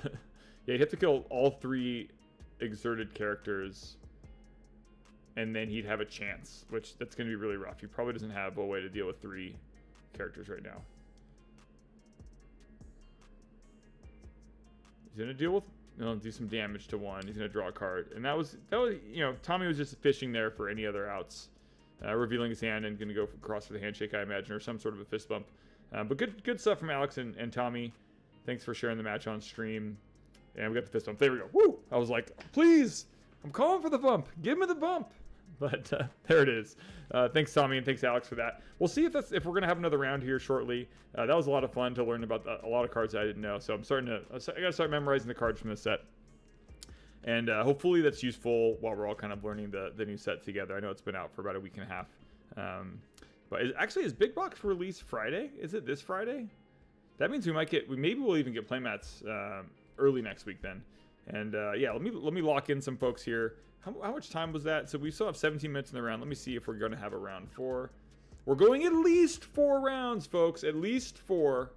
He'd have to kill all 3 exerted characters. And then he'd have a chance, which that's going to be really rough. He probably doesn't have a way to deal with 3 characters right now. He's going to deal with, do some damage to 1. He's going to draw a card. And that was, Tommy was just fishing there for any other outs. Revealing his hand and going to go across for the handshake, I imagine, or some sort of a fist bump. But good stuff from Alex and Tommy. Thanks for sharing the match on stream. And we got the fist bump. There we go. Woo! I was like, please, I'm calling for the bump. Give me the bump. But there it is. Thanks, Tommy, and thanks, Alex, for that. We'll see if we're going to have another round here shortly. That was a lot of fun to learn about a lot of cards that I didn't know. So I got to start memorizing the cards from this set. And hopefully that's useful while we're all kind of learning the new set together. I know it's been out for about a week and a half. But is Big Box released Friday? Is it this Friday? That means maybe we'll even get playmats early next week then. And yeah, let me lock in some folks here. how much time was that? So we still have 17 minutes in the round. Let me see if we're going to have a round 4. We're going at least 4 rounds, folks. At least 4.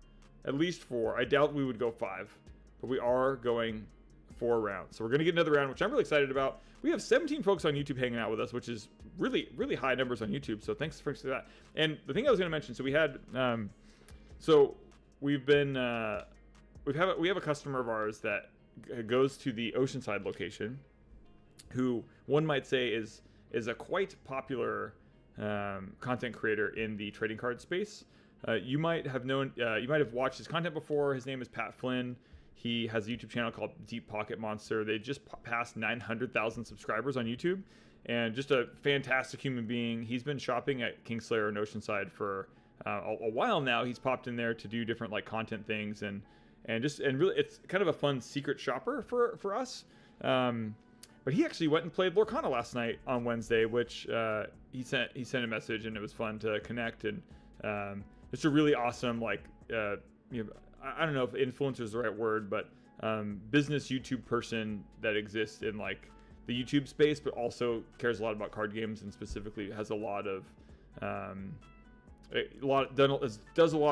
At least 4. I doubt we would go 5. But we are going 4 rounds. So we're going to get another round, which I'm really excited about. We have 17 folks on YouTube hanging out with us, which is really, really high numbers on YouTube. So thanks for that. And the thing I was going to mention, so we had, so we've been, we have a customer of ours that goes to the Oceanside location, who one might say is a quite popular content creator in the trading card space. You might have known, you might have watched his content before. His name is Pat Flynn. He has a YouTube channel called Deep Pocket Monster. They just passed 900,000 subscribers on YouTube, and just a fantastic human being. He's been shopping at Kingslayer and Oceanside for a while now. He's popped in there to do different like content things, and really it's kind of a fun secret shopper for us. But he actually went and played Lorcana last night on Wednesday, which he sent a message, and it was fun to connect. And it's a really awesome, like, I don't know if influencer is the right word, but business YouTube person that exists in like the YouTube space, but also cares a lot about card games, and specifically has does a lot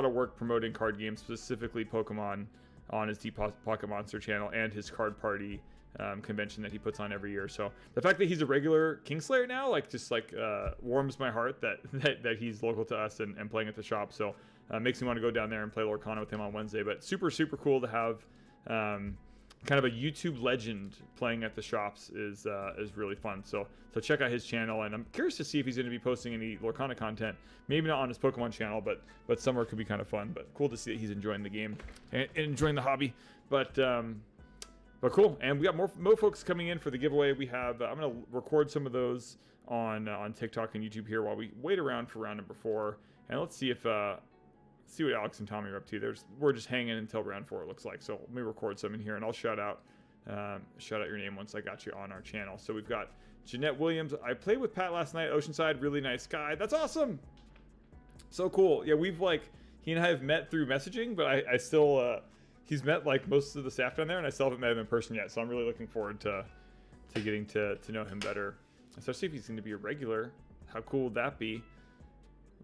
of work promoting card games, specifically Pokemon, on his Deep Pocket Monster channel and his card party convention that he puts on every year. So the fact that he's a regular Kingslayer now, like, just like warms my heart that he's local to us and playing at the shop. So makes me want to go down there and play Lorcana with him on Wednesday. But super cool to have kind of a YouTube legend playing at the shops is really fun. So check out his channel, and I'm curious to see if he's going to be posting any Lorcana content. Maybe not on his Pokemon channel, but somewhere could be kind of fun. But cool to see that he's enjoying the game and enjoying the hobby. But cool. And we got more folks coming in for the giveaway. We have I'm going to record some of those on TikTok and YouTube here while we wait around for round number 4. And let's see if see what Alex and Tommy are up to. We're just hanging until round 4, it looks like. So let me record some in here, and I'll shout out your name once I got you on our channel. So we've got Jeanette Williams. I played with Pat last night at Oceanside. Really nice guy. That's awesome. So cool. Yeah, he and I have met through messaging, but I still he's met like most of the staff down there, and I still haven't met him in person yet. So I'm really looking forward to getting to know him better, especially if he's going to be a regular. How cool would that be?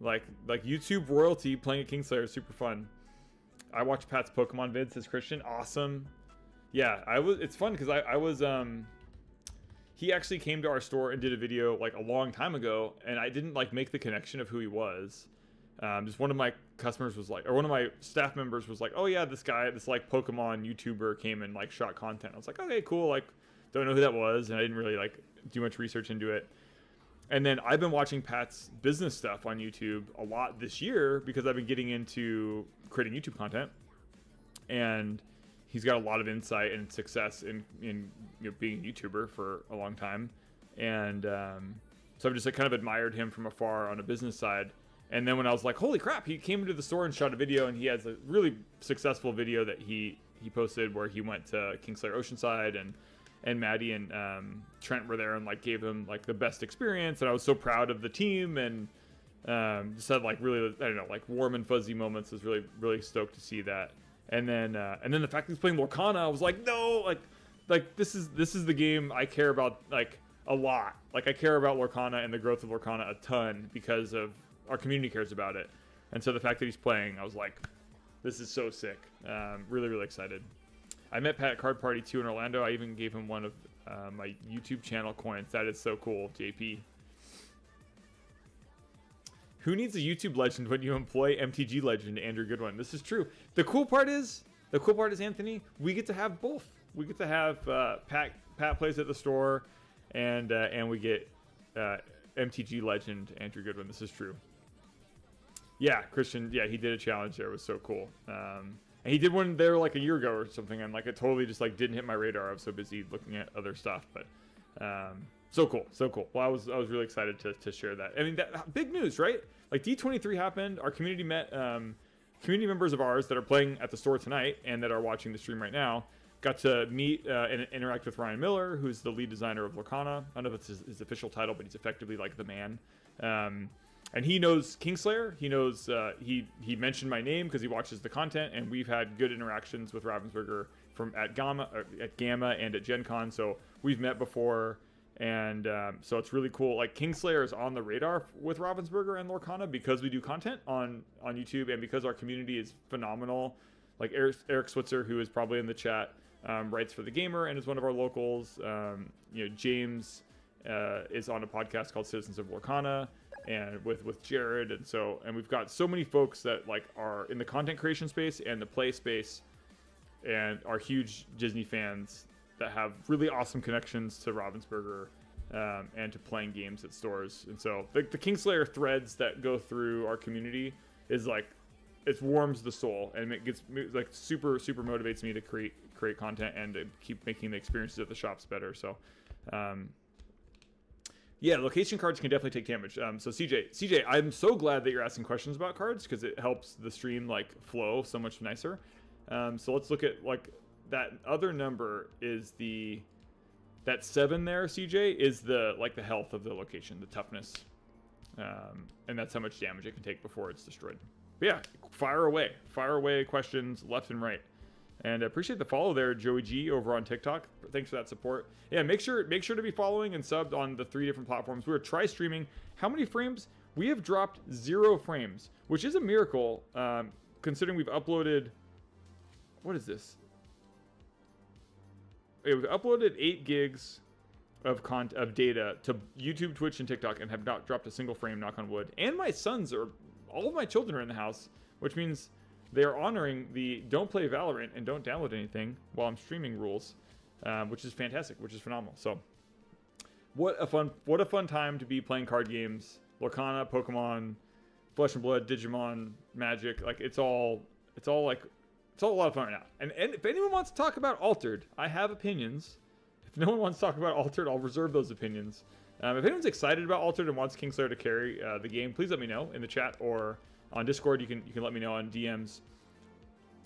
Like YouTube royalty playing at Kingslayer is super fun. I watched Pat's Pokemon vids, says Christian. Awesome. Yeah, it's fun because I was he actually came to our store and did a video like a long time ago, and I didn't like make the connection of who he was. Just one of my customers was like, or one of my staff members was like, oh yeah, this guy, this like Pokemon YouTuber came and like shot content. I was like, okay, cool. Like, don't know who that was, and I didn't really like do much research into it. And then I've been watching Pat's business stuff on YouTube a lot this year because I've been getting into creating YouTube content, and he's got a lot of insight and success in being a YouTuber for a long time. And so I've just like kind of admired him from afar on a business side. And then when I was like, holy crap, he came into the store and shot a video, and he has a really successful video that he posted where he went to Kingslayer Oceanside, and Maddie and Trent were there and like gave him like the best experience, and I was so proud of the team, and just had like really, I don't know, like warm and fuzzy moments. I was really stoked to see that. And then the fact that he's playing Lorcana, I was like, no, like this is the game I care about like a lot. Like I care about Lorcana and the growth of Lorcana a ton because of our community cares about it. And so the fact that he's playing, I was like, this is so sick. Really excited. I met Pat at Card Party 2 in Orlando. I even gave him one of my YouTube channel coins. That is so cool, JP. Who needs a YouTube legend when you employ MTG legend Andrew Goodwin? This is true. The cool part is, Anthony, we get to have both. We get to have Pat plays at the store, and we get MTG legend Andrew Goodwin. This is true. Yeah, Christian. Yeah, he did a challenge there. It was so cool. And he did one there like a year ago or something, and like it totally just like didn't hit my radar. I was so busy looking at other stuff, but so cool. Well, I was really excited to share that. I mean, that big news, right? Like D23 happened. Our community met community members of ours that are playing at the store tonight and that are watching the stream right now. Got to meet and interact with Ryan Miller, who's the lead designer of Lorcana. I don't know if it's his official title, but he's effectively like the man. And he knows Kingslayer. He knows he mentioned my name because he watches the content, and we've had good interactions with Ravensburger at Gamma and at Gen Con. So we've met before, And so it's really cool. Like Kingslayer is on the radar with Ravensburger and Lorcana because we do content on YouTube and because our community is phenomenal. Like Eric Switzer, who is probably in the chat, writes for The Gamer and is one of our locals. James is on a podcast called Citizens of Lorcana and with Jared. And we've got so many folks that like are in the content creation space and the play space and are huge Disney fans that have really awesome connections to Ravensburger and to playing games at stores. And so the Kingslayer threads that go through our community is like, it warms the soul, and it gets like super motivates me to create content and to keep making the experiences at the shops better. So yeah, location cards can definitely take damage. So CJ, I'm so glad that you're asking questions about cards because it helps the stream like flow so much nicer. So let's look at like that other number is that 7 there, CJ, is the health of the location, the toughness. And that's how much damage it can take before it's destroyed. But yeah, fire away questions left and right. And I appreciate the follow there, Joey G over on TikTok. Thanks for that support. Yeah, make sure to be following and subbed on the 3 different platforms. We're try streaming. How many frames? We have dropped 0 frames, which is a miracle, considering we've uploaded. What is this? We've uploaded 8 gigs of data to YouTube, Twitch, and TikTok, and have not dropped a single frame. Knock on wood. And my sons all of my children are in the house, which means they are honoring the don't play Valorant and don't download anything while I'm streaming rules, which is fantastic, which is phenomenal. So, what a fun time to be playing card games. Lorcana, Pokemon, Flesh and Blood, Digimon, Magic, like it's all a lot of fun right now. And if anyone wants to talk about Altered, I have opinions. If no one wants to talk about Altered, I'll reserve those opinions. If anyone's excited about Altered and wants Kingslayer to carry the game, please let me know in the chat or on Discord. You can let me know on DMs.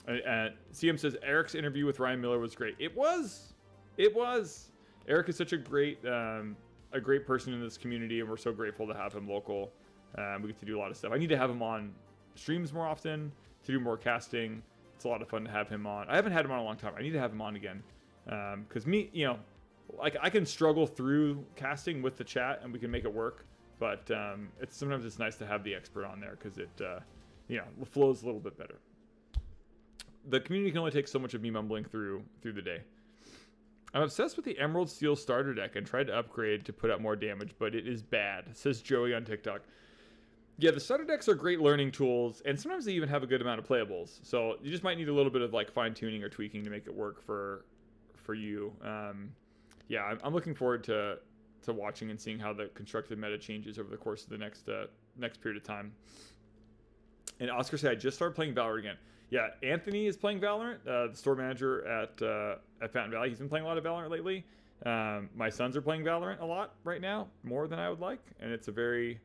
CM says Eric's interview with Ryan Miller was great. It was. Eric is such a great person in this community, and we're so grateful to have him local. We get to do a lot of stuff. I need to have him on streams more often to do more casting. It's a lot of fun to have him on. I haven't had him on a long time. I need to have him on again. Because like I can struggle through casting with the chat and we can make it work. But sometimes it's nice to have the expert on there because it flows a little bit better. The community can only take so much of me mumbling through the day. I'm obsessed with the Emerald Steel starter deck and tried to upgrade to put out more damage, but it is bad, says Joey on TikTok. Yeah, the starter decks are great learning tools, and sometimes they even have a good amount of playables. So you just might need a little bit of like fine tuning or tweaking to make it work for you. Yeah, I'm looking forward to watching and seeing how the constructed meta changes over the course of the next period of time. And Oscar said, I just started playing Valorant again. Yeah, Anthony is playing Valorant, the store manager at Fountain Valley. He's been playing a lot of Valorant lately. My sons are playing Valorant a lot right now, more than I would like, and it's very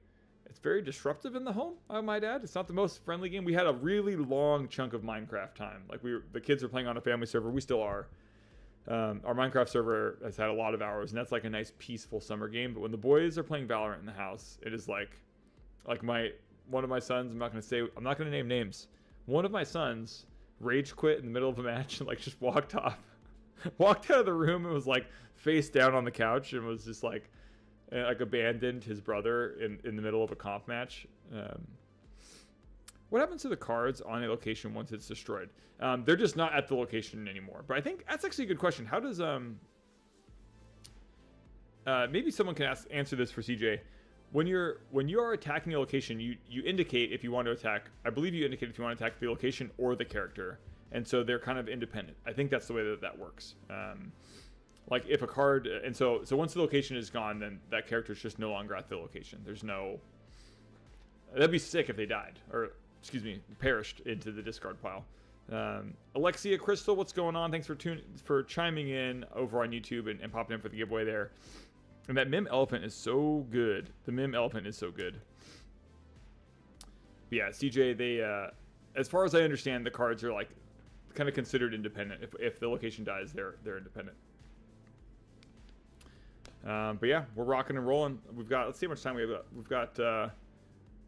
disruptive in the home, I might add. It's not the most friendly game. We had a really long chunk of Minecraft time. Like the kids are playing on a family server. We still are. Our Minecraft server has had a lot of hours, and that's like a nice peaceful summer game. But when the boys are playing Valorant in the house, it is like one of my sons. I'm not going to name names. One of my sons rage quit in the middle of a match and like just walked out of the room and was like face down on the couch and was just like abandoned his brother in the middle of a comp match. What happens to the cards on a location once it's destroyed? They're just not at the location anymore. But I think that's actually a good question. How does maybe someone can answer this for CJ. When you are attacking a location, you indicate if you want to attack. I believe you indicate if you want to attack the location or the character, and so they're kind of independent. I think that's the way that works. Like if a card, and so once the location is gone, then that character is just no longer at the location. That'd be sick if they died, or perished into the discard pile. Alexia Crystal, what's going on? Thanks for chiming in over on YouTube and popping in for the giveaway there. And that Mim Elephant is so good. The Mim Elephant is so good. But yeah, CJ, they, as far as I understand, the cards are like kind of considered independent. If the location dies, they're independent. But yeah, we're rocking and rolling. Let's see how much time we have. We've got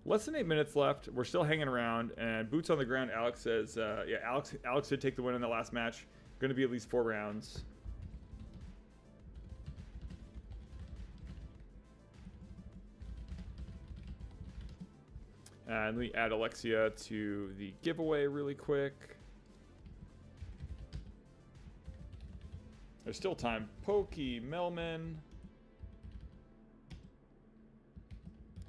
less than 8 minutes left. We're still hanging around. And boots on the ground, Alex says, yeah, Alex did take the win in the last match. Going to be at least 4 rounds. And let me add Alexia to the giveaway really quick. There's still time. Pokey, Melman.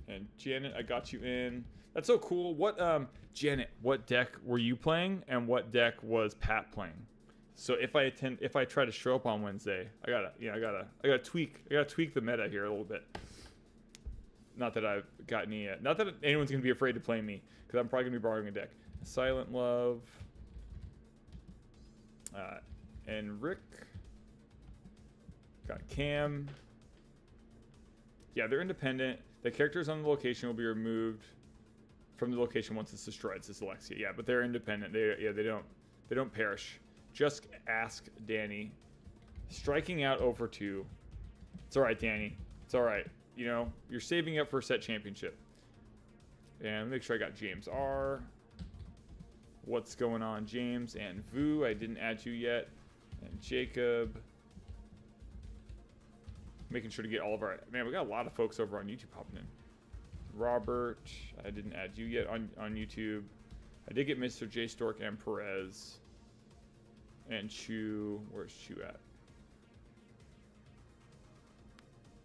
And Janet, I got you in. That's so cool. What, Janet, what deck were you playing and what deck was Pat playing? So if I try to show up on Wednesday, I gotta tweak the meta here a little bit. Not that I've got any, not that anyone's gonna be afraid to play me, because I'm probably gonna be borrowing a deck. Silent Love, and Rick, got Cam. Yeah, they're independent. The characters on the location will be removed from the location once it's destroyed. It's Alexia. Yeah, but they're independent. They don't perish. Just ask Danny. Striking out over 2. It's all right, Danny. It's all right. You know, you're saving up for a set championship. And make sure I got James R. What's going on, James? And Vu, I didn't add you yet. And Jacob. Making sure to get all of our... Man, we got a lot of folks over on YouTube popping in. Robert, I didn't add you yet on YouTube. I did get Mr. J Stork and Perez. And Chew. Where's Chew at?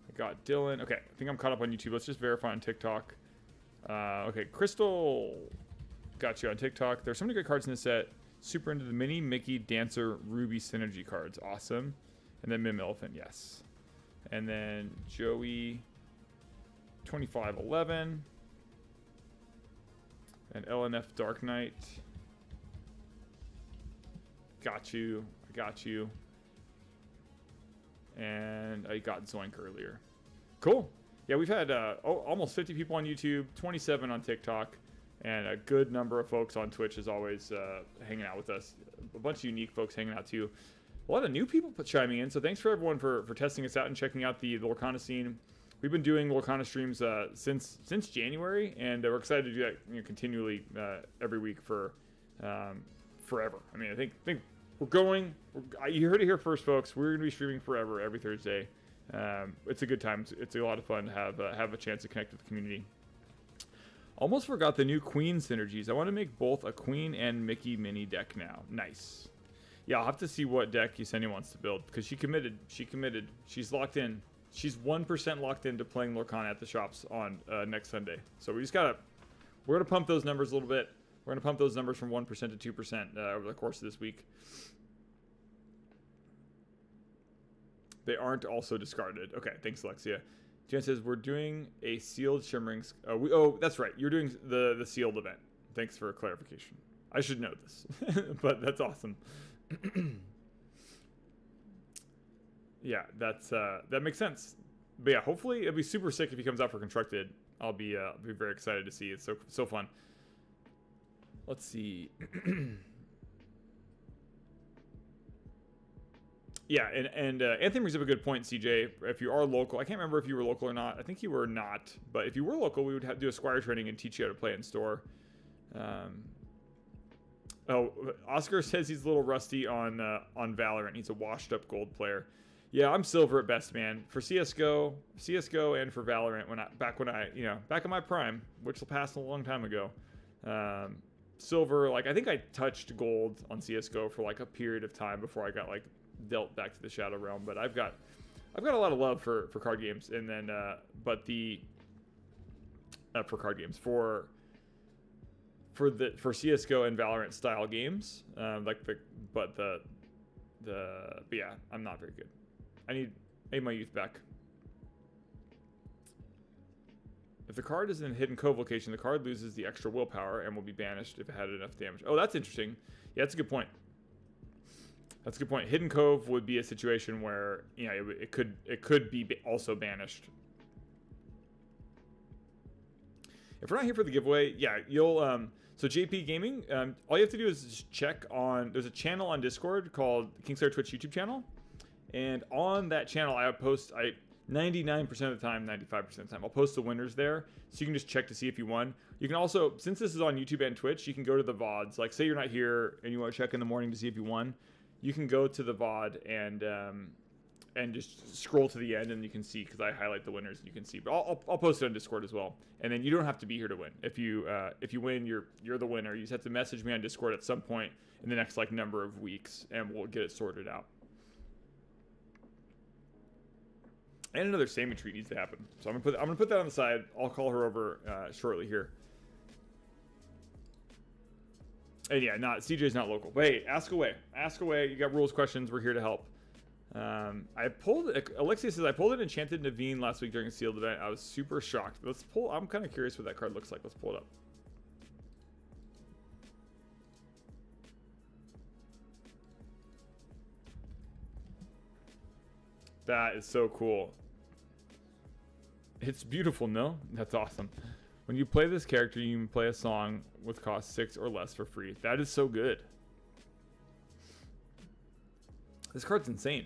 I got Dylan. Okay, I think I'm caught up on YouTube. Let's just verify on TikTok. Okay, Crystal. Got you on TikTok. There's so many great cards in this set. Super into the Mini, Mickey, Dancer, Ruby Synergy cards. Awesome. And then Mim Elephant, yes. And then Joey, 2511. And LNF Dark Knight. Got you. I got you. And I got Zoink earlier. Cool. Yeah, we've had almost 50 people on YouTube, 27 on TikTok, and a good number of folks on Twitch as always hanging out with us. A bunch of unique folks hanging out too. A lot of new people chiming in, so thanks for everyone for testing us out and checking out the Lorcana scene. We've been doing Lorcana streams since January, and we're excited to do that continually every week for forever. I mean, I think we're going. You heard it here first, folks. We're going to be streaming forever every Thursday. It's a good time. It's a lot of fun to have a chance to connect with the community. Almost forgot the new Queen synergies. I want to make both a Queen and Mickey mini deck now. Nice. Yeah, I'll have to see what deck Yesenia wants to build, because she committed. She's locked in. She's 1% locked into playing Lorcana at the shops on next Sunday. So we're going to pump those numbers a little bit. We're going to pump those numbers from 1% to 2% over the course of this week. They aren't also discarded. Okay, thanks, Alexia. Jen says, we're doing a sealed Shimmering... Oh, that's right. You're doing the sealed event. Thanks for clarification. I should know this, but that's awesome. Yeah, that makes sense. But yeah, hopefully it'll be super sick if he comes out for Constructed. I'll be very excited to see. It's so fun. Let's see. Yeah, and Anthony brings up a good point, CJ. If you are local, I can't remember if you were local or not. I think you were not. But if you were local, we would do a Squire training and teach you how to play in store. Oh, Oscar says he's a little rusty on Valorant. He's a washed-up gold player. Yeah, I'm silver at best, man. For CS:GO, and for Valorant, back in my prime, which will pass a long time ago. Silver, like I think I touched gold on CS:GO for like a period of time before I got like dealt back to the Shadow Realm. But I've got a lot of love for card games, and then for card games for CS:GO and Valorant style games, but yeah, I'm not very good. I need my youth back. If the card is in a hidden cove location, the card loses the extra willpower and will be banished if it had enough damage. Oh, that's interesting. Yeah, that's a good point. That's a good point. Hidden cove would be a situation where it could be also banished. If we're not here for the giveaway, yeah, you'll so JP Gaming, all you have to do is just check on. There's a channel on Discord called Kingslayer Twitch YouTube channel, and on that channel I post 99% of the time, 95% of the time, I'll post the winners there, so you can just check to see if you won. You can also, since this is on YouTube and Twitch, you can go to the VODs. Like, say you're not here and you want to check in the morning to see if you won, you can go to the VOD and just scroll to the end, and you can see, because I highlight the winners, and you can see. But I'll post it on Discord as well. And then you don't have to be here to win. If you win, you're the winner. You just have to message me on Discord at some point in the next like number of weeks, and we'll get it sorted out. And another salmon treat needs to happen, so I'm gonna put that on the side. I'll call her over shortly here. And yeah, CJ's not local. But hey, ask away. Ask away. You got rules, questions. We're here to help. Alexia says, I pulled an Enchanted Naveen last week during a sealed event. I was super shocked. Let's pull. I'm kind of curious what that card looks like. Let's pull it up. That is so cool. It's beautiful, no? That's awesome. When you play this character, you can play a song with cost 6 or less for free. That is so good. This card's insane.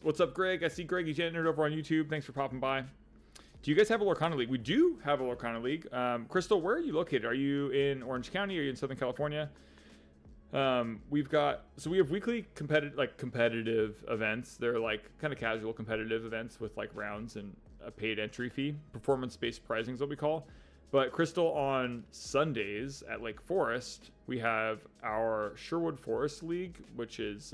What's up, Greg? I see Greg. He's entered over on YouTube. Thanks for popping by. Do you guys have a Lorcana League? We do have a Lorcana League. Crystal, where are you located? Are you in Orange County? Are you in Southern California? We have weekly competitive events. They're like kind of casual competitive events with like rounds and a paid entry fee. Performance-based prizing is what we call. But Crystal, on Sundays at Lake Forest, we have our Sherwood Forest League, which is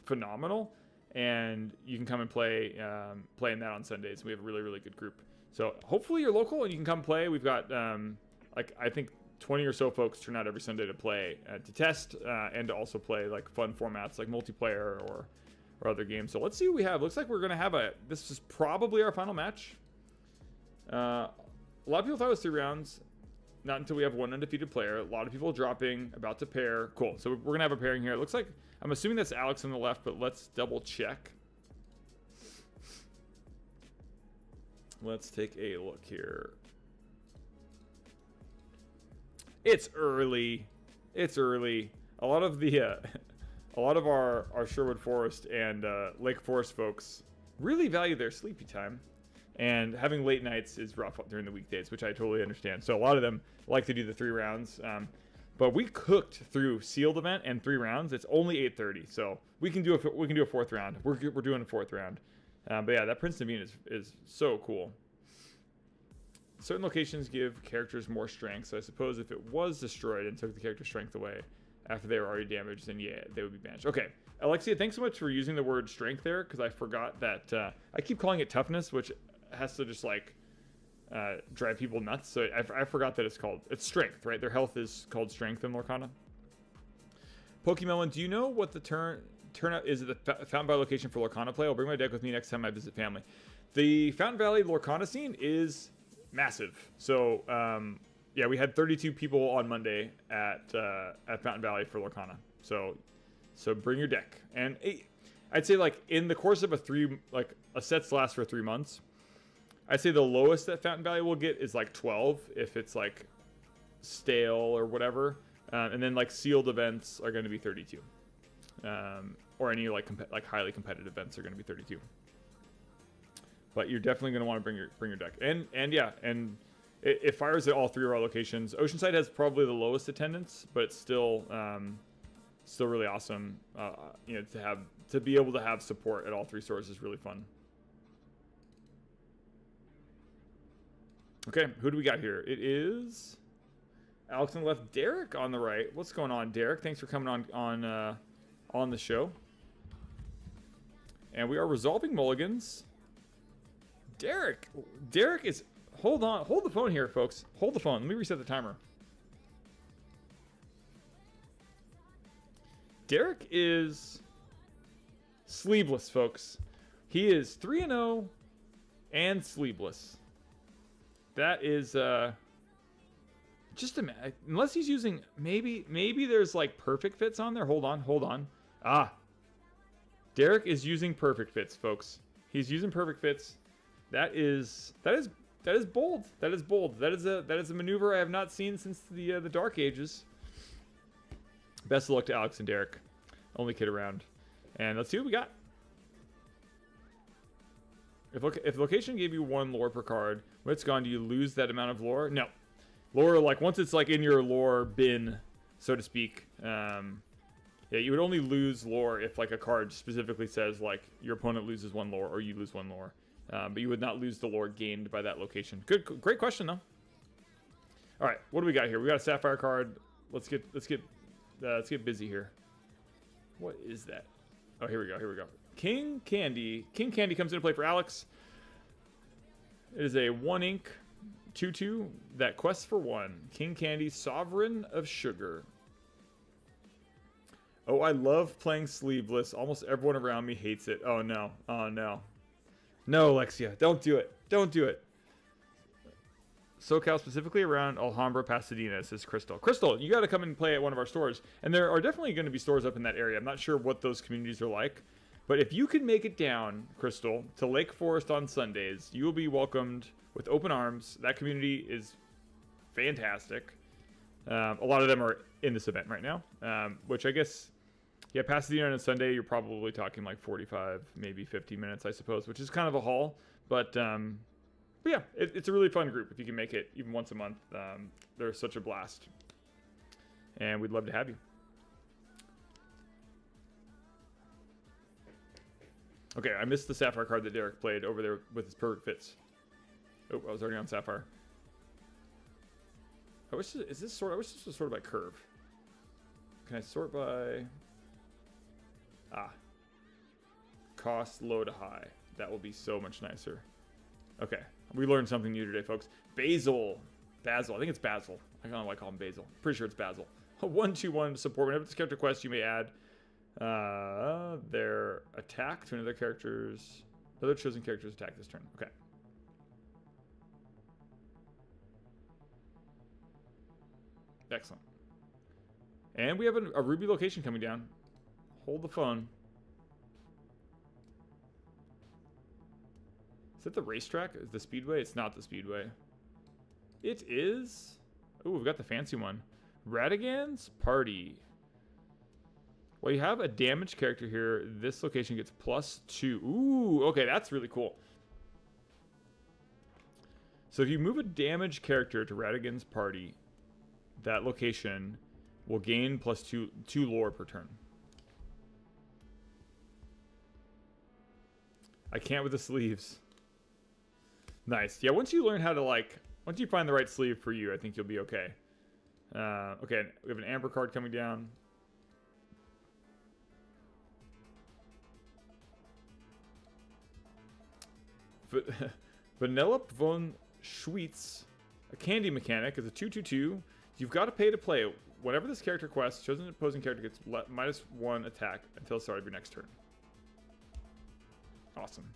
phenomenal. And you can come and play in that on Sundays. We have a really, really good group. So hopefully you're local and you can come play. We've got I think 20 or so folks turn out every Sunday to play, to test, and to also play like fun formats like multiplayer or other games. So let's see what we have. Looks like we're gonna have this is probably our final match. A lot of people thought it was 3 rounds. Not until we have one undefeated player. A lot of people dropping, about to pair. Cool. So we're gonna have a pairing here. It looks like, I'm assuming that's Alex on the left, but let's double check. Let's take a look here. It's early. It's early. A lot of our Sherwood Forest and Lake Forest folks really value their sleepy time, and having late nights is rough during the weekdays, which I totally understand. So a lot of them like to do the 3 rounds. But we cooked through sealed event and 3 rounds. It's only 8:30, so we can do a 4th round. We're doing a 4th round. But yeah, that Prince Naveen is so cool. Certain locations give characters more strength, so I suppose if it was destroyed and took the character's strength away after they were already damaged, then yeah, they would be banished. Okay, Alexia, thanks so much for using the word strength there, because I forgot that I keep calling it toughness, which has to just like drive people nuts. So I forgot that it's strength, right? Their health is called strength in Lorcana. Pokemon, do you know what the turnout is at the Fountain Valley location for Lorcana play? I'll bring my deck with me next time I visit family. The Fountain Valley Lorcana scene is massive. So yeah, we had 32 people on Monday at Fountain Valley for Lorcana. So bring your deck. And I'd say like in the course of a set's last for 3 months, I'd say the lowest that Fountain Valley will get is like 12 if it's like stale or whatever. And then like sealed events are going to be 32. Or any like highly competitive events are going to be 32. But you're definitely going to want to bring your deck. And yeah, and it fires at all 3 of our locations. Oceanside has probably the lowest attendance, but it's still really awesome. To be able to have support at all 3 stores is really fun. Okay, who do we got here? It is Alex on the left, Derek on the right. What's going on, Derek? Thanks for coming on the show. And we are resolving mulligans. Derek is, hold the phone here, folks. Hold the phone. Let me reset the timer. Derek is sleeveless, folks. He is 3-0 and sleeveless. That is just unless he's using, maybe there's like perfect fits on there. Hold on. Derek is using perfect fits, folks. He's using perfect fits. That is bold. That is bold. That is a maneuver I have not seen since the Dark Ages. Best of luck to Alex and Derek. Only kid around. And let's see what we got. If location gave you 1 lore per card, when it's gone, do you lose that amount of lore? No. Lore, like once it's like in your lore bin, so to speak, Yeah, you would only lose lore if like a card specifically says like your opponent loses 1 lore or you lose 1 lore. But you would not lose the lore gained by that location. Great question though. All right, what do we got here? We got a sapphire card. Let's get busy here. What is that? Oh, here we go. King Candy. King Candy comes into play for Alex. It is a 1-ink 2/2 that quests for 1. King Candy, Sovereign of Sugar. Oh, I love playing sleeveless. Almost everyone around me hates it. Oh no. Oh no. No, Alexia, don't do it. Don't do it. SoCal, specifically around Alhambra, Pasadena, says Crystal. Crystal, you got to come and play at one of our stores. And there are definitely going to be stores up in that area. I'm not sure what those communities are like. But if you can make it down, Crystal, to Lake Forest on Sundays, you will be welcomed with open arms. That community is fantastic. A lot of them are in this event right now, which I guess, yeah, Pasadena on a Sunday, you're probably talking like 45, maybe 50 minutes, I suppose, which is kind of a haul. But yeah, it's a really fun group if you can make it even once a month. They're such a blast. And we'd love to have you. Okay, I missed the Sapphire card that Derek played over there with his perfect fits. Oh, I was already on Sapphire. I wish this was sorted by curve. Can I sort by... cost low to high. That will be so much nicer. Okay, we learned something new today, folks. Basil. I think it's Basil. I kind of like calling him Basil. Pretty sure it's Basil. 1/2/1 support. Whenever this character quests, you may add their attack to another chosen character's attack this turn. Okay. Excellent. And we have a Ruby location coming down. Hold the phone. Is that the racetrack? Is the speedway? It's not the speedway. It is. Oh, we've got the fancy one. Radigan's Party. Well, you have a damaged character here. This location gets +2. Ooh, okay, that's really cool. So if you move a damaged character to Radigan's Party, that location will gain +2 lore per turn. I can't with the sleeves. Nice. Yeah, once you learn how to, once you find the right sleeve for you, I think you'll be okay. Okay, we have an Amber card coming down. Vanellope von Schweetz, a candy mechanic, is a 2/2/2. You've got to pay to play. Whenever this character quests, chosen opposing character gets -1 attack until the start of your next turn. Awesome.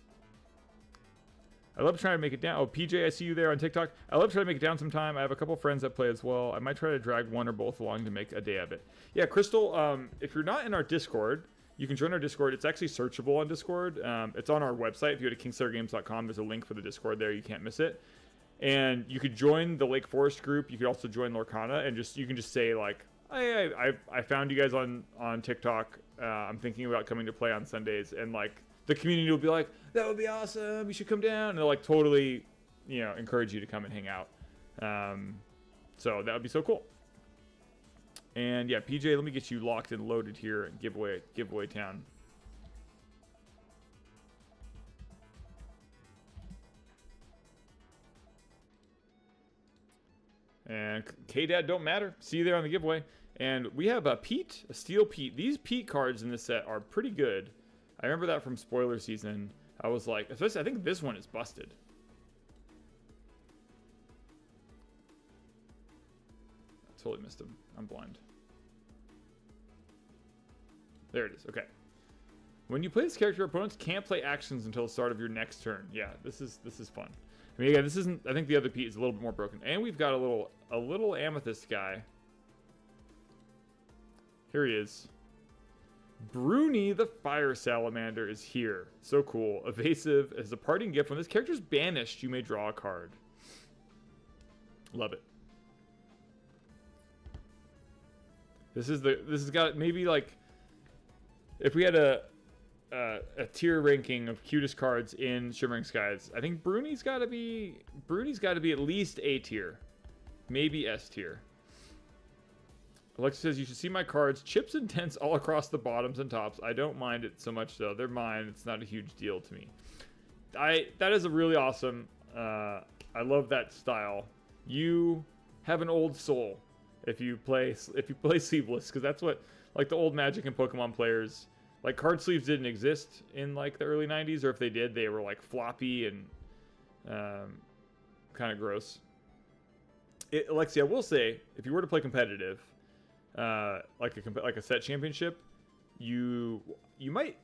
I love trying to make it down. Oh, PJ, I see you there on TikTok. I love trying to make it down sometime. I have a couple friends that play as well. I might try to drag one or both along to make a day of it. Yeah, Crystal, if you're not in our Discord, you can join our Discord. It's actually searchable on Discord. It's on our website. If you go to kingslayergames.com, there's a link for the Discord there. You can't miss it. And you could join the Lake Forest group. You could also join Lorcana, and you can just say like, I found you guys on TikTok. I'm thinking about coming to play on Sundays, and like the community will be like, that would be awesome. You should come down, and they'll like totally, encourage you to come and hang out. So that would be so cool. And yeah, PJ, let me get you locked and loaded here and giveaway town. And K-Dad don't matter. See you there on the giveaway. And we have a Pete, a Steel Pete. These Pete cards in this set are pretty good. I remember that from spoiler season. I was like, especially, I think this one is busted. I totally missed him. I'm blind. There it is. Okay. When you play this character, opponents can't play actions until the start of your next turn. Yeah, this is fun. I mean, again, this isn't. I think the other Pete is a little bit more broken, and we've got a little amethyst guy. Here he is. Bruni the Fire Salamander is here. So cool. Evasive. As a parting gift, when this character's banished, you may draw a card. Love it. This has got maybe like, if we had a tier ranking of cutest cards in Shimmering Skies, I think Bruni's got to be at least A tier, maybe S tier. Alexa says, you should see my cards. Chips and dents all across the bottoms and tops. I don't mind it so much, though. They're mine. It's not a huge deal to me. That is a really awesome. I love that style. You have an old soul if you play sleeveless, because that's what, like, the old Magic and Pokemon players, like, card sleeves didn't exist in, like, the early 90s, or if they did, they were, like, floppy and kind of gross. Alexi, I will say, if you were to play competitive, like a set championship, you might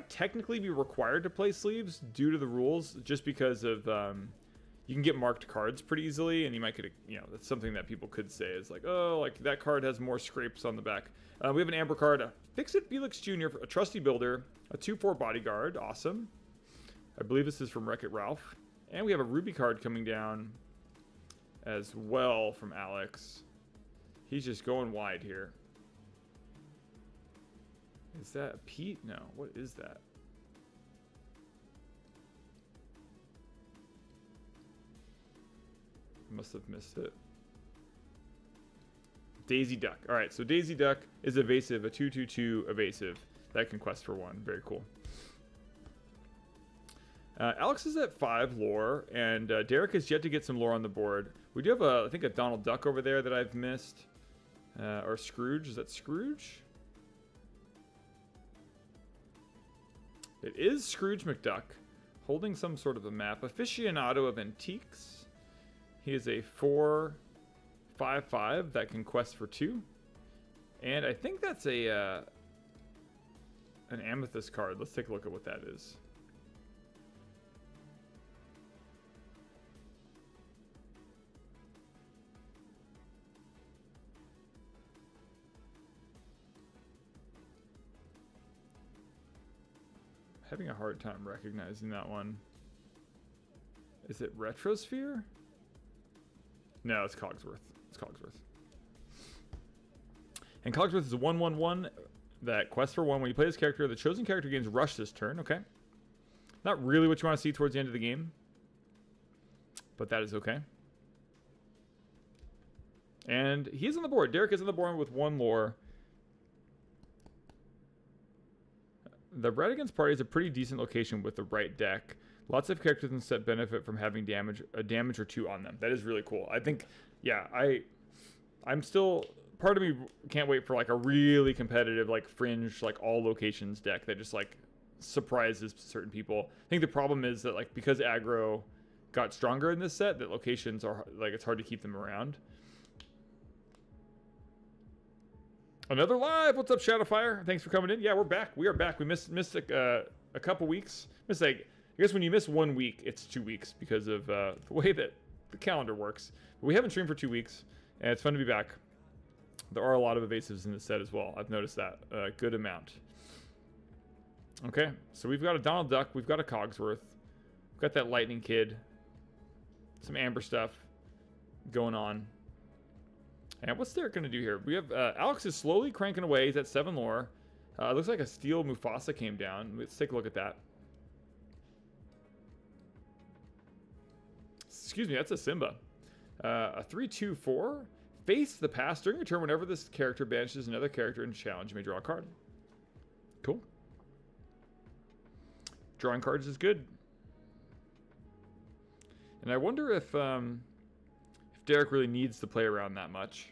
technically be required to play sleeves due to the rules, just because of you can get marked cards pretty easily, and you might get that's something that people could say is like, oh, like that card has more scrapes on the back. We have an Amber card, a Fix-It Felix Jr., a Trusty Builder, a 2/4 Bodyguard, awesome. I believe this is from Wreck-It Ralph, and we have a Ruby card coming down as well from Alex. He's just going wide here. Is that a Pete? No. What is that? Must have missed it. Daisy Duck. All right, so Daisy Duck is evasive, a 2/2/2 evasive. That can quest for 1. Very cool. Alex is at 5 lore, and Derek has yet to get some lore on the board. We do have, I think, a Donald Duck over there that I've missed. Or Scrooge. Is that Scrooge? It is Scrooge McDuck, holding some sort of a map. Aficionado of Antiques. He is a 4/5/5 that can quest for 2. And I think that's an Amethyst card. Let's take a look at what that is. Having a hard time recognizing that one. Is it Retrosphere? No, it's Cogsworth. It's Cogsworth. And Cogsworth is a 1/1/1 that quests for 1. When you play this character, the chosen character gains Rush this turn. Okay. Not really what you want to see towards the end of the game, but that is okay. And he is on the board. Derek is on the board with 1 lore. The Red Against Party is a pretty decent location with the right deck. Lots of characters in the set benefit from having a damage or 2 on them. That is really cool. I think, yeah, I'm still, part of me can't wait for like a really competitive, like fringe, like all locations deck that just like surprises certain people. I think the problem is that like because aggro got stronger in this set, that locations are like, it's hard to keep them around. Another live. What's up, Shadowfire? Thanks for coming in. Yeah, we're back. We are back. We missed a couple weeks. Missed like, I guess when you miss 1 week, it's 2 weeks because of the way that the calendar works. But we haven't streamed for 2 weeks, and it's fun to be back. There are a lot of evasives in this set as well. I've noticed that a good amount. Okay, so we've got a Donald Duck. We've got a Cogsworth. We've got that Lightning Kid. Some Amber stuff going on. And what's Derek going to do here? We have Alex is slowly cranking away. He's at 7 lore. Looks like a Steel Mufasa came down. Let's take a look at that. Excuse me, that's a Simba. A 3/2/4. Face the past. During your turn, whenever this character banishes another character in challenge, you may draw a card. Cool. Drawing cards is good. And I wonder if Derek really needs to play around that much.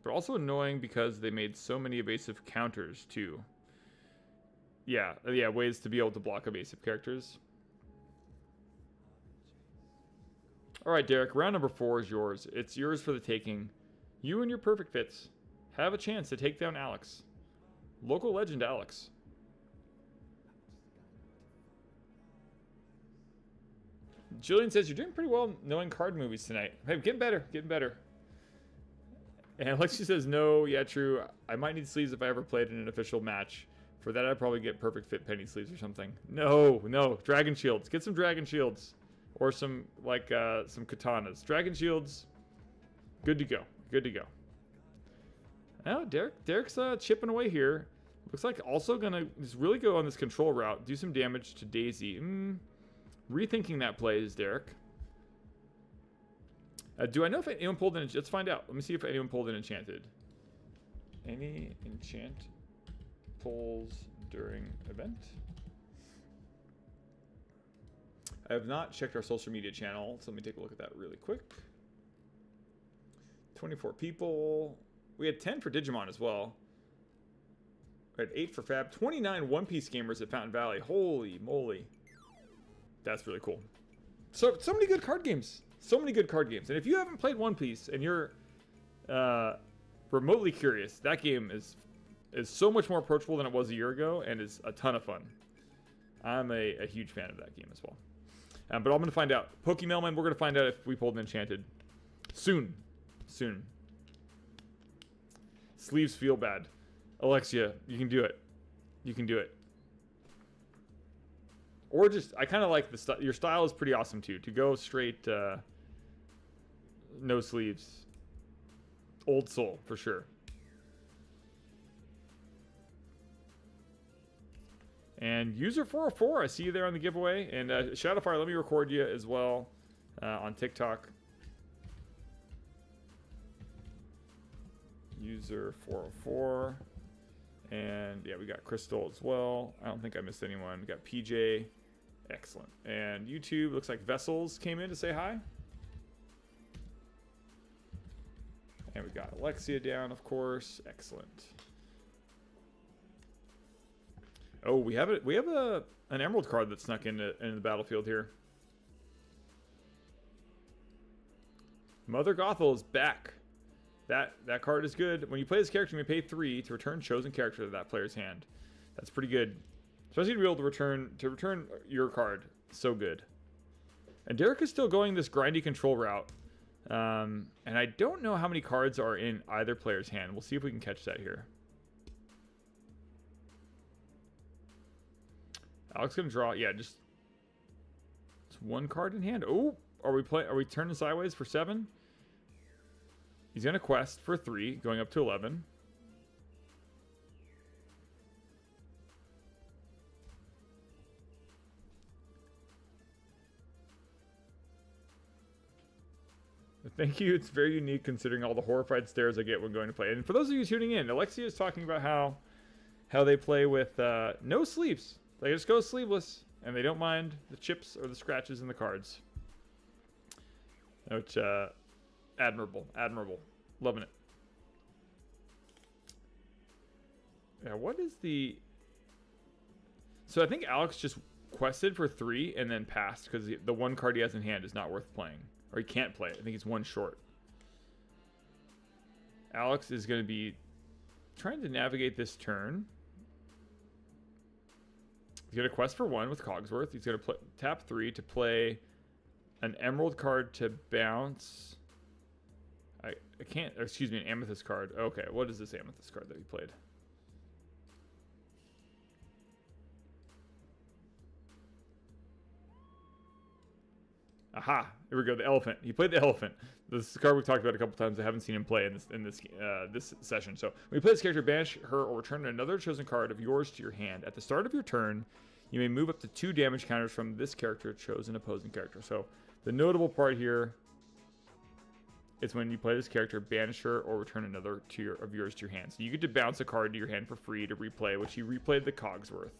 But also annoying because they made so many evasive counters too. Yeah, ways to be able to block evasive characters. All right, Derek, round number 4 is yours. It's yours for the taking. You and your perfect fits have a chance to take down Alex. Local legend Alex. Julian says, you're doing pretty well knowing card movies tonight. Hey, getting better, getting better. And Alexi says, no, yeah, true. I might need sleeves if I ever played in an official match. For that, I'd probably get perfect fit penny sleeves or something. No, Dragon Shields. Get some Dragon Shields. Or some, like, some katanas. Dragon Shields, good to go. Good to go. Oh, Derek's chipping away here. Looks like also gonna just really go on this control route. Do some damage to Daisy. Rethinking that play is Derek. Do I know if anyone pulled in? Let's find out. Let me see if anyone pulled in Enchanted. Any enchant pulls during event? I have not checked our social media channel, so let me take a look at that really quick. 24 people. We had 10 for Digimon as well. We had 8 for Fab. 29 One Piece gamers at Fountain Valley. Holy moly. That's really cool. So many good card games. So many good card games. And if you haven't played One Piece and you're remotely curious, that game is so much more approachable than it was a year ago and is a ton of fun. I'm a huge fan of that game as well. But I'm going to find out. Pokemon, we're going to find out if we pulled an Enchanted. Soon. Sleeves feel bad. Alexia, you can do it. You can do it. Or just, I kind of like your style is pretty awesome too. To go straight, no sleeves. Old soul, for sure. And user 404, I see you there on the giveaway. And Shadowfire, let me record you as well on TikTok. User 404. And yeah, we got Crystal as well. I don't think I missed anyone. We got PJ. Excellent. And YouTube, looks like Vessels came in to say hi. And we got Alexia down, of course. Excellent. Oh, we have an Emerald card that snuck in the battlefield here. Mother Gothel is back. That card is good. When you play this character, you may pay 3 to return chosen character to that player's hand. That's pretty good. Especially to be able to return your card. So good. And Derek is still going this grindy control route. And I don't know how many cards are in either player's hand. We'll see if we can catch that here. Alex gonna draw. Yeah, just it's one card in hand. Oh, are we turning sideways for 7? He's gonna quest for 3, going up to 11. Thank you. It's very unique considering all the horrified stares I get when going to play. And for those of you tuning in, Alexia is talking about how they play with no sleeves. They just go sleeveless, and they don't mind the chips or the scratches in the cards. Which, admirable. Loving it. Yeah, what is the... So I think Alex just quested for 3 and then passed because the one card he has in hand is not worth playing. Or he can't play it. I think it's 1 short. Alex is going to be trying to navigate this turn. He's going to quest for 1 with Cogsworth. He's going to tap 3 to play an Emerald card to bounce. I can't, excuse me, an Amethyst card. Okay, what is this Amethyst card that he played? Aha, here we go, the Elephant. He played the Elephant. This is a card we've talked about a couple times. I haven't seen him play in this session. So when you play this character, banish her or return another chosen card of yours to your hand. At the start of your turn, you may move up to 2 damage counters from this character chosen opposing character. So the notable part here is when you play this character, banish her or return another of yours to your hand. So you get to bounce a card to your hand for free to replay, which he replayed the Cogsworth.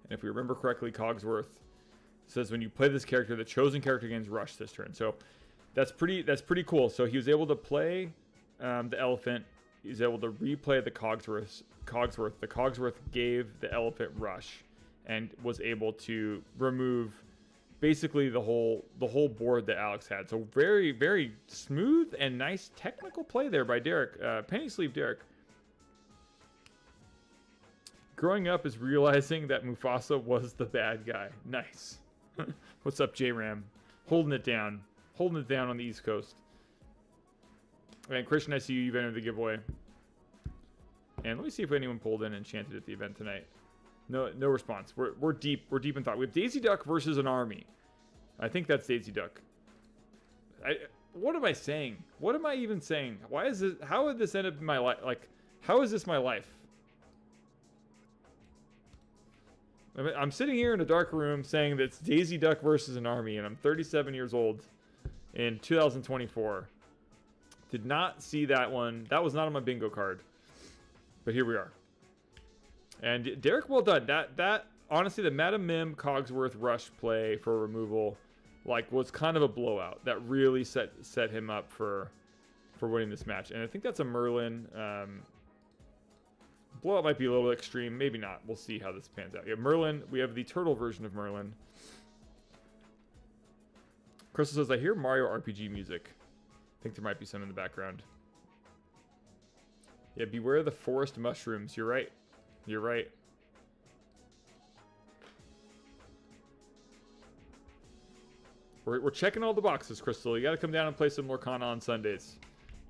And if we remember correctly, Cogsworth says when you play this character, the chosen character gains rush this turn. So that's pretty cool. So he was able to play the Elephant. He was able to replay the Cogsworth. The Cogsworth gave the Elephant rush and was able to remove basically the whole board that Alex had. So very, very smooth and nice technical play there by Derek. Penny Sleeve Derek. Growing up is realizing that Mufasa was the bad guy. Nice. What's up, J-Ram? Holding it down on the East Coast. And Christian, I see you've entered the giveaway. And let me see if anyone pulled in Enchanted at the event tonight. No response. We're deep in thought. We have Daisy Duck versus an army. I think that's Daisy Duck. What am I saying? What am I even saying? Why is this? How would this end up in my life? Like, how is this my life? I'm sitting here in a dark room saying that it's Daisy Duck versus an army, and I'm 37 years old. in 2024. Did not see that one. That was not on my bingo card. But here we are. And Derek, well done. That honestly, the Madam Mim Cogsworth rush play for removal, like, was kind of a blowout. That really set him up for winning this match. And I think that's a Merlin. Blowout might be a little extreme. Maybe not. We'll see how this pans out. Yeah, Merlin. We have the turtle version of Merlin. Crystal says, I hear Mario RPG music. I think there might be some in the background. Yeah, beware the forest mushrooms. You're right. You're right. We're checking all the boxes, Crystal. You got to come down and play some Lorcana on Sundays.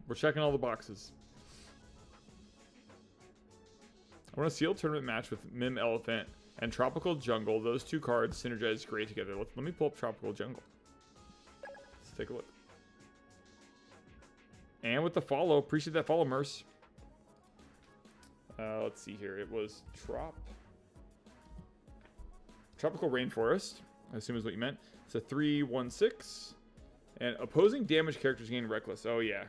We're checking all the boxes. I want a sealed tournament match with Mim Elephant and Tropical Jungle. Those two cards synergize great together. Let me pull up Tropical Jungle. Let's take a look. And with the follow, appreciate that follow, Merce. Let's see here. It was Tropical Rainforest, I assume is what you meant. It's a 3/1/6. And opposing damage characters gain Reckless. Oh, yeah.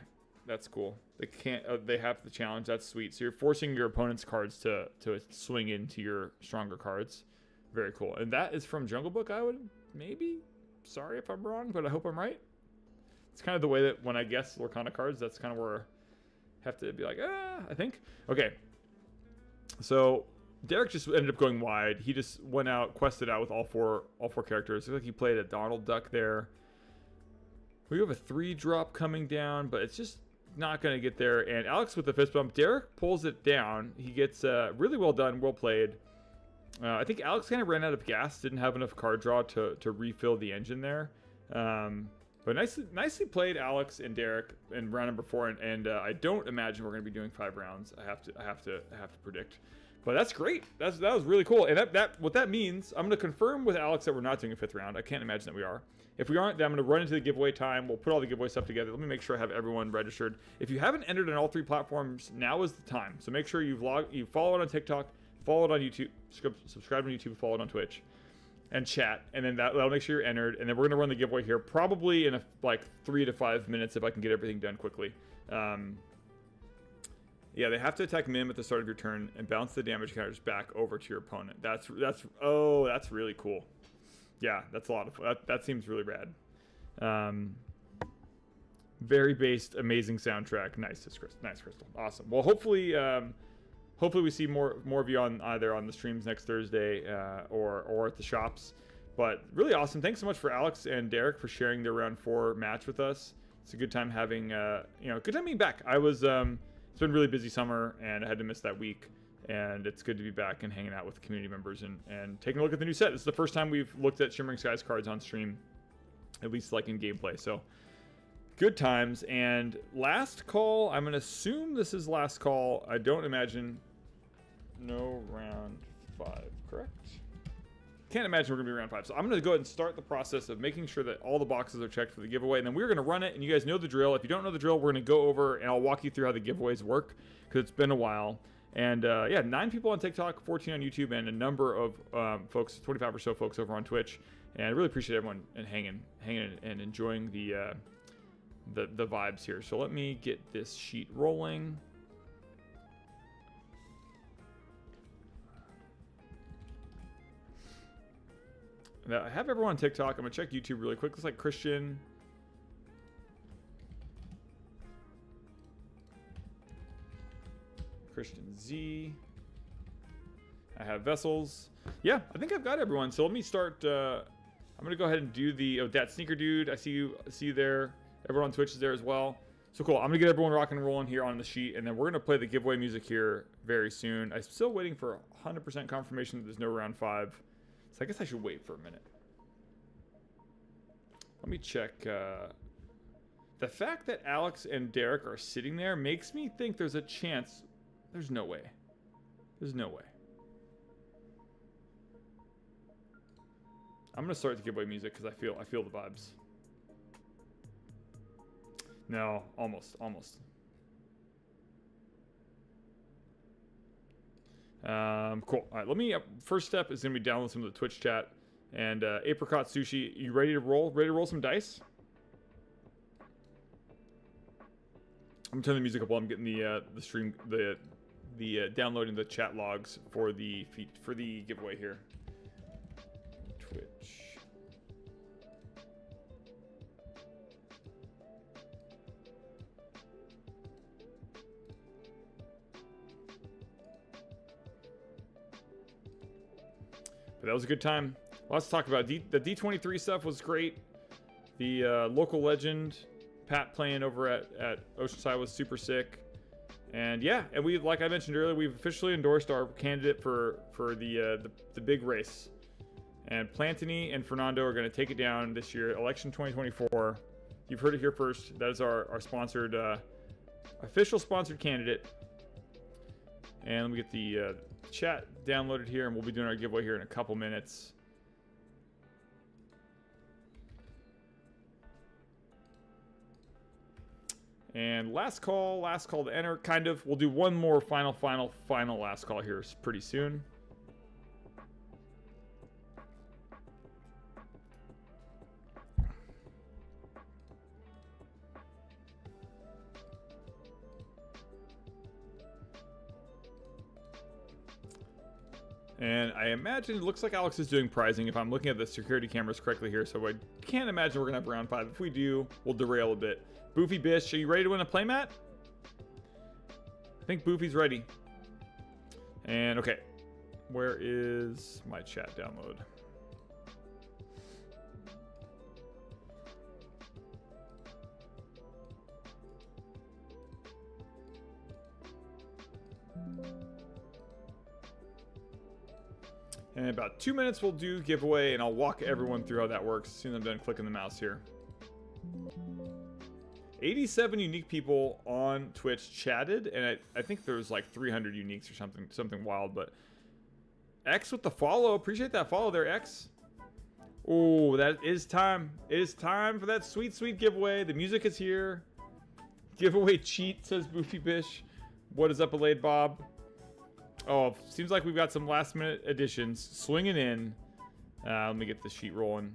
That's cool. They can't. They have the challenge. That's sweet. So you're forcing your opponent's cards to swing into your stronger cards. Very cool. And that is from Jungle Book, I would maybe. Sorry if I'm wrong, but I hope I'm right. It's kind of the way that when I guess Lorcana cards, that's kind of where I have to be like, I think. Okay. So Derek just ended up going wide. He just went out, quested out with all four characters. Looks like he played a Donald Duck there. We have a 3-drop coming down, but it's just not going to get there. And Alex with the fist bump. Derek pulls it down. He gets really well done, well played. I think Alex kind of ran out of gas, didn't have enough card draw to refill the engine there. But nicely played, Alex and Derek in round number 4. And I don't imagine we're going to be doing 5 rounds. I have to predict. But that's great. That was really cool. And what that means, I'm going to confirm with Alex that we're not doing a 5th round. I can't imagine that we are. If we aren't, then I'm going to run into the giveaway time. We'll put all the giveaway stuff together. Let me make sure I have everyone registered. If you haven't entered on all 3 platforms, now is the time. So make sure you follow it on TikTok, follow it on YouTube, subscribe on YouTube, follow it on Twitch, and chat. And then that'll make sure you're entered. And then we're going to run the giveaway here probably in like 3 to 5 minutes if I can get everything done quickly. Yeah, they have to attack Mim at the start of your turn and bounce the damage counters back over to your opponent. That's really cool. Yeah, that's a lot of fun. That seems really rad. Very based, amazing soundtrack. Nice, Crystal. Awesome. Well, hopefully we see more of you on either on the streams next Thursday or at the shops. But really awesome. Thanks so much for Alex and Derek for sharing their round 4 match with us. It's a good time having good time being back. I was it's been a really busy summer and I had to miss that week. And it's good to be back and hanging out with the community members and taking a look at the new set. This is the first time we've looked at Shimmering Skies cards on stream, at least like in gameplay. So good times. And last call, I'm going to assume this is last call. I don't imagine no round 5, correct? Can't imagine we're going to be round 5. So I'm going to go ahead and start the process of making sure that all the boxes are checked for the giveaway. And then we're going to run it, and you guys know the drill. If you don't know the drill, we're going to go over, and I'll walk you through how the giveaways work because it's been a while. And yeah, 9 people on TikTok, 14 on YouTube, and a number of folks, 25 or so folks over on Twitch. And I really appreciate everyone and hanging and enjoying the vibes here. So let me get this sheet rolling. Now, I have everyone on TikTok. I'm gonna check YouTube really quick. Looks like Christian. Christian Z. I have Vessels. Yeah, I think I've got everyone. So let me start. I'm gonna go ahead and do the that sneaker dude. I see you there. Everyone on Twitch is there as well. So cool. I'm gonna get everyone rocking and rolling here on the sheet, and then we're gonna play the giveaway music here very soon. I'm still waiting for 100% confirmation that there's no round 5. So I guess I should wait for a minute. Let me check. The fact that Alex and Derek are sitting there makes me think there's a chance. There's no way. There's no way. I'm gonna start the giveaway music because I feel the vibes. No, almost. Cool. All right, let me. First step is gonna be download some of the Twitch chat. And Apricot Sushi, you ready to roll? Ready to roll some dice? I'm gonna turn the music up while I'm getting the stream, downloading the chat logs for the giveaway here. Twitch. But that was a good time. Lots to talk about. The D23 stuff was great. The local legend Pat playing over at Oceanside was super sick. And yeah, and we, like I mentioned earlier, we've officially endorsed our candidate for the big race. And Plantini and Fernando are going to take it down this year, election 2024. You've heard it here first. That is our sponsored, official sponsored candidate. And let me get the chat downloaded here, and we'll be doing our giveaway here in a couple minutes. And last call to enter, kind of. We'll do one more final last call here pretty soon. And I imagine it looks like Alex is doing prizing if I'm looking at the security cameras correctly here, so I can't imagine we're going to have round 5. If we do, we'll derail a bit. Boofy Bish, are you ready to win a playmat? I think Boofy's ready. And okay, where is my chat download? In about 2 minutes, we'll do giveaway, and I'll walk everyone through how that works as soon as I'm done clicking the mouse here. 87 unique people on Twitch chatted, and I think there's like 300 uniques or something wild, but X with the follow. Appreciate that follow there, X. Oh, that is time. It is time for that sweet, sweet giveaway. The music is here. Giveaway cheat, says Boofy Bish. What is up, Alade Bob? Oh, seems like we've got some last-minute additions swinging in. Let me get the sheet rolling.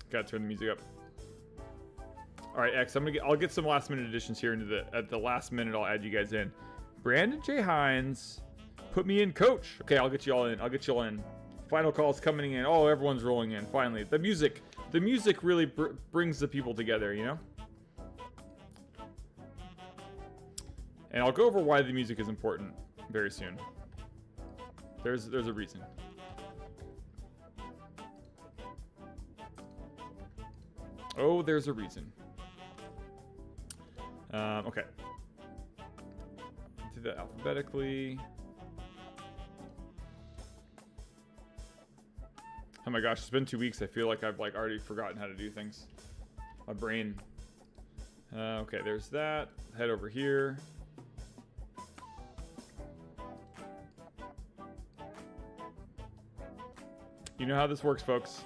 Gotta turn the music up. All right, X. I'll get some last-minute additions here at the last minute. I'll add you guys in. Brandon J. Hines, put me in, coach. Okay, I'll get you all in. Final calls coming in. Oh, everyone's rolling in. Finally, the music really brings the people together, you know. And I'll go over why the music is important very soon. There's a reason. Oh, there's a reason. Okay. Do that alphabetically. Oh my gosh, it's been 2 weeks. I feel like I've already forgotten how to do things. My brain. Okay, there's that. Head over here. You know how this works, folks.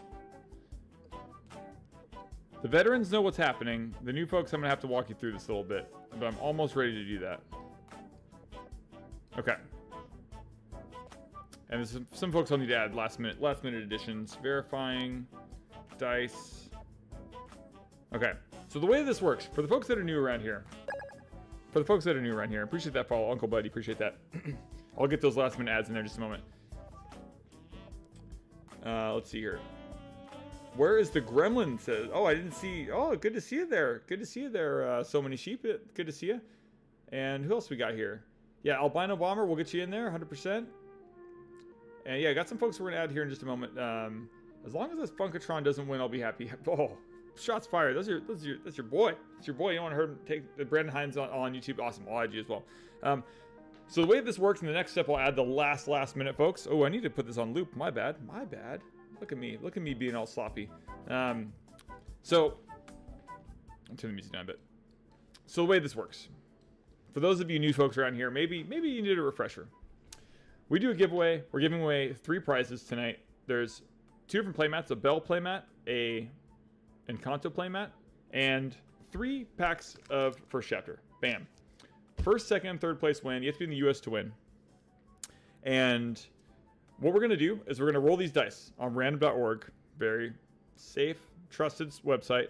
The veterans know what's happening. The new folks, I'm going to have to walk you through this a little bit. But I'm almost ready to do that. Okay. And there's some folks I'll need to add last minute additions. Verifying. Dice. Okay. So the way this works, for the folks that are new around here. Appreciate that follow, Uncle Buddy. Appreciate that. I'll get those last minute ads in there in just a moment. Let's see here. Where is the gremlin? Says, oh, I didn't see. Oh, good to see you there. So many sheep. Good to see you. And who else we got here? Yeah, Albino Bomber. We'll get you in there 100%. And yeah, I got some folks we're going to add here in just a moment. As long as this Funkatron doesn't win, I'll be happy. Oh, shots fired. That's your boy. That's your boy. You don't want to hurt him. Take the Brandon Hines on YouTube. Awesome. I'll add you as well. So the way this works in the next step, I'll add the last minute, folks. Oh, I need to put this on loop. My bad. Look at me being all sloppy. So I'll turn the music down a bit. So the way this works, for those of you new folks around here, maybe you need a refresher. We do a giveaway. We're giving away 3 prizes tonight. There's 2 different playmats: a Belle Playmat, a Encanto Playmat, and 3 packs of first chapter. Bam. First, second, and third place win. You have to be in the U.S. to win. And what we're going to do is we're going to roll these dice on random.org. Very, safe, trusted website.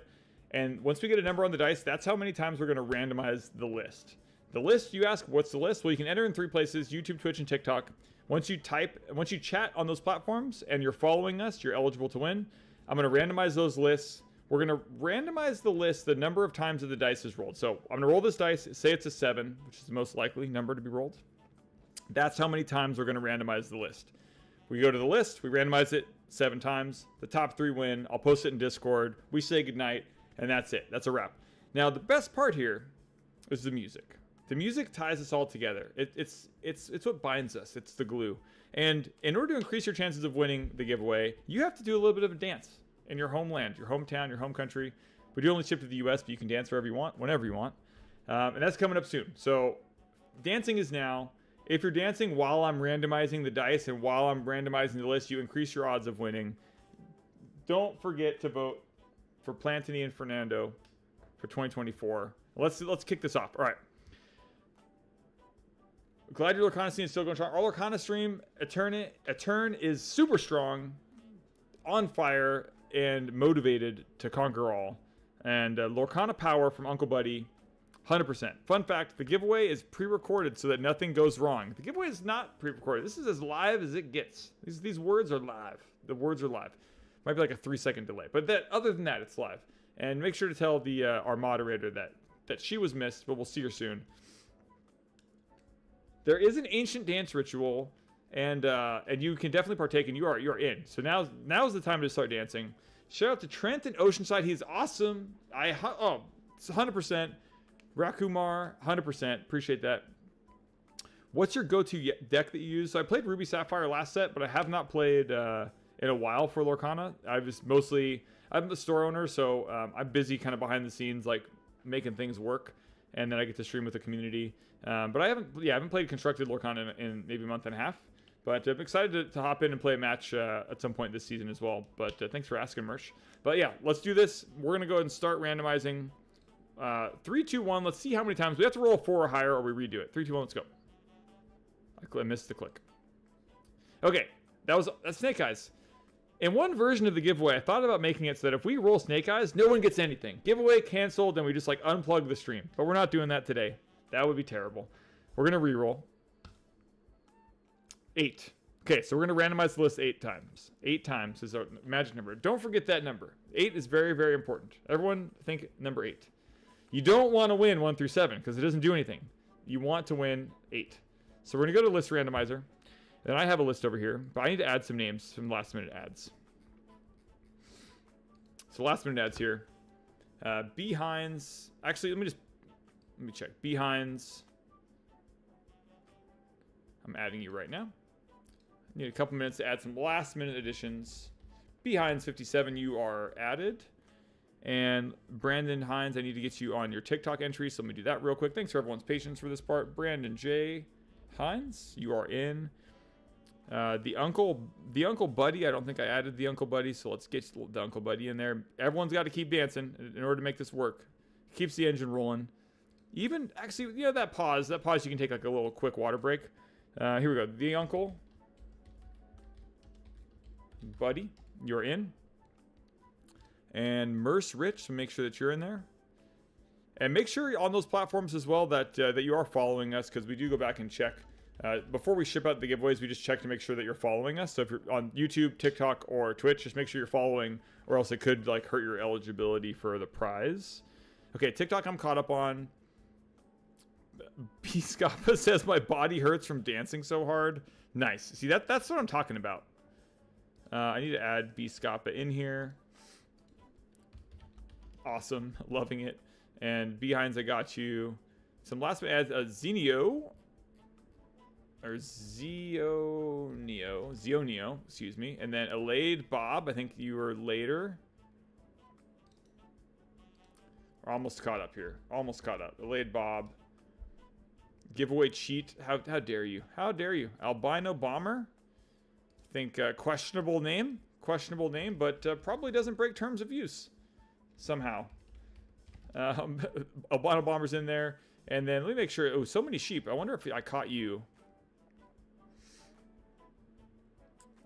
And once we get a number on the dice, that's how many times we're going to randomize the list. The list, you ask, what's the list? Well, you can enter in 3 places, YouTube, Twitch, and TikTok. Once you chat on those platforms and you're following us, you're eligible to win. I'm going to randomize those lists. We're going to randomize the list the number of times that the dice is rolled. So I'm going to roll this dice, say it's a 7, which is the most likely number to be rolled. That's how many times we're going to randomize the list. We go to the list, we randomize it 7 times. The top 3 win. I'll post it in Discord. We say goodnight, and that's it. That's a wrap. Now, the best part here is the music. The music ties us all together. It's what binds us. It's the glue. And in order to increase your chances of winning the giveaway, you have to do a little bit of a dance in your homeland, your hometown, your home country. We do only ship to the US, but you can dance wherever you want, whenever you want. And that's coming up soon. So dancing is now. If you're dancing while I'm randomizing the dice and while I'm randomizing the list, you increase your odds of winning. Don't forget to vote for Plantini and Fernando for 2024. Let's kick this off. All right. Glad your Lorcana scene is still going strong. Our Lorcana stream, Etern is super strong, on fire, and motivated to conquer all. And Lorcana Power from Uncle Buddy, 100%. Fun fact, the giveaway is pre-recorded so that nothing goes wrong. The giveaway is not pre-recorded. This is as live as it gets. These words are live. The words are live. Might be like a 3-second delay. But other than that, it's live. And make sure to tell our moderator that she was missed, but we'll see her soon. There is an ancient dance ritual, and you can definitely partake, and you are in. So now's the time to start dancing. Shout out to Trent and Oceanside. He's awesome. It's 100%. Rakumar, 100%. Appreciate that. What's your go-to deck that you use? So I played Ruby Sapphire last set, but I have not played in a while for Lorcana. I'm the store owner, so I'm busy kind of behind the scenes, like making things work, and then I get to stream with the community. But I haven't played Constructed Lorcana in maybe a month and a half. But I'm excited to hop in and play a match at some point this season as well. But thanks for asking, Merch. But yeah, let's do this. We're going to go ahead and start randomizing. 3, 2, 1. Let's see how many times. We have to roll 4 or higher or we redo it. 3, 2, 1, let's go. I missed the click. Okay, that's Snake Eyes. In one version of the giveaway, I thought about making it so that if we roll Snake Eyes, no one gets anything. Giveaway canceled, and we just like unplug the stream. But we're not doing that today. That would be terrible. We're going to re-roll. 8. Okay, so we're going to randomize the list 8 times. 8 times is our magic number. Don't forget that number. 8 is very, very important. Everyone think number 8. You don't want to win 1 through 7 because it doesn't do anything. You want to win 8. So we're going to go to list randomizer. And I have a list over here, but I need to add some names, some last minute ads. So last minute ads here. Behinds. Actually, let me check. Behinds. I'm adding you right now. Need a couple minutes to add some last minute additions. Behinds 57, you are added. And Brandon Hines, I need to get you on your TikTok entry, so let me do that real quick. Thanks for everyone's patience for this part. Brandon J. Hines, you are in. The Uncle Buddy, I don't think I added the Uncle Buddy, so let's get the Uncle Buddy in there. Everyone's got to keep dancing in order to make this work. Keeps the engine rolling. Even, actually, that pause you can take like a little quick water break. Here we go. The Uncle Buddy, you're in. And Merce Rich, so make sure that you're in there. And make sure on those platforms as well that you are following us, because we do go back and check. Before we ship out the giveaways, we just check to make sure that you're following us. So if you're on YouTube, TikTok, or Twitch, just make sure you're following, or else it could like hurt your eligibility for the prize. Okay, TikTok I'm caught up on. B. Scappa says my body hurts from dancing so hard. Nice. See, that's what I'm talking about. I need to add B. Scappa in here. Awesome. Loving it. And Behinds, I got you. Some last minute ads. Zenio. Or Zioneo, excuse me. And then Alade Bob, I think you were later. We're almost caught up here. Almost caught up. Alade Bob. Giveaway cheat. How dare you? How dare you? Albino Bomber. I think questionable name. Questionable name, but probably doesn't break terms of use. Somehow. Albino Bomber's in there. And then let me make sure. Oh, so many sheep. I wonder if I caught you.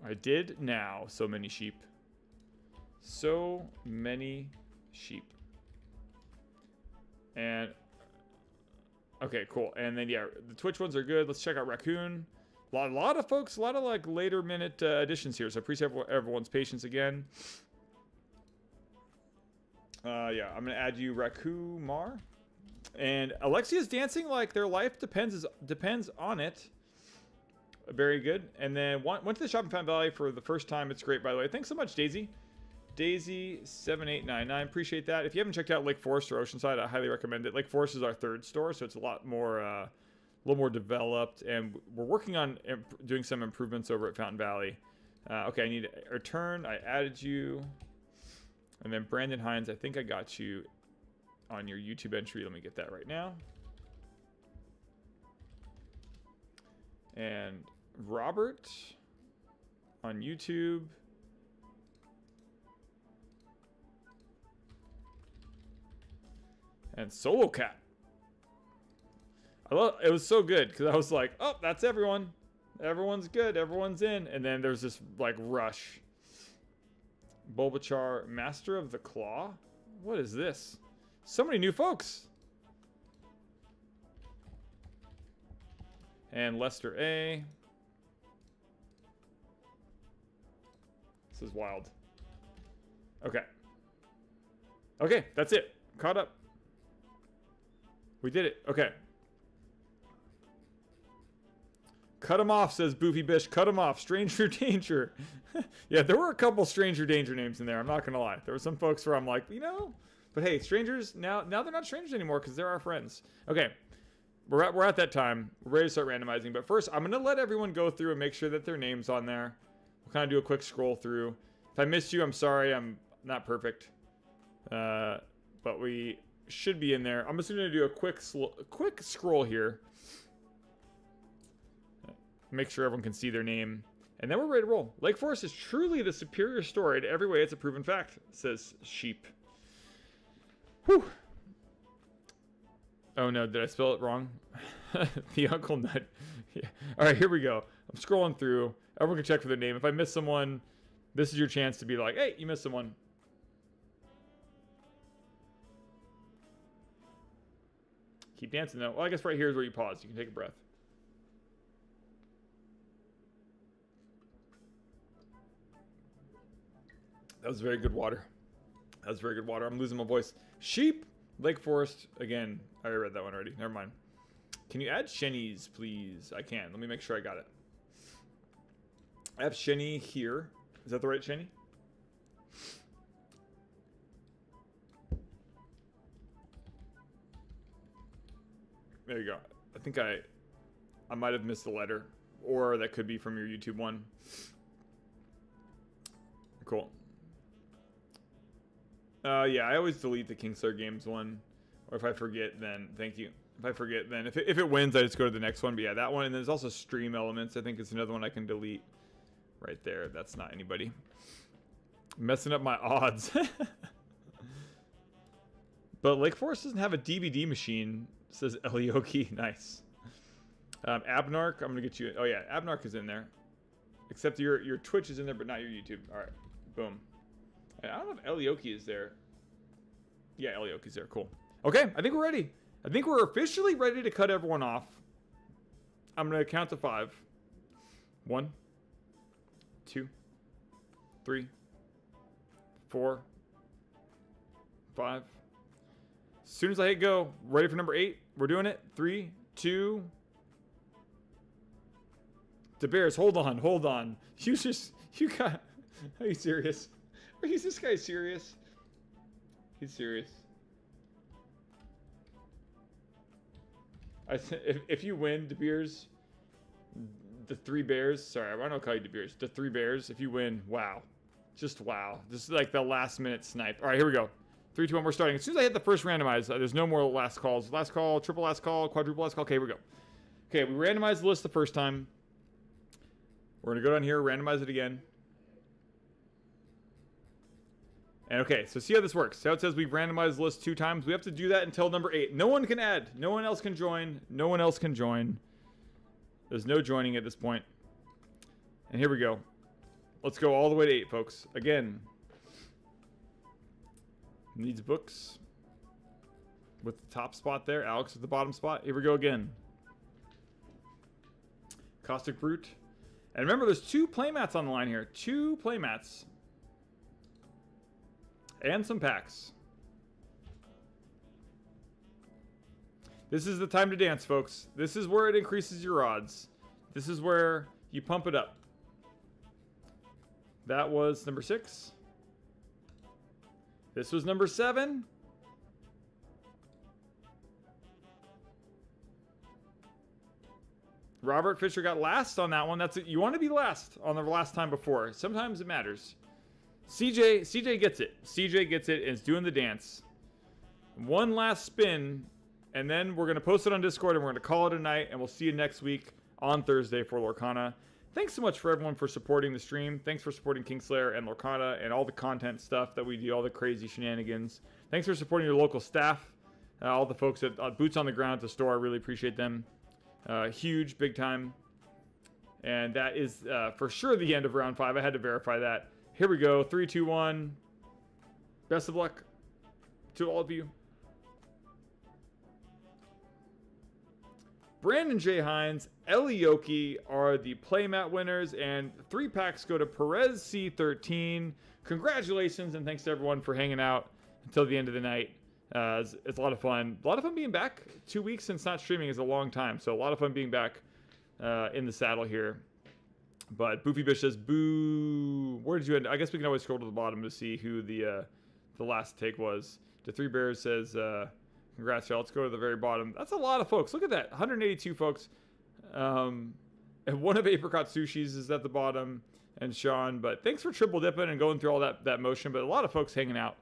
I did now. So many sheep. So many sheep. And okay, cool. And then yeah, the Twitch ones are good. Let's check out Raccoon. A lot of folks, a lot of like later minute additions here. So I appreciate everyone's patience again. Yeah, I'm gonna add you, Raccoon Mar. And Alexia's dancing like their life depends on it. Very good. And then went to the shop in Fountain Valley for the first time. It's great, by the way. Thanks so much, Daisy. Daisy7899. Appreciate that. If you haven't checked out Lake Forest or Oceanside, I highly recommend it. Lake Forest is our third store, so it's a little more developed, and we're working on doing some improvements over at Fountain Valley. Okay, I need to return. I added you. And then Brandon Hines, I think I got you on your YouTube entry. Let me get that right now. And Robert on YouTube. And Solo Cat. It was so good because I was like, oh, that's everyone. Everyone's good. Everyone's in. And then there's this like rush. Bulbachar, Master of the Claw. What is this? So many new folks. And Lester A. This is wild. Okay. Okay, that's it. Caught up. We did it. Okay. Cut him off, says Boofy Bish. Cut him off. Stranger Danger. Yeah, there were a couple Stranger Danger names in there. I'm not going to lie. There were some folks where I'm like, you know. But hey, strangers, now they're not strangers anymore because they're our friends. Okay. We're at that time. We're ready to start randomizing. But first, I'm going to let everyone go through and make sure that their name's on there. We'll kind of do a quick scroll through. If I missed you, I'm sorry. I'm not perfect. But we should be in there. I'm just going to do a quick scroll here. Make sure everyone can see their name. And then we're ready to roll. Lake Forest is truly the superior story in every way. It's a proven fact, says Sheep. Whew. Oh no, did I spell it wrong? The Uncle Nut. Yeah. All right, here we go. I'm scrolling through. Everyone can check for their name. If I miss someone, this is your chance to be like, hey, you missed someone. Keep dancing though. Well, I guess right here is where you pause. You can take a breath. That was very good water. That was very good water. I'm losing my voice. Sheep, Lake Forest. Again, I already read that one already. Never mind. Can you add Shenny's, please? I can. Let me make sure I got it. I have Shenny here. Is that the right Shenny? There you go. I think I might have missed a letter. Or that could be from your YouTube one. Cool. Yeah, I always delete the Kingslayer Games one. Or if I forget, then thank you. If I forget, then if it wins, I just go to the next one. But yeah, that one. And there's also Stream Elements. I think it's another one I can delete right there. That's not anybody. Messing up my odds. But Lake Forest doesn't have a DVD machine, says Elioki. Nice. Abnark, I'm going to get you. Oh, yeah, Abnark is in there. Except your Twitch is in there, but not your YouTube. All right. Boom. I don't know if Elioki is there. Yeah, Elioki's there. Cool. Okay, I think we're ready. I think we're officially ready to cut everyone off. I'm going to count to 5. 1, 2, 3, 4, 5. As soon as I hit go, ready for number 8. We're doing it. 3, 2. The Bears, hold on. You got. Are you serious? Is this guy serious? He's serious. If you win, De Beers, the 3 Bears. Sorry, I don't know how to call you De Beers. The 3 Bears. If you win, wow, just wow. This is like the last minute snipe. All right, here we go. 3, 2, 1. We're starting. As soon as I hit the first randomize, there's no more last calls. Last call, triple last call, quadruple last call. Okay, here we go. Okay, we randomized the list the first time. We're gonna go down here, randomize it again. And okay, so see how this works. See how it says we've randomized the list 2 times? We have to do that until number 8. No one can add. No one else can join. No one else can join. There's no joining at this point. And here we go. Let's go all the way to 8, folks. Again. Needs books. With the top spot there. Alex at the bottom spot. Here we go again. Caustic Brute. And remember, there's 2 playmats on the line here. 2 playmats. And some packs. This is the time to dance, folks. This is where it increases your odds. This is where you pump it up. That was number 6. This was number 7. Robert Fisher got last on that one. That's it. You want to be last on the last time before. Sometimes it matters. CJ gets it. CJ gets it and is doing the dance. One last spin, and then we're going to post it on Discord, and we're going to call it a night, and we'll see you next week on Thursday for Lorcana. Thanks so much for everyone for supporting the stream. Thanks for supporting Kingslayer and Lorcana and all the content stuff that we do, all the crazy shenanigans. Thanks for supporting your local staff, all the folks at Boots on the Ground at the store. I really appreciate them. Huge, big time. And that is for sure the end of round 5. I had to verify that. Here we go. 3, 2, 1. Best of luck to all of you. Brandon J. Hines, Ellie Yoki are the playmat winners, and 3 packs go to Perez C13. Congratulations, and thanks to everyone for hanging out until the end of the night. It's a lot of fun. A lot of fun being back. 2 weeks since not streaming is a long time, so a lot of fun being back in the saddle here. But Boofy Bish says, boo. Where did you end? I guess we can always scroll to the bottom to see who the last take was. The 3 Bears says, congrats, y'all. Let's go to the very bottom. That's a lot of folks. Look at that. 182 folks. And one of Apricot Sushi's is at the bottom, and Sean. But thanks for triple dipping and going through all that motion. But a lot of folks hanging out.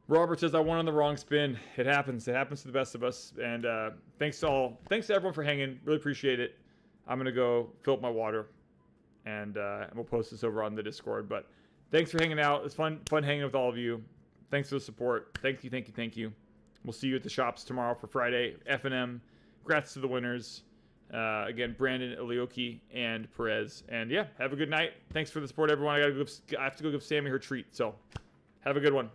Robert says, I won on the wrong spin. It happens. It happens to the best of us. And thanks to everyone for hanging. Really appreciate it. I'm going to go fill up my water. And we'll post this over on the Discord. But thanks for hanging out. It's fun hanging with all of you. Thanks for the support. Thank you, thank you, thank you. We'll see you at the shops tomorrow for Friday. F&M. Congrats to the winners. Again, Brandon, Ilioki, and Perez. And yeah, have a good night. Thanks for the support, everyone. I have to go give Sammy her treat. So have a good one.